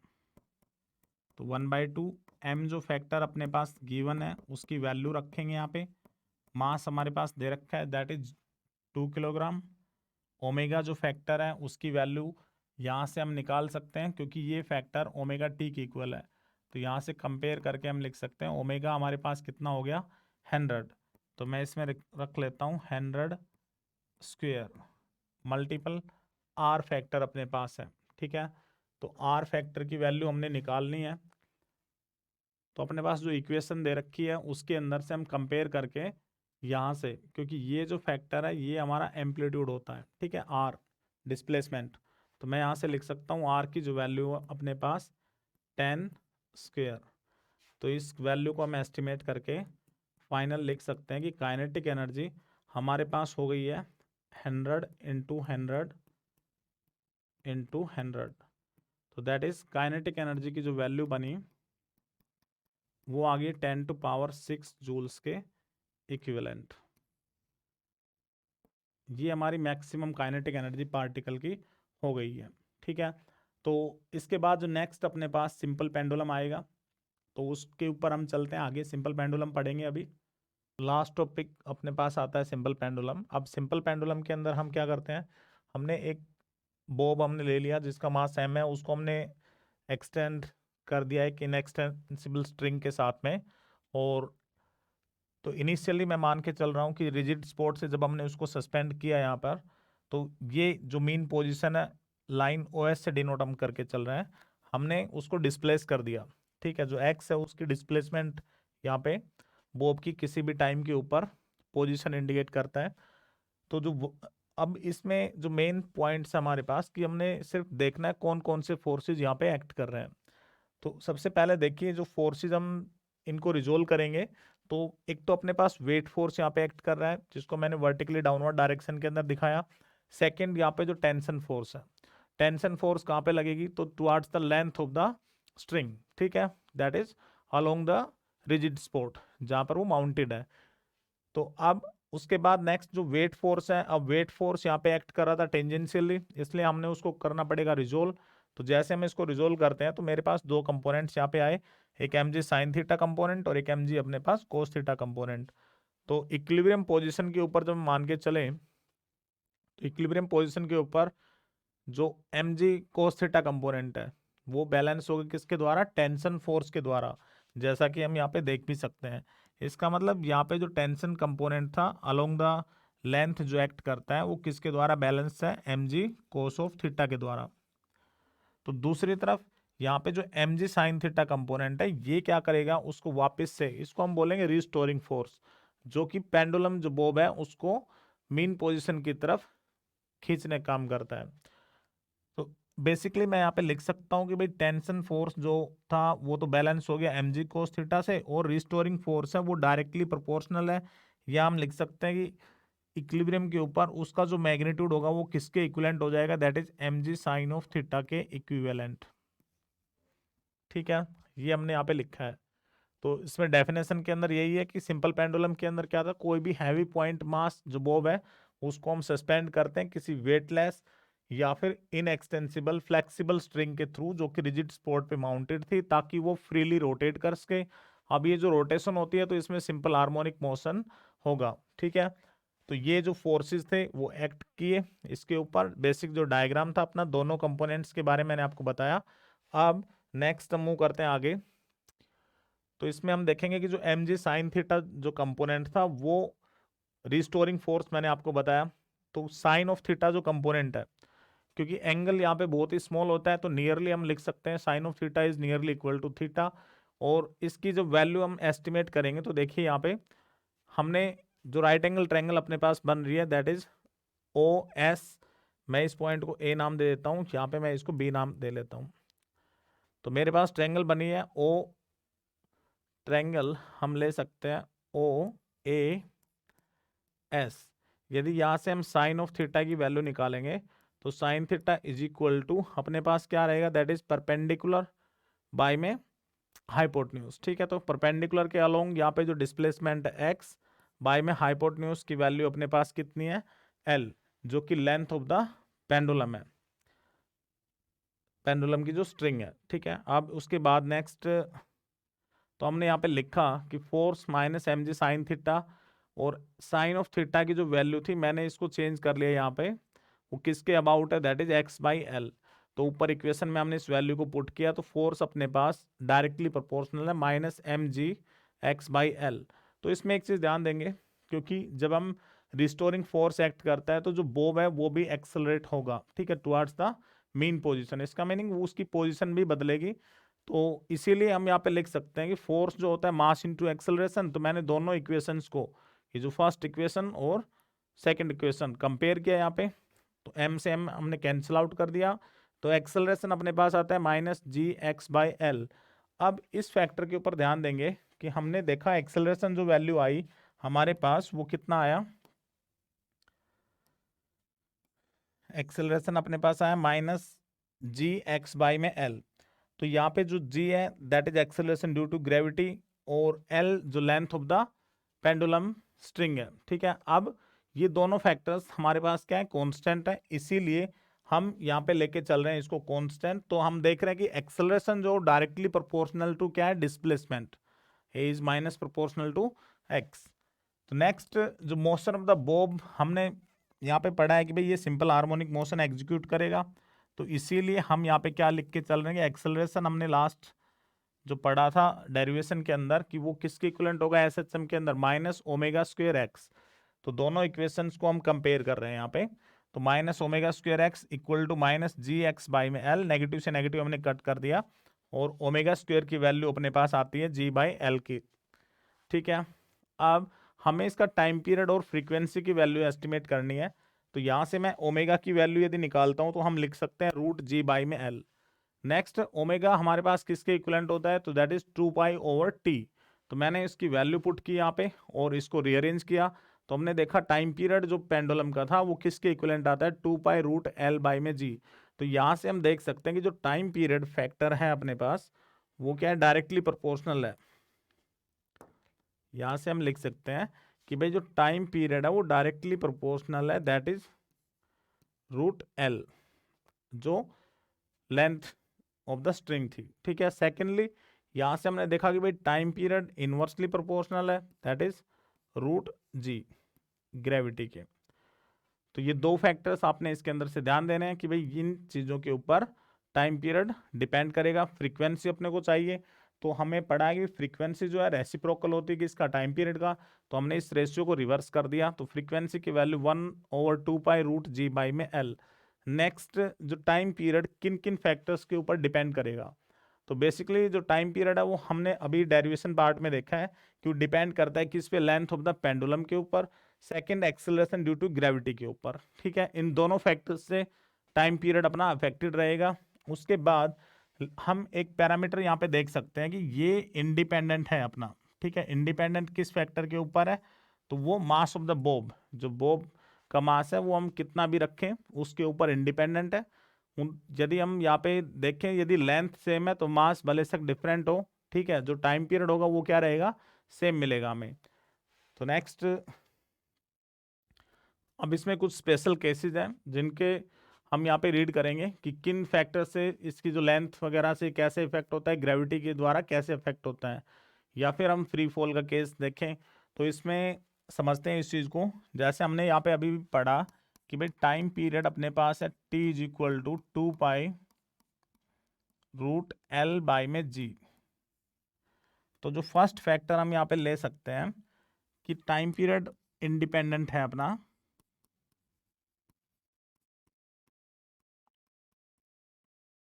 Speaker 1: तो 1/2 m जो फैक्टर अपने पास गिवन है उसकी वैल्यू रखेंगे यहाँ पे, मास हमारे पास दे रखा है दैट इज 2 किलोग्राम, ओमेगा जो फैक्टर है उसकी वैल्यू यहाँ से हम निकाल सकते हैं क्योंकि ये फैक्टर ओमेगा टी की इक्वल है। तो यहाँ से कंपेयर करके हम लिख सकते हैं ओमेगा हमारे पास कितना हो गया, 100। तो मैं इसमें रख लेता हूँ 100 स्क्वेयर मल्टीपल आर फैक्टर अपने पास है, ठीक है। तो आर फैक्टर की वैल्यू हमने निकालनी है, तो अपने पास जो इक्वेशन दे रखी है उसके अंदर से हम कंपेयर करके यहाँ से, क्योंकि ये जो फैक्टर है ये हमारा एम्पलीट्यूड होता है, ठीक है, आर डिस्प्लेसमेंट। तो मैं यहाँ से लिख सकता हूँ आर की जो वैल्यू है अपने पास 10 स्क्वेयर। तो इस वैल्यू को हम एस्टिमेट करके फाइनल लिख सकते हैं कि काइनेटिक एनर्जी हमारे पास हो गई है 100 इंटू 100 इंटू 100। तो दैट इज काइनेटिक एनर्जी की जो वैल्यू बनी वो आ गई 10⁶ जूल्स के इक्विवेलेंट। ये हमारी मैक्सिमम काइनेटिक एनर्जी पार्टिकल की हो गई है, ठीक है। तो इसके बाद जो नेक्स्ट अपने पास सिंपल पेंडुलम आएगा, तो उसके ऊपर हम चलते हैं आगे, सिंपल पेंडुलम पढ़ेंगे अभी। लास्ट टॉपिक अपने पास आता है सिंपल पेंडुलम। अब सिंपल पेंडुलम के अंदर हम क्या करते हैं, हमने एक बॉब हमने ले लिया जिसका मास m है, उसको हमने एक्सटेंड कर दिया एक इनएक्सटेंसिबल स्ट्रिंग के साथ में। और तो इनिशियली मैं मान के चल रहा हूँ कि रिजिड स्पॉट से जब हमने उसको सस्पेंड किया यहाँ पर, तो ये जो मीन पोजीशन है लाइन OS से डिनोट हम करके चल रहे हैं, हमने उसको डिस्प्लेस कर दिया, ठीक है। जो x है उसकी डिस्प्लेसमेंट यहाँ पे बोब की किसी भी टाइम के ऊपर पोजीशन इंडिकेट करता है। तो अब इसमें जो मेन पॉइंट्स है हमारे पास कि हमने सिर्फ देखना है कौन कौन से फोर्सेस यहाँ पे एक्ट कर रहे हैं। तो सबसे पहले देखिए जो फोर्सेस हम इनको रिजोल्व करेंगे, तो एक तो अपने पास वेट फोर्स यहाँ पे एक्ट कर रहा है जिसको मैंने वर्टिकली डाउनवर्ड डायरेक्शन के अंदर दिखाया। सेकंड यहाँ पे जो टेंशन फोर्स है, टेंशन फोर्स कहाँ पे लगेगी, तो towards the length of the string, ठीक है, that is along the rigid spot जहाँ पर वो माउंटेड है। तो अब उसके बाद नेक्स्ट जो वेट फोर्स है, अब वेट फोर्स यहाँ पे एक्ट कर रहा था टेंजेंशियली, इसलिए हमने उसको करना पड़ेगा रिजोल्व। तो जैसे हम इसको रिजोल्व करते हैं तो मेरे पास दो कंपोनेंट्स यहाँ पे आए, एक m g sine theta component और एक एम जी अपने पास कोस थीटा कंपोनेंट। तो इक्विलिब्रियम पोजीशन के ऊपर जब मान के चले, तो इक्विलिब्रियम पोजीशन के ऊपर जो m g cos theta component है वो बैलेंस होगा किसके द्वारा, टेंशन फोर्स के द्वारा, जैसा कि हम यहाँ पे देख भी सकते हैं। इसका मतलब यहाँ पे जो टेंशन कंपोनेंट था अलोंग द लेंथ जो एक्ट करता है वो किसके द्वारा बैलेंस है, m g cos of theta के द्वारा। तो दूसरी तरफ यहाँ पे जो m g sine theta component है ये क्या करेगा, उसको वापस से, इसको हम बोलेंगे रिस्टोरिंग फोर्स, जो कि पेंडुलम जो बोब है उसको मीन पोजिशन की तरफ खींचने का काम करता है। तो बेसिकली मैं यहाँ पे लिख सकता हूँ कि भाई टेंशन फोर्स जो था वो तो बैलेंस हो गया एम जी कोस थीटा से, और रिस्टोरिंग फोर्स है वो डायरेक्टली प्रोपोर्शनल है, या हम लिख सकते हैं कि इक्विलिब्रियम के ऊपर उसका जो मैग्नीट्यूड होगा वो किसके इक्विवेलेंट हो जाएगा, that is m g sine of theta के इक्विवेलेंट। ठीक है, ये हमने यहाँ पे लिखा है। तो इसमें डेफिनेशन के अंदर यही है कि सिंपल पेंडुलम के अंदर क्या था, कोई भी हैवी पॉइंट मास जो बॉब है उसको हम सस्पेंड करते हैं किसी वेटलेस या फिर इनएक्सटेंसिबल फ्लेक्सिबल स्ट्रिंग के थ्रू जो कि रिजिड स्पॉट पे माउंटेड थी, ताकि वो फ्रीली रोटेट कर सके। अब ये जो रोटेशन होती है तो इसमें सिंपल हार्मोनिक मोशन होगा, ठीक है। तो ये जो फोर्सेस थे वो एक्ट किए इसके ऊपर। बेसिक जो डायग्राम था अपना, दोनों कंपोनेंट्स के बारे में मैंने आपको बताया। अब नेक्स्ट हम मूव करते हैं आगे। तो इसमें हम देखेंगे कि जो एम जी साइन थीटा जो कंपोनेंट था वो रिस्टोरिंग फोर्स मैंने आपको बताया। तो साइन ऑफ थीटा जो कंपोनेंट है, क्योंकि एंगल यहाँ पे बहुत ही स्मॉल होता है तो नियरली हम लिख सकते हैं sine of theta is nearly equal to theta. और इसकी जो वैल्यू हम एस्टिमेट करेंगे तो देखिए यहाँ पे हमने जो राइट एंगल ट्रायंगल अपने पास बन रही है दैट इज ओ एस, मैं इस पॉइंट को ए नाम दे देता हूँ, यहाँ पे मैं इसको बी नाम दे लेता हूँ। तो मेरे पास ट्रायंगल बनी है ओ, ट्रायंगल हम ले सकते हैं ओ ए एस। यदि यहाँ से हम साइन ऑफ थीटा की वैल्यू निकालेंगे तो sine theta is equal to अपने पास क्या रहेगा, दैट इज परपेंडिकुलर बाय में हाइपोटेन्यूज। ठीक है, तो परपेंडिकुलर के अलोंग यहाँ पे जो डिस्प्लेसमेंट है एक्स, बाय में हाइपोटेन्यूज की वैल्यू अपने पास कितनी है, एल, जो कि लेंथ ऑफ द पेंडुलम है, पेंडुलम की जो स्ट्रिंग है। ठीक है, अब उसके बाद नेक्स्ट तो हमने यहाँ पे लिखा कि force minus M g sine theta, और साइन ऑफ थीटा की जो वैल्यू थी मैंने इसको चेंज कर लिया यहाँ पे, वो किसके अबाउट है, that is x by l. तो ऊपर इक्वेशन में हमने इस वैल्यू को पुट किया तो फोर्स अपने पास डायरेक्टली प्रोपोर्शनल है minus M g x by l. तो इसमें एक चीज़ ध्यान देंगे, क्योंकि जब हम रिस्टोरिंग फोर्स एक्ट करता है तो जो बोब है वो भी एक्सेलरेट होगा, ठीक है, टुवर्ड्स द मीन पोजीशन। इसका मीनिंग वो उसकी पोजीशन भी बदलेगी। तो इसीलिए हम यहाँ पे लिख सकते हैं कि फोर्स जो होता है मास इनटू एक्सेलरेशन। तो मैंने दोनों इक्वेशंस को, ये जो फर्स्ट इक्वेशन और सेकंड इक्वेशन कंपेयर किया यहाँ पे, तो एम से एम हमने कैंसिल आउट कर दिया, तो एक्सेलरेशन अपने पास आता है minus g x by l. अब इस फैक्टर के ऊपर ध्यान देंगे कि हमने देखा एक्सेलरेशन जो वैल्यू आई हमारे पास वो कितना आया, एक्सेलरेशन अपने पास आया माइनस जी एक्स बाई में एल। तो यहाँ पे जो g है that is acceleration due to gravity, और l जो length of the pendulum string है। ठीक है, अब ये दोनों फैक्टर्स हमारे पास क्या है, कांस्टेंट है, इसीलिए हम यहाँ पे लेके चल रहे हैं इसको कांस्टेंट। तो हम देख रहे हैं कि एक्सेलरेशन जो डायरेक्टली प्रोपोर्शनल टू क्या है, displacement, is minus proportional to x. तो नेक्स्ट जो मोशन ऑफ द बॉब हमने यहाँ पे पढ़ा है कि भाई ये सिंपल हार्मोनिक मोशन एग्जीक्यूट करेगा, तो इसीलिए हम यहाँ पे क्या लिख के चल रहे हैं, एक्सेलरेशन हमने लास्ट जो पढ़ा था डेरिवेशन के अंदर कि वो किसके इक्विवेलेंट होगा, एसएचएम के अंदर माइनस ओमेगा स्क्वायर एक्स। तो दोनों इक्वेशंस को हम कंपेयर कर रहे हैं यहाँ पे। तो minus omega square x equal to minus g x by में एल, नेगेटिव से नेगेटिव हमने कट कर दिया, और ओमेगा स्क्वायर की वैल्यू अपने पास आती है जी बाई एल की। ठीक है। अब हमें इसका टाइम पीरियड और फ्रीक्वेंसी की वैल्यू एस्टिमेट करनी है। तो यहाँ से मैं ओमेगा की वैल्यू यदि निकालता हूँ तो हम लिख सकते हैं रूट जी बाई में एल। नेक्स्ट ओमेगा हमारे पास किसके इक्विवेलेंट होता है, तो दैट इज 2 पाई/टी। तो मैंने इसकी वैल्यू पुट की यहाँ पे और इसको रीअरेंज किया, तो हमने देखा टाइम पीरियड जो पेंडुलम का था वो किसके इक्विवेलेंट आता है, 2 पाई√L/में जी। तो यहाँ से हम देख सकते हैं कि जो टाइम पीरियड फैक्टर है अपने पास वो क्या है, डायरेक्टली प्रोपोर्शनल है। यहाँ से हम लिख सकते हैं कि भाई जो टाइम पीरियड है वो डायरेक्टली प्रोपोर्शनल है, दैट इज √L, जो लेंथ ऑफ द स्ट्रिंग थी। ठीक है। सेकेंडली यहां से हमने देखा कि भाई टाइम पीरियड इनवर्सली प्रोपोर्शनल है, दैट इज √G ग्रेविटी के। तो ये दो फैक्टर्स आपने इसके अंदर से ध्यान देने हैं कि भाई इन चीजों के ऊपर टाइम पीरियड डिपेंड करेगा। फ्रीक्वेंसी अपने को चाहिए, तो हमें पड़ा है कि फ्रीक्वेंसी जो है रेसिप्रोकल होती है कि इसका टाइम पीरियड का, तो हमने इस रेशियो को रिवर्स कर दिया। तो फ्रीक्वेंसी की वैल्यू 1/2 पाई√G/L। नेक्स्ट जो टाइम पीरियड किन किन फैक्टर्स के ऊपर डिपेंड करेगा, तो बेसिकली जो टाइम पीरियड है वो हमने अभी डेरिवेशन पार्ट में देखा है कि वो डिपेंड करता है किस पे, लेंथ ऑफ द पेंडुलम के ऊपर, second acceleration due to gravity के ऊपर। ठीक है। इन दोनों फैक्टर्स से टाइम पीरियड अपना अफेक्टेड रहेगा। उसके बाद हम एक पैरामीटर यहाँ पे देख सकते हैं कि ये इंडिपेंडेंट है अपना। ठीक है। इंडिपेंडेंट किस फैक्टर के ऊपर है, तो वो मास ऑफ द बॉब, जो बॉब का मास है वो हम कितना भी रखें उसके ऊपर इंडिपेंडेंट है। यदि हम यहाँ पे देखें, यदि लेंथ सेम है तो मास भले से डिफरेंट हो, ठीक है, जो टाइम पीरियड होगा वो क्या रहेगा, सेम मिलेगा हमें। तो नेक्स्ट अब इसमें कुछ स्पेशल केसेस हैं जिनके हम यहाँ पे रीड करेंगे कि किन फैक्टर से इसकी जो लेंथ वगैरह से कैसे इफेक्ट होता है, ग्रेविटी के द्वारा कैसे इफेक्ट होता है। या फिर हम फ्री फॉल का केस देखें तो इसमें समझते हैं इस चीज़ को। जैसे हमने यहाँ पे अभी भी पढ़ा कि भाई टाइम पीरियड अपने पास है T=2 पाई√L/में जी। तो जो फर्स्ट फैक्टर हम यहाँ पे ले सकते हैं कि टाइम पीरियड इंडिपेंडेंट है अपना,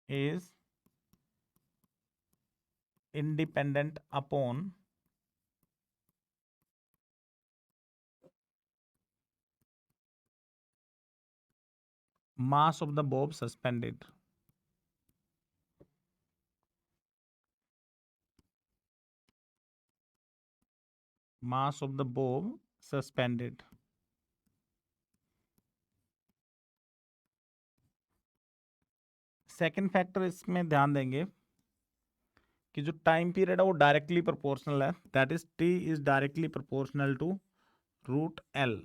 Speaker 1: is independent upon mass of the bob suspended। mass of the bob suspended। Second factor इसमें ध्यान देंगे कि जो टाइम पीरियड है वो डायरेक्टली प्रोपोर्शनल है, that is t is directly proportional to √L।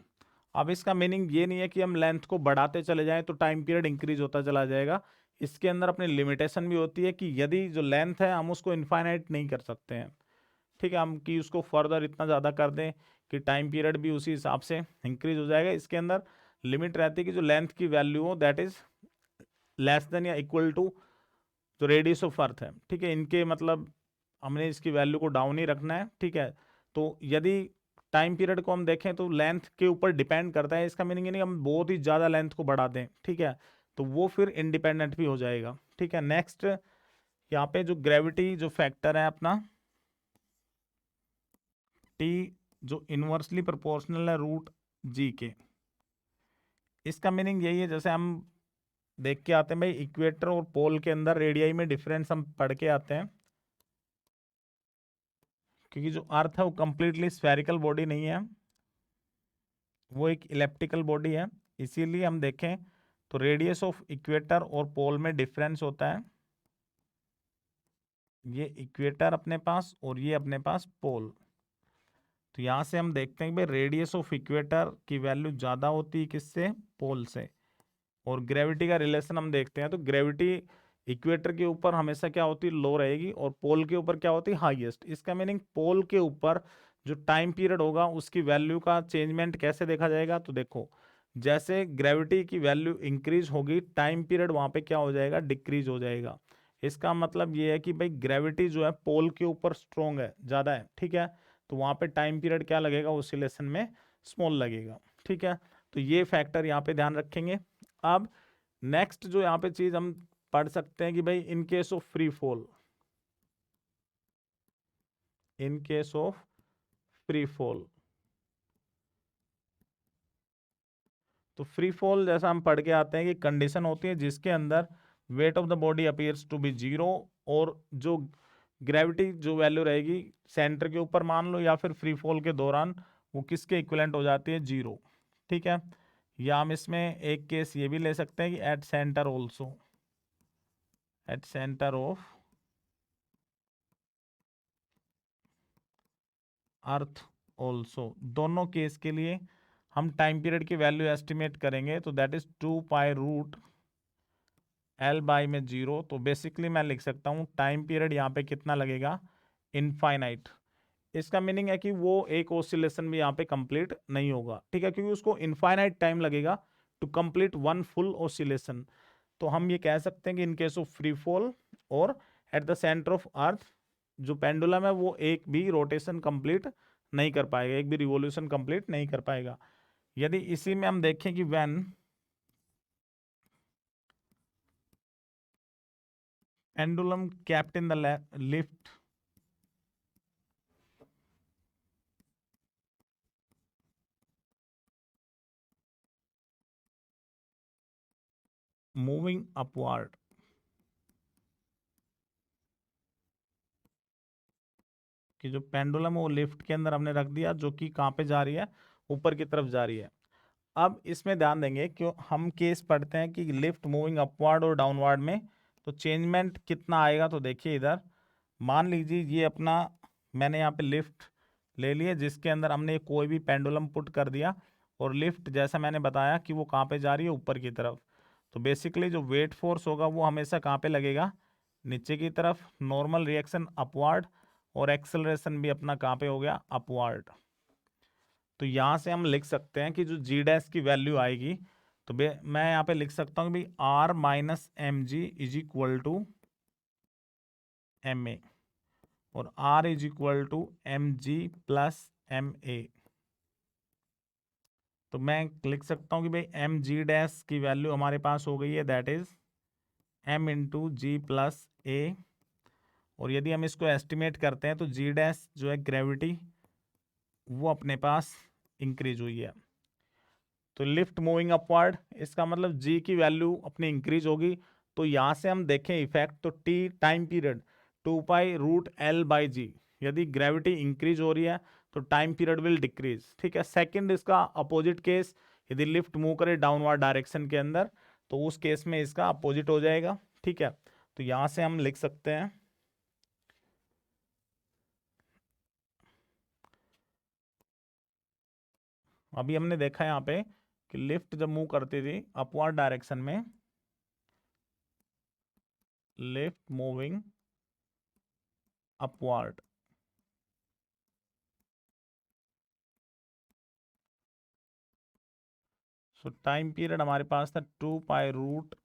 Speaker 1: अब इसका मीनिंग ये नहीं है कि हम लेंथ को बढ़ाते चले जाएं तो टाइम पीरियड इंक्रीज होता चला जाएगा। इसके अंदर अपनी लिमिटेशन भी होती है कि यदि जो लेंथ है हम उसको इनफाइनाइट नहीं कर सकते हैं। ठीक है, हम कि उसको फर्दर इतना ज़्यादा कर दें कि टाइम पीरियड भी उसी हिसाब से इंक्रीज हो जाएगा। इसके अंदर लिमिट रहती है कि जो लेंथ की वैल्यू हो दैट इज लेस देन या इक्वल टू जो रेडियस ऑफ अर्थ है। ठीक है, इनके मतलब हमने इसकी वैल्यू को डाउन ही रखना है। ठीक है, तो यदि टाइम पीरियड को हम देखें तो लेंथ के ऊपर डिपेंड करता है, इसका मीनिंग नहीं हम बहुत ही ज़्यादा लेंथ को बढ़ा दें। ठीक है, तो वो फिर इंडिपेंडेंट भी हो जाएगा। ठीक है। नेक्स्ट यहाँ पे जो ग्रेविटी जो फैक्टर है अपना टी, जो इनवर्सली प्रोपोर्शनल है √G के। इसका मीनिंग यही है, जैसे हम देख के आते हैं भाई इक्वेटर और पोल के अंदर रेडियाई में डिफरेंस हम पढ़ के आते हैं, क्योंकि जो अर्थ है वो कंप्लीटली स्फेरिकल बॉडी नहीं है, वो एक इलेप्टिकल बॉडी है। इसीलिए हम देखें तो रेडियस ऑफ इक्वेटर और पोल में डिफरेंस होता है। ये इक्वेटर अपने पास और ये अपने पास पोल। तो यहाँ से हम देखते हैं कि भाई रेडियस ऑफ इक्वेटर की वैल्यू ज़्यादा होती है किससे, पोल से। और ग्रेविटी का रिलेशन हम देखते हैं तो ग्रेविटी इक्वेटर के ऊपर हमेशा क्या होती है, लो रहेगी, और पोल के ऊपर क्या होती है, हाईएस्ट। इसका मीनिंग पोल के ऊपर जो टाइम पीरियड होगा उसकी वैल्यू का चेंजमेंट कैसे देखा जाएगा, तो देखो जैसे ग्रेविटी की वैल्यू इंक्रीज होगी टाइम पीरियड वहाँ पे क्या हो जाएगा, डिक्रीज हो जाएगा। इसका मतलब ये है कि भाई ग्रेविटी जो है पोल के ऊपर स्ट्रोंग है, ज़्यादा है। ठीक है, तो वहाँ पे टाइम पीरियड क्या लगेगा, ऑसिलेशन में स्मॉल लगेगा। ठीक है, तो ये फैक्टर यहाँ पे ध्यान रखेंगे। अब नेक्स्ट जो यहाँ पे चीज हम पढ़ सकते हैं कि भाई इन case of free fall free fall. तो फ्री फॉल जैसा हम पढ़ के आते हैं कि कंडीशन होती है जिसके अंदर weight of the body appears to be zero, और जो ग्रेविटी जो वैल्यू रहेगी सेंटर के ऊपर मान लो या फिर फ्री फॉल के दौरान, वो किसके इक्विवेलेंट हो जाती है, जीरो। ठीक है। या हम इसमें एक केस ये भी ले सकते हैं कि at centre also, at centre of earth also, दोनों केस के लिए हम टाइम पीरियड की वैल्यू एस्टिमेट करेंगे। तो that is 2 pi root L में जीरो। तो बेसिकली मैं लिख सकता हूँ टाइम पीरियड यहाँ पे कितना लगेगा, इनफाइनाइट। इसका मीनिंग है कि वो एक ऑसिलेशन भी यहाँ पे कंप्लीट नहीं होगा। ठीक है, क्योंकि उसको इनफाइनाइट टाइम लगेगा to complete one full oscillation. तो हम ये कह सकते हैं कि in case of free fall और at the centre of earth, जो पेंडुलम है वो एक भी रोटेशन कंप्लीट नहीं कर पाएगा, एक भी रिवॉल्यूशन कंप्लीट नहीं कर पाएगा। यदि इसी में हम देखें कि when pendulum kept in the lift moving upward, कि जो पेंडुलम है वो लिफ्ट के अंदर हमने रख दिया, जो कि कहाँ पे जा रही है, ऊपर की तरफ जा रही है। अब इसमें ध्यान देंगे कि हम केस पढ़ते हैं कि लिफ्ट मूविंग अपवर्ड और डाउनवर्ड में तो चेंजमेंट कितना आएगा। तो देखिए इधर मान लीजिए ये अपना मैंने यहाँ पे लिफ्ट ले लिया जिसके अंदर हमने कोई भी पेंडुलम पुट कर दिया, और लिफ्ट जैसा मैंने बताया कि वो कहाँ पे जा रही है, ऊपर की तरफ। तो बेसिकली जो वेट फोर्स होगा वो हमेशा कहाँ पे लगेगा, नीचे की तरफ। नॉर्मल रिएक्शन अपवर्ड, और एक्सेलरेशन भी अपना कहाँ पे हो गया, अपवर्ड। तो यहाँ से हम लिख सकते हैं कि जो जी डैश की वैल्यू आएगी, तो मैं यहाँ पे लिख सकता हूँ कि भाई R minus M G is equal to M A, और R is equal to M G plus M ए। तो मैं लिख सकता हूँ कि भाई एम जी डैश की वैल्यू हमारे पास हो गई है, that is M into G plus A. और यदि हम इसको एस्टिमेट करते हैं तो जी डैश जो है ग्रेविटी, वो अपने पास इंक्रीज हुई है। तो लिफ्ट मूविंग अपवर्ड, इसका मतलब जी की वैल्यू अपनी इंक्रीज होगी। तो यहाँ से हम देखें इफेक्ट, तो t time period 2 pi root L/G, यदि ग्रेविटी इंक्रीज हो रही है तो टाइम पीरियड विल डिक्रीज। ठीक है। सेकंड इसका अपोजिट केस, यदि लिफ्ट मूव करे डाउनवर्ड डायरेक्शन के अंदर तो उस केस में इसका अपोजिट हो जाएगा। ठीक है। तो यहाँ से हम लिख सकते हैं अभी हमने देखा यहाँ पे कि लिफ्ट जब मूव करती थी अपवर्ड डायरेक्शन में, लिफ्ट मूविंग अपवर्ड, सो टाइम पीरियड हमारे पास था 2 पाई रूट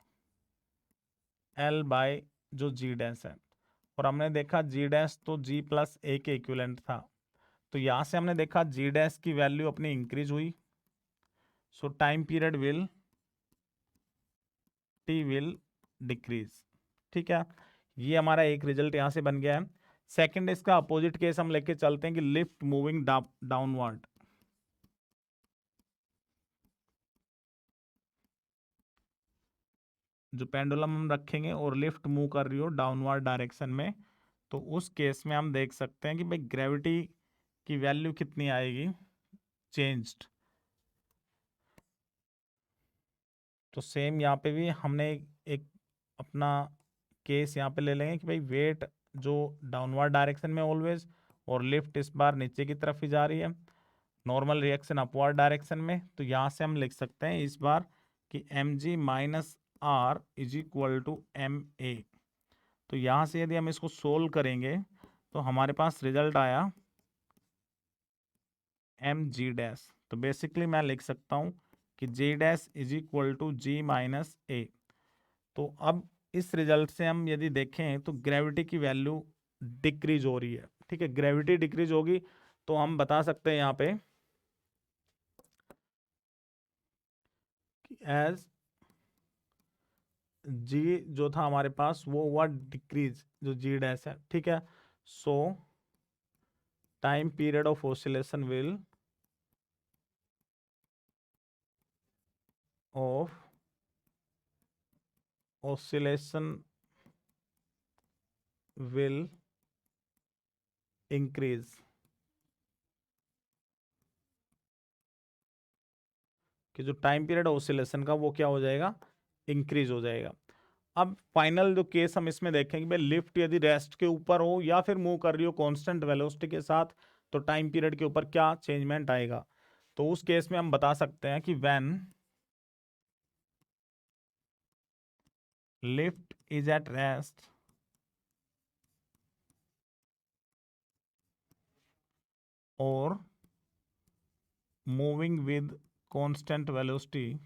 Speaker 1: L जो जी डैश है, और हमने देखा जी डैश तो जी प्लस ए के इक्विवेलेंट था। तो यहाँ से हमने देखा जी डैश की वैल्यू अपनी इंक्रीज हुई, सो time period will T will decrease. ठीक है। ये हमारा एक रिजल्ट यहाँ से बन गया है। सेकंड इसका अपोजिट केस हम लेके चलते हैं कि लिफ्ट मूविंग डाउनवर्ड, जो पेंडुलम हम रखेंगे और लिफ्ट मूव कर रही हो डाउनवर्ड डायरेक्शन में, तो उस केस में हम देख सकते हैं कि भाई ग्रेविटी की वैल्यू कितनी आएगी, चेंज्ड। तो सेम यहाँ पे भी हमने एक अपना केस यहाँ पे ले लेंगे कि भाई वेट जो डाउनवर्ड डायरेक्शन में ऑलवेज, और लिफ्ट इस बार नीचे की तरफ ही जा रही है, नॉर्मल रिएक्शन अपवर्ड डायरेक्शन में। तो यहाँ से हम लिख सकते हैं इस बार कि m g minus r is equal to M A. तो यहाँ से यदि हम इसको सोल्व करेंगे तो हमारे पास रिजल्ट आया एम जी डैश। तो बेसिकली मैं लिख सकता हूँ कि G dash is equal to G minus A. तो अब इस रिजल्ट से हम यदि देखें तो ग्रेविटी की वैल्यू डिक्रीज हो रही है। ठीक है, ग्रेविटी डिक्रीज होगी तो हम बता सकते हैं यहाँ पे एज जी जो था हमारे पास वो हुआ डिक्रीज, जो जी डैश है। ठीक है। सो time period of oscillation will of oscillation will increase, कि जो टाइम पीरियड ऑसिलेशन का वो क्या हो जाएगा, इंक्रीज हो जाएगा। अब फाइनल जो केस हम इसमें देखेंगे भाई, लिफ्ट यदि रेस्ट के ऊपर हो या फिर मूव कर रही हो कांस्टेंट वेलोसिटी के साथ, तो टाइम पीरियड के ऊपर क्या चेंजमेंट आएगा। तो उस केस में हम बता सकते हैं कि when lift is at rest और moving with constant velocity,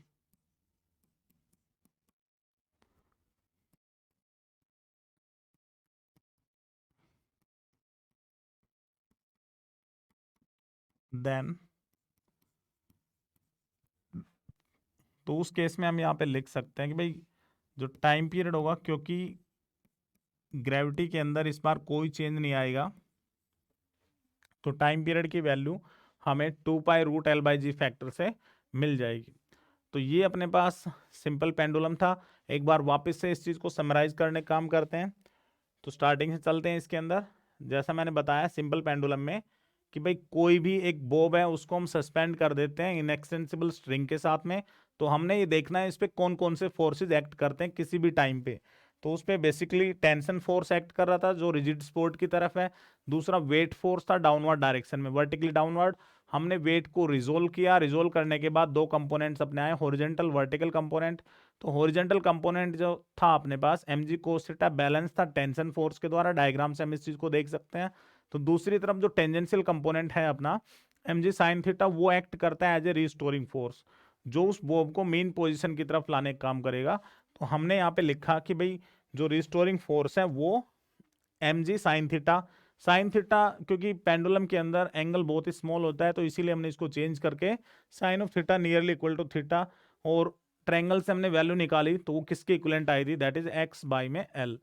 Speaker 1: then, तो उस केस में हम यहाँ पे लिख सकते हैं कि भाई जो टाइम पीरियड होगा, क्योंकि ग्रेविटी के अंदर इस बार कोई चेंज नहीं आएगा, तो टाइम पीरियड की वैल्यू हमें 2π√L/g फैक्टर से मिल जाएगी। तो ये अपने पास सिंपल पेंडुलम था। एक बार वापस से इस चीज़ को समराइज करने का काम करते हैं। तो स्टार्टिंग से चलते हैं इसके अंदर। जैसा मैंने बताया सिंपल पेंडुलम में कि भाई कोई भी एक बॉब है उसको हम सस्पेंड कर देते हैं इनएक्सटेंसिबल स्ट्रिंग के साथ में। तो हमने ये देखना है इस पर कौन कौन से फोर्सेज एक्ट करते हैं किसी भी टाइम पे। तो उस पर बेसिकली टेंशन फोर्स एक्ट कर रहा था जो रिजिड सपोर्ट की तरफ है। दूसरा वेट फोर्स था डाउनवर्ड डायरेक्शन में, वर्टिकली डाउनवर्ड। हमने वेट को रिजोल्व किया, रिजोल्व करने के बाद दो कंपोनेंट्स अपने आए, हॉरिजॉन्टल वर्टिकल कंपोनेंट। तो हॉरिजॉन्टल कंपोनेंट जो था अपने पास mg cos थीटा बैलेंस था टेंशन फोर्स के द्वारा, डायग्राम से हम इस चीज को देख सकते हैं। तो दूसरी तरफ जो टेंजेंशियल कंपोनेंट है अपना mg sin थीटा, वो एक्ट करता है एज ए रिस्टोरिंग फोर्स, जो उस बॉब को मेन पोजीशन की तरफ लाने का काम करेगा। तो हमने यहाँ पे लिखा कि भाई जो रिस्टोरिंग फोर्स है वो mg sin theta, sine theta क्योंकि पेंडुलम के अंदर एंगल बहुत ही स्मॉल होता है तो इसीलिए हमने इसको चेंज करके sine of theta nearly equal to theta, और ट्रायंगल से हमने वैल्यू निकाली तो वो किसके इक्विवेलेंट आई थी, दैट इज x बाई में l।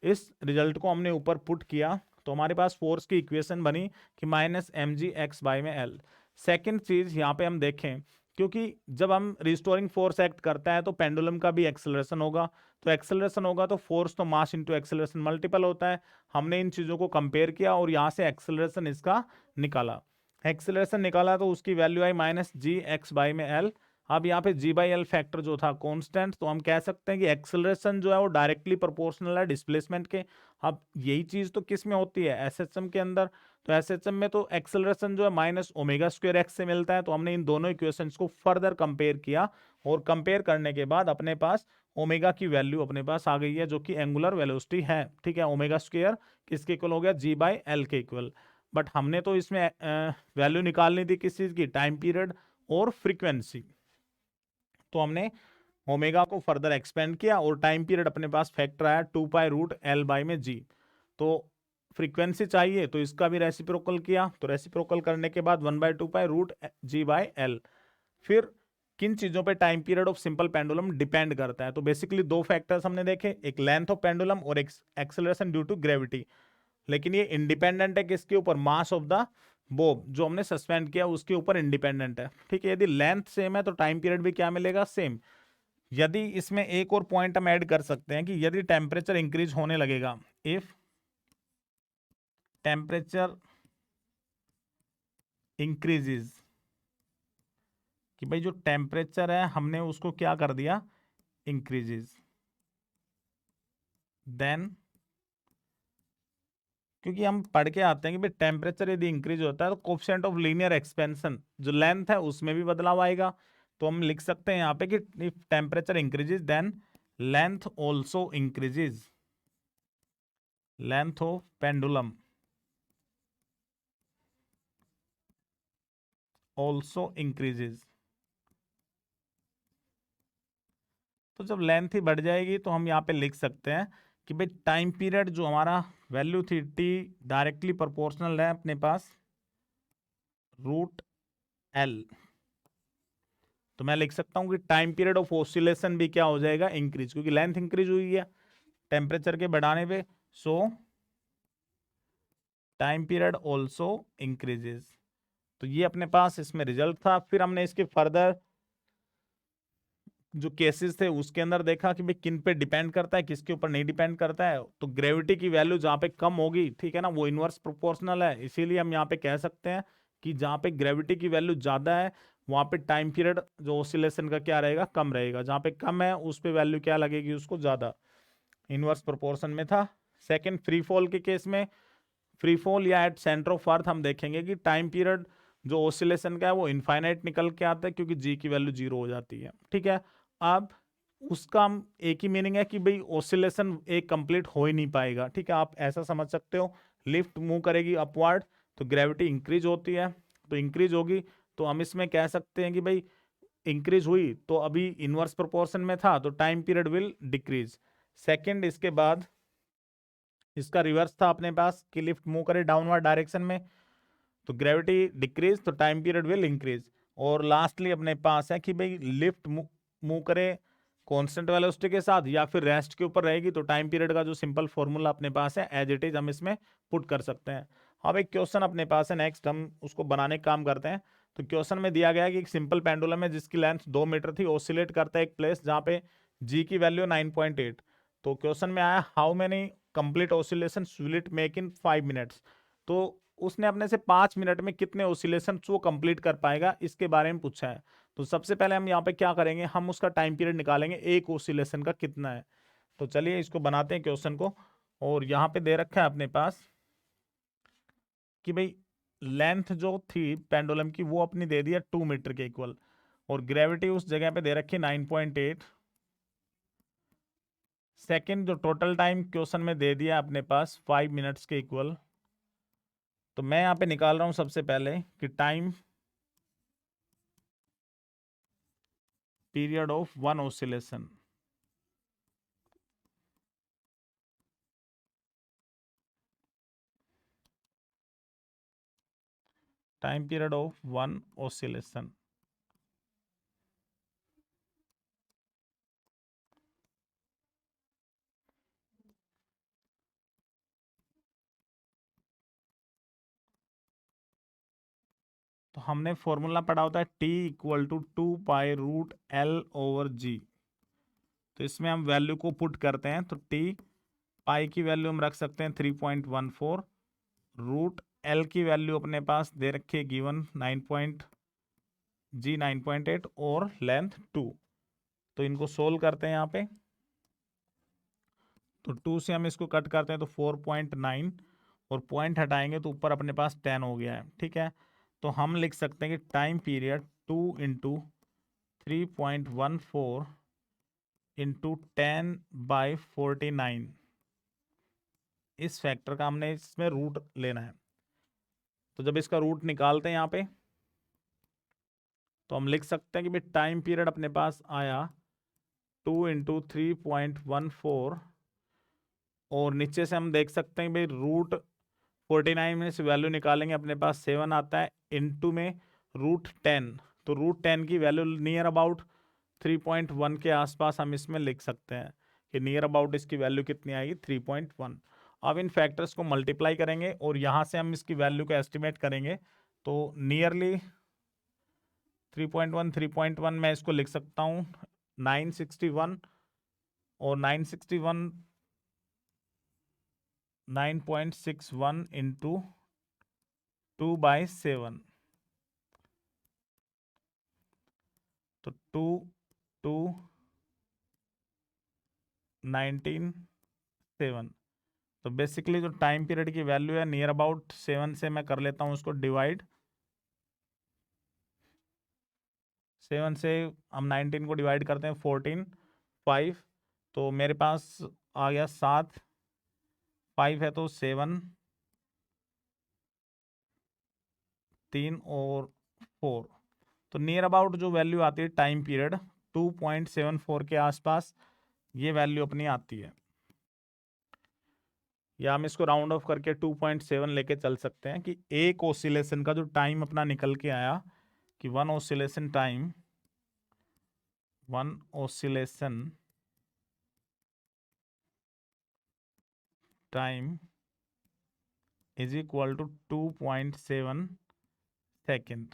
Speaker 1: इस रिजल्ट को हमने ऊपर पुट किया तो हमारे पास फोर्स की इक्वेशन बनी कि -mg x/l। सेकेंड चीज यहाँ पे हम देखें, क्योंकि जब हम रिस्टोरिंग फोर्स एक्ट करता है तो पेंडुलम का भी एक्सेलरेशन होगा, तो एक्सेलरेशन होगा तो फोर्स तो मास इंटू एक्सेलरेशन मल्टीपल होता है। हमने इन चीज़ों को कंपेयर किया और यहाँ से एक्सेलरेशन इसका निकाला। एक्सेलरेशन निकाला तो उसकी वैल्यू आई -gx/l। अब यहाँ पे g/l फैक्टर जो था कांस्टेंट, तो हम कह सकते हैं कि एक्सेलरेशन जो है वो डायरेक्टली प्रोपोर्शनल है डिस्प्लेसमेंट के। अब यही चीज़ तो किस में होती है, एसएचएम के अंदर। तो एसएचएम में तो एक्सेलरेशन जो है -ω² x से मिलता है। तो हमने इन दोनों इक्वेशंस को फर्दर कंपेयर किया और कंपेयर करने के बाद अपने पास ओमेगा की वैल्यू अपने पास आ गई है जो कि एंगुलर वेलोसिटी है। ठीक है, ω² किसके इक्वल हो गया, g/l के इक्वल। बट हमने तो इसमें वैल्यू निकालनी थी किस चीज़ की, टाइम पीरियड और फ्रीक्वेंसी। तो हमने ओमेगा को फर्दर एक्सपेंड किया और टाइम पीरियड अपने पास फैक्टर आया 2π√L/g। तो फ्रीक्वेंसी चाहिए तो इसका भी रेसिप्रोकल किया, तो रेसिप्रोकल करने के बाद 1/2π√g/l। फिर किन चीजों पे time period of simple pendulum depend करता है, तो बेसिकली दो फैक्टर्स हमने देखे, एक लेंथ ऑफ पेंडुलम और एक एक्सेलरेशन ड्यू टू ग्रेविटी। लेकिन ये इंडिपेंडेंट है किसके ऊपर, मास ऑफ द बॉब जो हमने सस्पेंड किया उसके ऊपर इंडिपेंडेंट है। ठीक है, यदि लेंथ सेम है तो टाइम पीरियड भी क्या मिलेगा, सेम। यदि इसमें एक और पॉइंट हम ऐड कर सकते हैं कि यदि टेम्परेचर इंक्रीज होने लगेगा, इफ टेम्परेचर इंक्रीजेज, कि भाई जो टेम्परेचर है हमने उसको क्या कर दिया, इंक्रीजेज, देन क्योंकि हम पढ़ के आते हैं कि भाई टेम्परेचर यदि इंक्रीज होता है तो कोफिशिएंट ऑफ लीनियर एक्सपेंशन जो लेंथ है उसमें भी बदलाव आएगा। तो हम लिख सकते हैं यहाँ पे कि if temperature increases then length also increases, length of pendulum also increases. तो जब लेंथ ही बढ़ जाएगी तो हम यहाँ पे लिख सकते हैं कि भाई टाइम पीरियड जो हमारा वैल्यू थी टी डायरेक्टली प्रोपोर्शनल है अपने पास √L। तो मैं लिख सकता हूँ कि टाइम पीरियड ऑफ ऑसिलेशन भी क्या हो जाएगा, इंक्रीज, क्योंकि लेंथ इंक्रीज हुई है टेम्परेचर के बढ़ाने पे। सो टाइम पीरियड ऑल्सो इंक्रीजेज। तो ये अपने पास इसमें रिजल्ट था। फिर हमने इसके फर्दर जो केसेस थे उसके अंदर देखा कि भाई किन पे डिपेंड करता है, किसके ऊपर नहीं डिपेंड करता है। तो ग्रेविटी की वैल्यू जहाँ पे कम होगी, ठीक है ना, वो इनवर्स प्रोपोर्शनल है, इसीलिए हम यहाँ पे कह सकते हैं कि जहाँ पे ग्रेविटी की वैल्यू ज्यादा है वहां पे टाइम पीरियड जो ऑसिलेशन का क्या रहेगा, कम रहेगा। जहाँ पे कम है उस पे वैल्यू क्या लगेगी, उसको ज्यादा, इनवर्स प्रोपोर्शन में था। सेकंड, फ्री फॉल के केस में, फ्री फॉल या एट सेंटर ऑफ अर्थ हम देखेंगे कि टाइम पीरियड जो ऑसिलेशन का है वो इनफाइनाइट निकल के आता है, क्योंकि जी की वैल्यू जीरो हो जाती है, ठीक है। अब उसका हम एक ही मीनिंग है कि भाई ऑसिलेशन एक कंप्लीट हो ही नहीं पाएगा, ठीक है, आप ऐसा समझ सकते हो। लिफ्ट मूव करेगी अपवर्ड तो ग्रेविटी इंक्रीज होती है, तो इंक्रीज होगी तो हम इसमें कह सकते हैं कि भाई इंक्रीज हुई तो अभी इनवर्स प्रोपोर्शन में था तो time period will decrease. Second, इसके बाद इसका रिवर्स था अपने पास कि लिफ्ट मूव करे डाउनवर्ड डायरेक्शन में तो ग्रेविटी डिक्रीज तो टाइम पीरियड विल इंक्रीज। और लास्टली अपने पास है कि भाई लिफ्ट मूव करे कांस्टेंट वेलोसिटी के साथ या फिर रेस्ट के ऊपर रहेगी तो टाइम पीरियड का जो सिंपल फॉर्मूला अपने पास है एज इट इज हम इसमें पुट कर सकते हैं। अब एक क्वेश्चन अपने पास है, नेक्स्ट हम उसको बनाने का काम करते हैं। तो क्वेश्चन में दिया गया है कि एक सिंपल पेंडुलम है जिसकी लेंथ 2 मीटर थी, ऑसिलेट करता है एक प्लेस जहाँ पे जी की वैल्यू 9.8। तो क्वेश्चन में आया how many complete oscillation will it make in 5 minutes. तो उसने अपने से 5 मिनट में कितने ऑसिलेशन वो कंप्लीट कर पाएगा इसके बारे में पूछा है। तो सबसे पहले हम यहाँ पे क्या करेंगे, हम उसका टाइम पीरियड निकालेंगे एक ऑसिलेशन का कितना है। तो चलिए इसको बनाते हैं क्वेश्चन को। और यहाँ पे दे रखा है अपने पास कि भाई लेंथ जो थी पेंडुलम की वो अपनी दे दिया 2 मीटर के इक्वल, और ग्रेविटी उस जगह पे दे रखी 9.8। सेकेंड, जो टोटल टाइम क्वेश्चन में दे दिया अपने पास 5 मिनट्स के इक्वल। तो मैं यहाँ पे निकाल रहा हूँ सबसे पहले कि time period of one oscillation, time period of one oscillation. तो हमने फॉर्मूला पढ़ा होता है T equal to 2 pi root L/G। तो इसमें हम वैल्यू को पुट करते हैं तो T पाई की वैल्यू हम रख सकते हैं 3.14, रूट L की वैल्यू अपने पास दे रखी है गिवन 9.8 और लेंथ 2। तो इनको सोल्व करते हैं यहाँ पे। तो 2 से हम इसको कट करते हैं तो 4.9, और पॉइंट हटाएंगे तो ऊपर अपने पास 10 हो गया है, ठीक है। तो हम लिख सकते हैं कि टाइम पीरियड 2 × 3.14 इंटू 10/49, इस फैक्टर का हमने इसमें रूट लेना है। तो जब इसका रूट निकालते हैं यहाँ पे तो हम लिख सकते हैं कि भाई टाइम पीरियड अपने पास आया 2 × 3.14, और नीचे से हम देख सकते हैं भाई रूट 49 में से वैल्यू निकालेंगे अपने पास 7 आता है, इनटू में रूट 10। तो रूट 10 की वैल्यू नियर अबाउट 3.1 के आसपास हम इसमें लिख सकते हैं कि नियर अबाउट इसकी वैल्यू कितनी आएगी, 3.1। अब इन फैक्टर्स को मल्टीप्लाई करेंगे और यहाँ से हम इसकी वैल्यू को एस्टिमेट करेंगे तो नियरली 3.1 मैं इसको लिख सकता हूँ 961, और 961 इंटू 2/7, तो 2 2 19 7। तो बेसिकली जो टाइम पीरियड की वैल्यू है नियर अबाउट 7 से मैं कर लेता हूँ उसको डिवाइड। 7 से हम 19 को डिवाइड करते हैं 14, 5, तो मेरे पास आ गया 7, 5 है तो 7, 3 और 4। तो नियर अबाउट जो वैल्यू आती है टाइम पीरियड 2.74 के आसपास ये वैल्यू अपनी आती है, या हम इसको राउंड ऑफ करके 2.7 लेके चल सकते हैं कि एक ऑसिलेशन का जो टाइम अपना निकल के आया कि one oscillation time is equal to 2.7 second.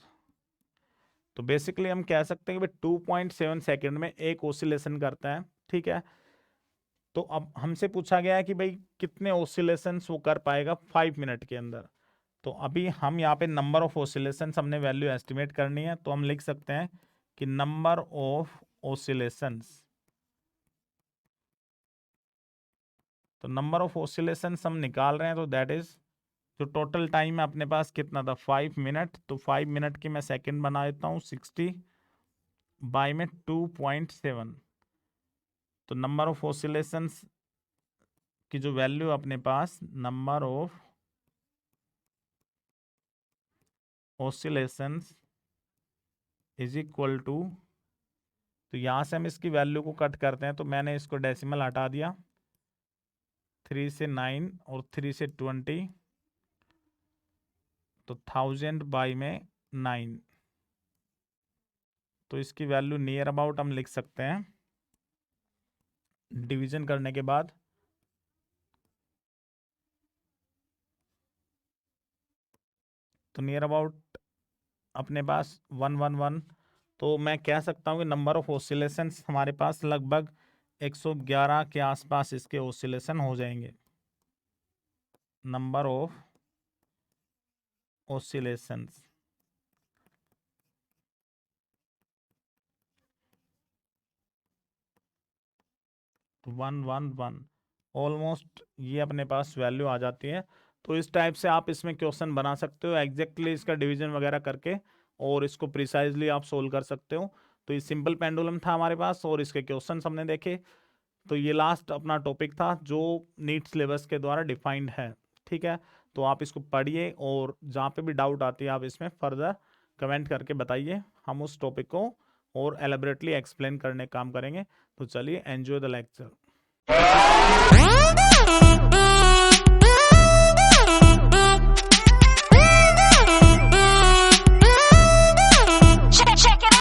Speaker 1: तो बेसिकली हम कह सकते हैं कि 2.7 सेकेंड में एक ओसिलेशन करता है, ठीक है। तो अब हमसे पूछा गया है कि भाई कितने ओसिलेशंस वो कर पाएगा 5 मिनट के अंदर। तो अभी हम यहाँ पे नंबर ऑफ ओसिलेशंस हमने वैल्यू एस्टिमेट करनी है, तो हम लिख सकते हैं कि नंबर ऑफ ओसिलेशंस, तो नंबर ऑफ ओसिलेशंस हम निकाल रहे हैं, तो दैट इज जो टोटल टाइम है अपने पास कितना था 5 मिनट, तो 5 मिनट के मैं सेकंड बना देता हूँ 60 बाय में 2.7। तो नंबर ऑफ ओसिलेशंस की जो वैल्यू अपने पास, number of oscillations is equal to, तो यहाँ से हम इसकी वैल्यू को कट करते हैं, तो मैंने इसको डेसिमल हटा दिया, 3 से 9 और 3 से 20, तो 1000 बाई में 9। तो इसकी वैल्यू नियर अबाउट हम लिख सकते हैं, डिवीजन करने के बाद तो नियर अबाउट अपने पास 111। तो मैं कह सकता हूँ कि नंबर ऑफ ओसिलेशंस हमारे पास लगभग 111 के आसपास इसके ओसिलेशन हो जाएंगे। नंबर ऑफ ओसिलेशंस 111 ऑलमोस्ट ये अपने पास वैल्यू आ जाती है। तो इस टाइप से आप इसमें क्वेश्चन बना सकते हो एग्जैक्टली इसका डिवीजन वगैरह करके, और इसको प्रिसाइजली आप सोल्व कर सकते हो। तो ये सिंपल पेंडुलम था हमारे पास और इसके क्वेश्चन हमने देखे। तो ये लास्ट अपना टॉपिक था जो नीट सिलेबस के द्वारा डिफाइंड है, ठीक है। तो आप इसको पढ़िए और जहाँ पे भी डाउट आती है आप इसमें फर्दर कमेंट करके बताइए, हम उस टॉपिक को और एलेबरेटली एक्सप्लेन करने का काम करेंगे। तो चलिए, एंजॉय द लेक्चर।